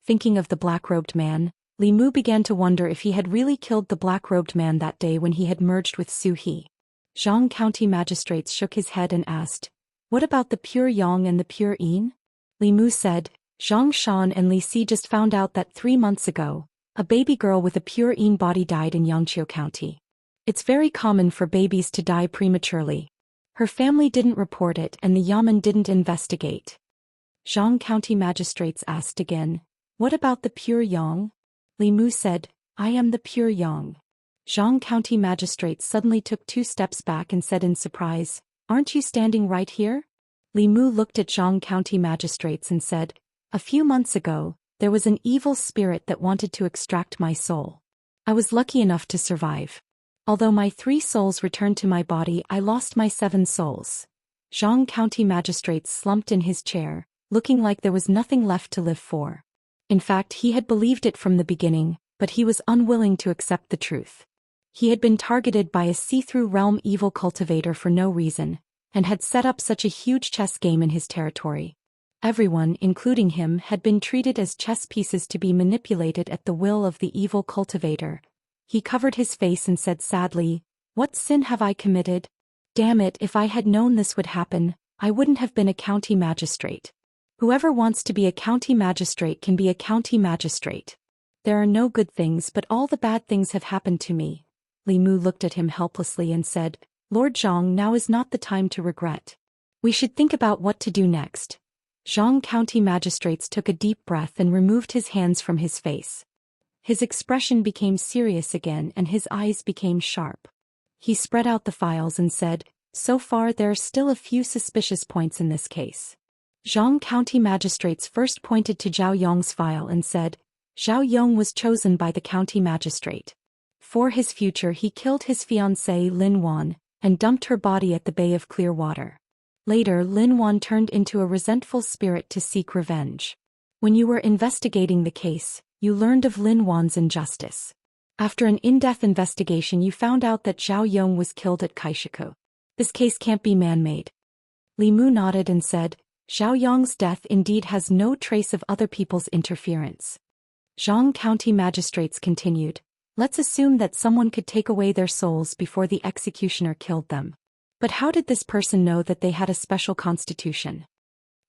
Thinking of the black-robed man, Li Mu began to wonder if he had really killed the black-robed man that day when he had merged with Su He. Zhang County magistrates shook his head and asked, "What about the pure yang and the pure yin?" Li Mu said, "Zhang Shan and Li Si just found out that 3 months ago, a baby girl with a pure yin body died in Xianxia County. It's very common for babies to die prematurely. Her family didn't report it and the yamen didn't investigate." Zhang County magistrates asked again, "What about the pure yang?" Li Mu said, "I am the pure yang." Zhang County magistrates suddenly took 2 steps back and said in surprise, "Aren't you standing right here?" Li Mu looked at Zhang County magistrates and said, "A few months ago, there was an evil spirit that wanted to extract my soul. I was lucky enough to survive. Although my 3 souls returned to my body, I lost my 7 souls." Zhang County magistrates slumped in his chair, looking like there was nothing left to live for. In fact, he had believed it from the beginning, but he was unwilling to accept the truth. He had been targeted by a see-through realm evil cultivator for no reason, and had set up such a huge chess game in his territory. Everyone, including him, had been treated as chess pieces to be manipulated at the will of the evil cultivator. He covered his face and said sadly, "What sin have I committed? Damn it, if I had known this would happen, I wouldn't have been a county magistrate. Whoever wants to be a county magistrate can be a county magistrate. There are no good things, but all the bad things have happened to me." Li Mu looked at him helplessly and said, "Lord Zhang, now is not the time to regret. We should think about what to do next." Zhang County magistrates took a deep breath and removed his hands from his face. His expression became serious again and his eyes became sharp. He spread out the files and said, "So far there are still a few suspicious points in this case." Zhang County magistrates first pointed to Zhao Yong's file and said, "Zhao Yong was chosen by the county magistrate. For his future he killed his fiancée Lin Wan, and dumped her body at the Bay of Clear Water. Later Lin Wan turned into a resentful spirit to seek revenge. When you were investigating the case, you learned of Lin Wan's injustice. After an in-depth investigation you found out that Zhao Yong was killed at Kaishiku. This case can't be man-made." Li Mu nodded and said, "Zhao Yong's death indeed has no trace of other people's interference." Zhang County magistrates continued, "Let's assume that someone could take away their souls before the executioner killed them. But how did this person know that they had a special constitution?"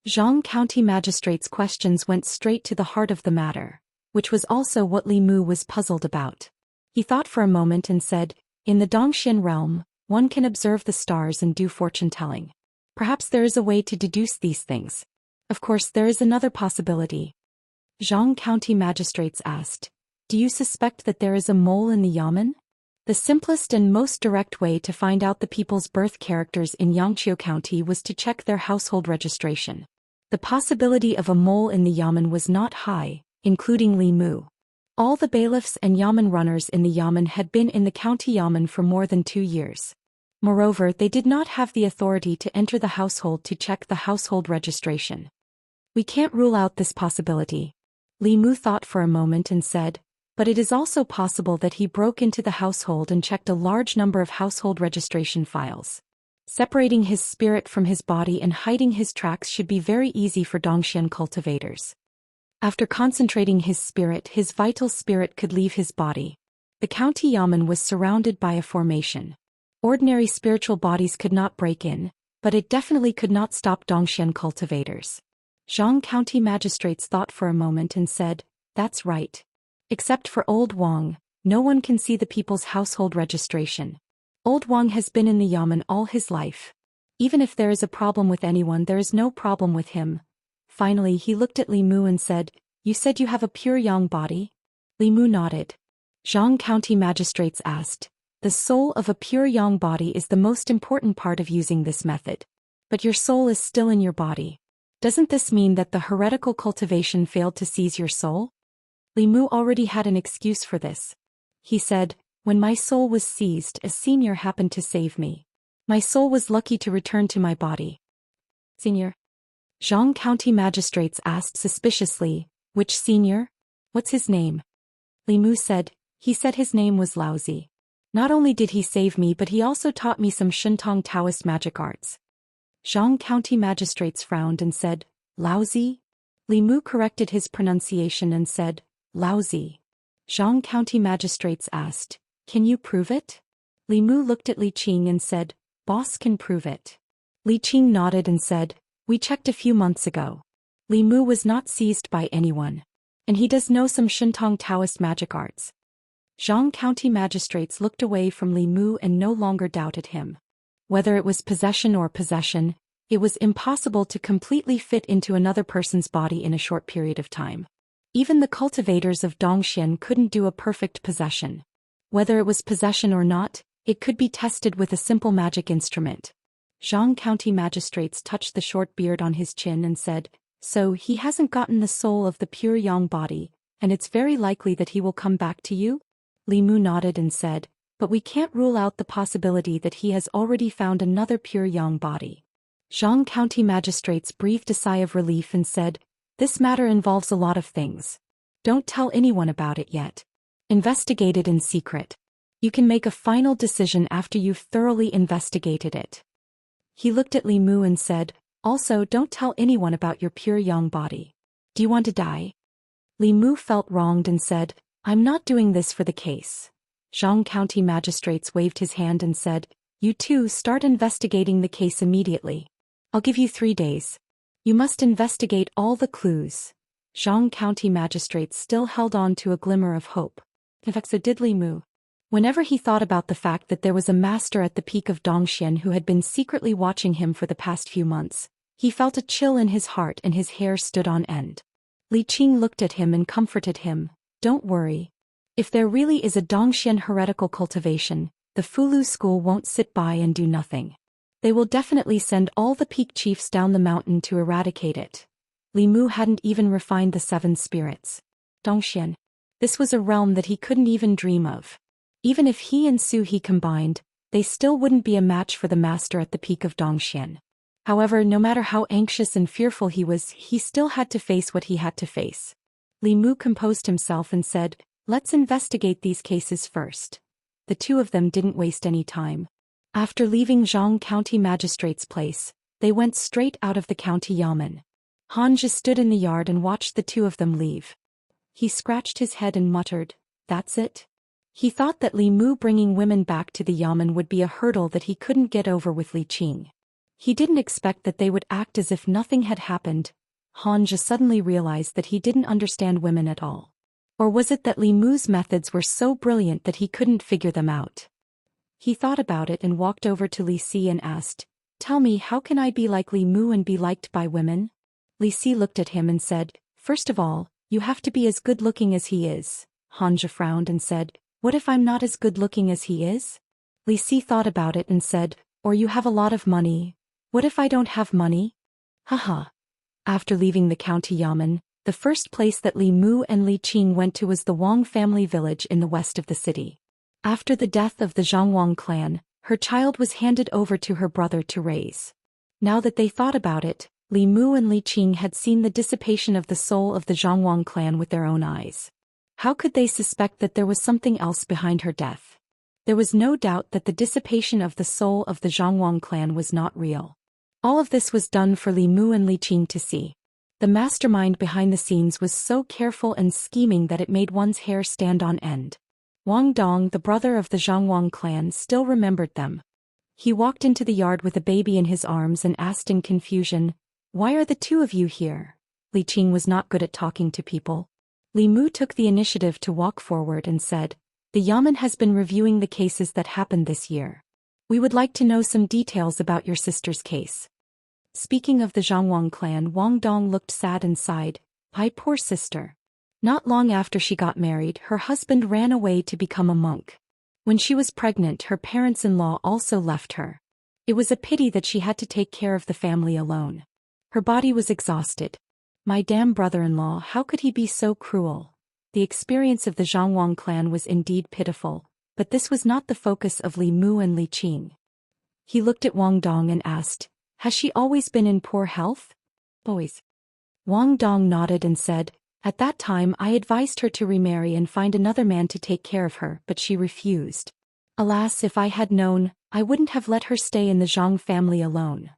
Zhang County magistrates' questions went straight to the heart of the matter, which was also what Li Mu was puzzled about. He thought for a moment and said, "In the Dongxian realm, one can observe the stars and do fortune-telling. Perhaps there is a way to deduce these things. Of course there is another possibility." Zhang County magistrates asked, Do you suspect that there is a mole in the Yamen? The simplest and most direct way to find out the people's birth characters in Xianxia County was to check their household registration. The possibility of a mole in the Yamen was not high, including Li Mu. All the bailiffs and Yamen runners in the Yamen had been in the county Yamen for more than 2 years. Moreover, they did not have the authority to enter the household to check the household registration. We can't rule out this possibility. Li Mu thought for a moment and said, but it is also possible that he broke into the household and checked a large number of household registration files. Separating his spirit from his body and hiding his tracks should be very easy for Zhou Xian cultivators. After concentrating his spirit, his vital spirit could leave his body. The county Yamen was surrounded by a formation. Ordinary spiritual bodies could not break in, but it definitely could not stop Zhou Xian cultivators. Zhang County magistrates thought for a moment and said, that's right. Except for Old Wang, no one can see the people's household registration. Old Wang has been in the Yamen all his life. Even if there is a problem with anyone, there is no problem with him. Finally, he looked at Li Mu and said, you said you have a pure yang body? Li Mu nodded. Zhang County magistrates asked, the soul of a pure yang body is the most important part of using this method. But your soul is still in your body. Doesn't this mean that the heretical cultivation failed to seize your soul? Li Mu already had an excuse for this. He said, when my soul was seized, a senior happened to save me. My soul was lucky to return to my body. Senior? Zhang County magistrates asked suspiciously, which senior? What's his name? Li Mu said, he said his name was Laozi. Not only did he save me, but he also taught me some Shentong Taoist magic arts. Zhang County magistrates frowned and said, Laozi? Li Mu corrected his pronunciation and said, Laozi. Zhang County magistrates asked, can you prove it? Li Mu looked at Li Qing and said, boss can prove it. Li Qing nodded and said, we checked a few months ago. Li Mu was not seized by anyone. And he does know some Shentong Taoist magic arts. Zhang County magistrates looked away from Li Mu and no longer doubted him. Whether it was possession or possession, it was impossible to completely fit into another person's body in a short period of time. Even the cultivators of Zhou Xian couldn't do a perfect possession. Whether it was possession or not, it could be tested with a simple magic instrument. Zhang County magistrates touched the short beard on his chin and said, so he hasn't gotten the soul of the pure yang body, and it's very likely that he will come back to you? Li Mu nodded and said, but we can't rule out the possibility that he has already found another pure yang body. Zhang County magistrates breathed a sigh of relief and said, this matter involves a lot of things. Don't tell anyone about it yet. Investigate it in secret. You can make a final decision after you've thoroughly investigated it. He looked at Li Mu and said, also don't tell anyone about your pure yang body. Do you want to die? Li Mu felt wronged and said, I'm not doing this for the case. Zhang County magistrates waved his hand and said, you two start investigating the case immediately. I'll give you 3 days. You must investigate all the clues. Zhang County magistrates still held on to a glimmer of hope. In fact, so did Li Mu. Whenever he thought about the fact that there was a master at the peak of Zhou Xian who had been secretly watching him for the past few months, he felt a chill in his heart and his hair stood on end. Li Qing looked at him and comforted him, don't worry. If there really is a Zhou Xian heretical cultivation, the Fulu school won't sit by and do nothing. They will definitely send all the peak chiefs down the mountain to eradicate it. Li Mu hadn't even refined the 7 spirits. Zhou Xian. This was a realm that he couldn't even dream of. Even if he and Su He combined, they still wouldn't be a match for the master at the peak of Zhou Xian. However, no matter how anxious and fearful he was, he still had to face what he had to face. Li Mu composed himself and said, let's investigate these cases first. The two of them didn't waste any time. After leaving Zhang County Magistrate's place, they went straight out of the county Yamen. Han just stood in the yard and watched the two of them leave. He scratched his head and muttered, that's it? He thought that Li Mu bringing women back to the Yamen would be a hurdle that he couldn't get over with Li Qing. He didn't expect that they would act as if nothing had happened. Han just suddenly realized that he didn't understand women at all. Or was it that Li Mu's methods were so brilliant that he couldn't figure them out? He thought about it and walked over to Li Si and asked, tell me, how can I be like Li Mu and be liked by women? Li Si looked at him and said, first of all, you have to be as good-looking as he is. Hanja frowned and said, "What if I'm not as good-looking as he is?" Li Si thought about it and said, "Or you have a lot of money. What if I don't have money?" Haha. After leaving the county yamen, the first place that Li Mu and Li Qing went to was the Wang family village in the west of the city. After the death of the Zhangwang clan, her child was handed over to her brother to raise. Now that they thought about it, Li Mu and Li Qing had seen the dissipation of the soul of the Zhangwang clan with their own eyes. How could they suspect that there was something else behind her death? There was no doubt that the dissipation of the soul of the Zhangwang clan was not real. All of this was done for Li Mu and Li Qing to see. The mastermind behind the scenes was so careful and scheming that it made one's hair stand on end. Wang Dong, the brother of the Zhangwang clan, still remembered them. He walked into the yard with a baby in his arms and asked in confusion, "Why are the two of you here?" Li Qing was not good at talking to people. Li Mu took the initiative to walk forward and said, "The yamen has been reviewing the cases that happened this year. We would like to know some details about your sister's case." Speaking of the Zhangwang clan, Wang Dong looked sad and sighed, "My poor sister. Not long after she got married, her husband ran away to become a monk. When she was pregnant, her parents-in-law also left her. It was a pity that she had to take care of the family alone. Her body was exhausted. My damn brother-in-law, how could he be so cruel?" The experience of the Zhangwang clan was indeed pitiful, but this was not the focus of Li Mu and Li Qing. He looked at Wang Dong and asked, "Has she always been in poor health?" "Always." Wang Dong nodded and said, "At that time I advised her to remarry and find another man to take care of her, but she refused. Alas, if I had known, I wouldn't have let her stay in the Zhang family alone."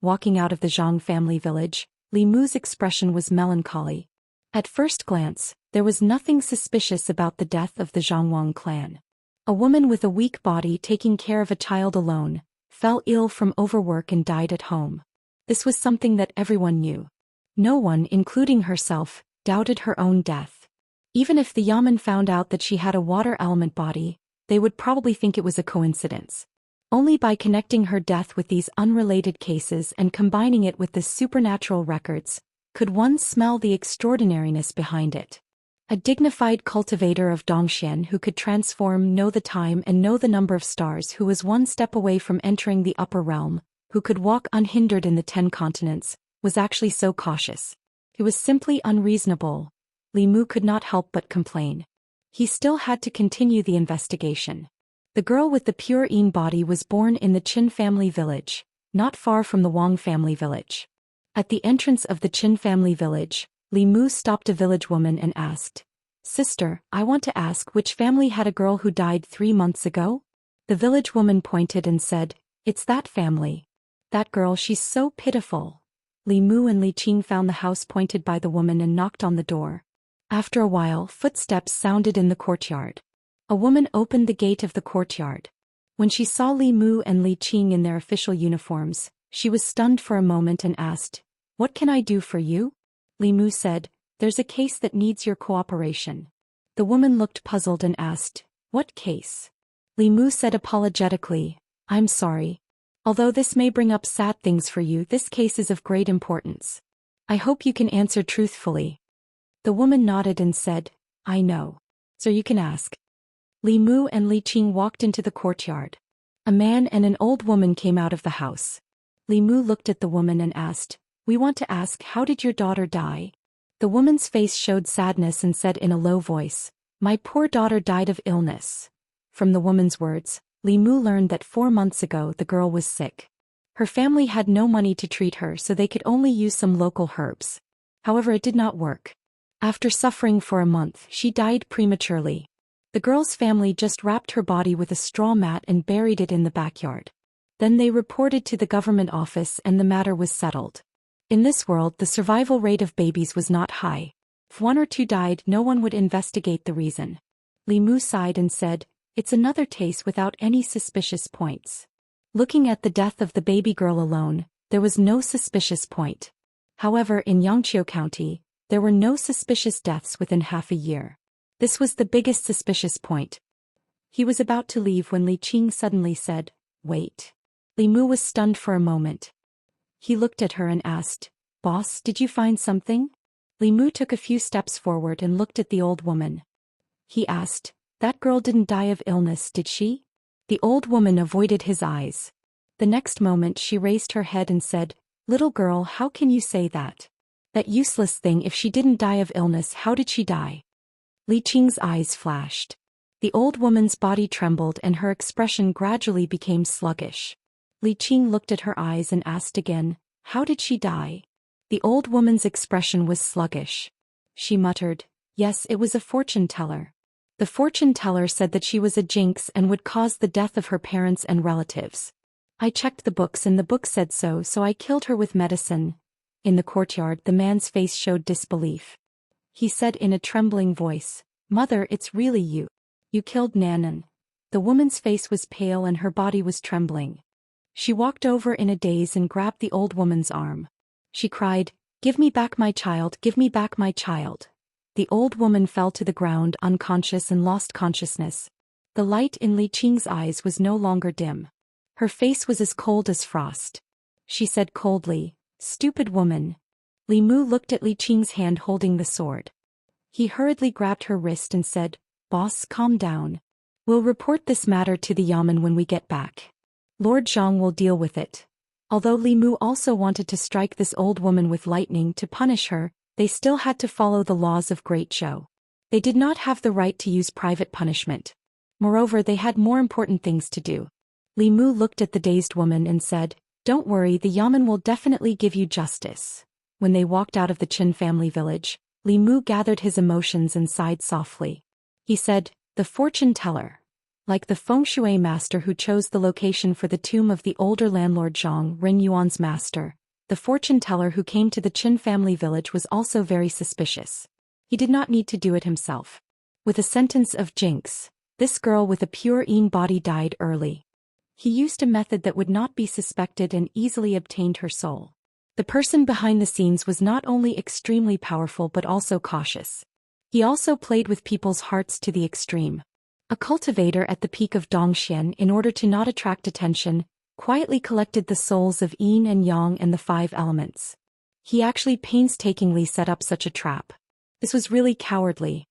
Walking out of the Zhang family village, Li Mu's expression was melancholy. At first glance, there was nothing suspicious about the death of the Zhangwang clan. A woman with a weak body taking care of a child alone, fell ill from overwork and died at home. This was something that everyone knew. No one, including herself, doubted her own death. Even if the yamen found out that she had a water element body, they would probably think it was a coincidence. Only by connecting her death with these unrelated cases and combining it with the supernatural records, could one smell the extraordinariness behind it. A dignified cultivator of Dongxian who could transform, know the time and know the number of stars, who was one step away from entering the upper realm, who could walk unhindered in the 10 continents, was actually so cautious. It was simply unreasonable. Li Mu could not help but complain. He still had to continue the investigation. The girl with the pure Yin body was born in the Qin family village, not far from the Wang family village. At the entrance of the Qin family village, Li Mu stopped a village woman and asked, "Sister, I want to ask which family had a girl who died 3 months ago?" The village woman pointed and said, "It's that family. That girl, she's so pitiful." Li Mu and Li Qing found the house pointed by the woman and knocked on the door. After a while, footsteps sounded in the courtyard. A woman opened the gate of the courtyard. When she saw Li Mu and Li Qing in their official uniforms, she was stunned for a moment and asked, "What can I do for you?" Li Mu said, "There's a case that needs your cooperation." The woman looked puzzled and asked, "What case?" Li Mu said apologetically, "I'm sorry. Although this may bring up sad things for you, this case is of great importance. I hope you can answer truthfully." The woman nodded and said, "I know. So you can ask." Li Mu and Li Qing walked into the courtyard. A man and an old woman came out of the house. Li Mu looked at the woman and asked, "We want to ask, how did your daughter die?" The woman's face showed sadness and said in a low voice, "My poor daughter died of illness." From the woman's words, Li Mu learned that 4 months ago the girl was sick. Her family had no money to treat her, so they could only use some local herbs. However, it did not work. After suffering for a month, she died prematurely. The girl's family just wrapped her body with a straw mat and buried it in the backyard. Then they reported to the government office and the matter was settled. In this world, the survival rate of babies was not high. If 1 or 2 died, no one would investigate the reason. Li Mu sighed and said, "It's another case without any suspicious points." Looking at the death of the baby girl alone, there was no suspicious point. However, in Xianxia County, there were no suspicious deaths within half a year. This was the biggest suspicious point. He was about to leave when Li Qing suddenly said, "Wait." Li Mu was stunned for a moment. He looked at her and asked, "Boss, did you find something?" Li Mu took a few steps forward and looked at the old woman. he asked. That girl didn't die of illness, did she? The old woman avoided his eyes. The next moment she raised her head and said, Little girl, how can you say that? That useless thing, if she didn't die of illness, how did she die? Li Qing's eyes flashed. The old woman's body trembled and her expression gradually became sluggish. Li Qing looked at her eyes and asked again, How did she die? The old woman's expression was sluggish. She muttered, Yes, it was a fortune teller. The fortune teller said that she was a jinx and would cause the death of her parents and relatives. I checked the books and the book said so, so I killed her with medicine. In the courtyard, the man's face showed disbelief. He said in a trembling voice, Mother, it's really you. You killed Nanan. The woman's face was pale and her body was trembling. She walked over in a daze and grabbed the old woman's arm. She cried, Give me back my child, give me back my child. The old woman fell to the ground unconscious and lost consciousness. The light in Li Qing's eyes was no longer dim. Her face was as cold as frost. She said coldly, Stupid woman. Li Mu looked at Li Qing's hand holding the sword. He hurriedly grabbed her wrist and said, Boss, calm down. We'll report this matter to the Yamen when we get back. Lord Zhang will deal with it. Although Li Mu also wanted to strike this old woman with lightning to punish her, they still had to follow the laws of Great Zhou. They did not have the right to use private punishment. Moreover, they had more important things to do. Li Mu looked at the dazed woman and said, Don't worry, the Yamen will definitely give you justice. When they walked out of the Qin family village, Li Mu gathered his emotions and sighed softly. He said, The fortune teller. Like the feng shui master who chose the location for the tomb of the older landlord Zhang Ren Yuan's master, the fortune teller who came to the Qin family village was also very suspicious. He did not need to do it himself. With a sentence of jinx, this girl with a pure Yin body died early. He used a method that would not be suspected and easily obtained her soul. The person behind the scenes was not only extremely powerful but also cautious. He also played with people's hearts to the extreme. A cultivator at the peak of Zhou Xian, in order to not attract attention, quietly collected the souls of Yin and Yang and the 5 elements. He actually painstakingly set up such a trap. This was really cowardly.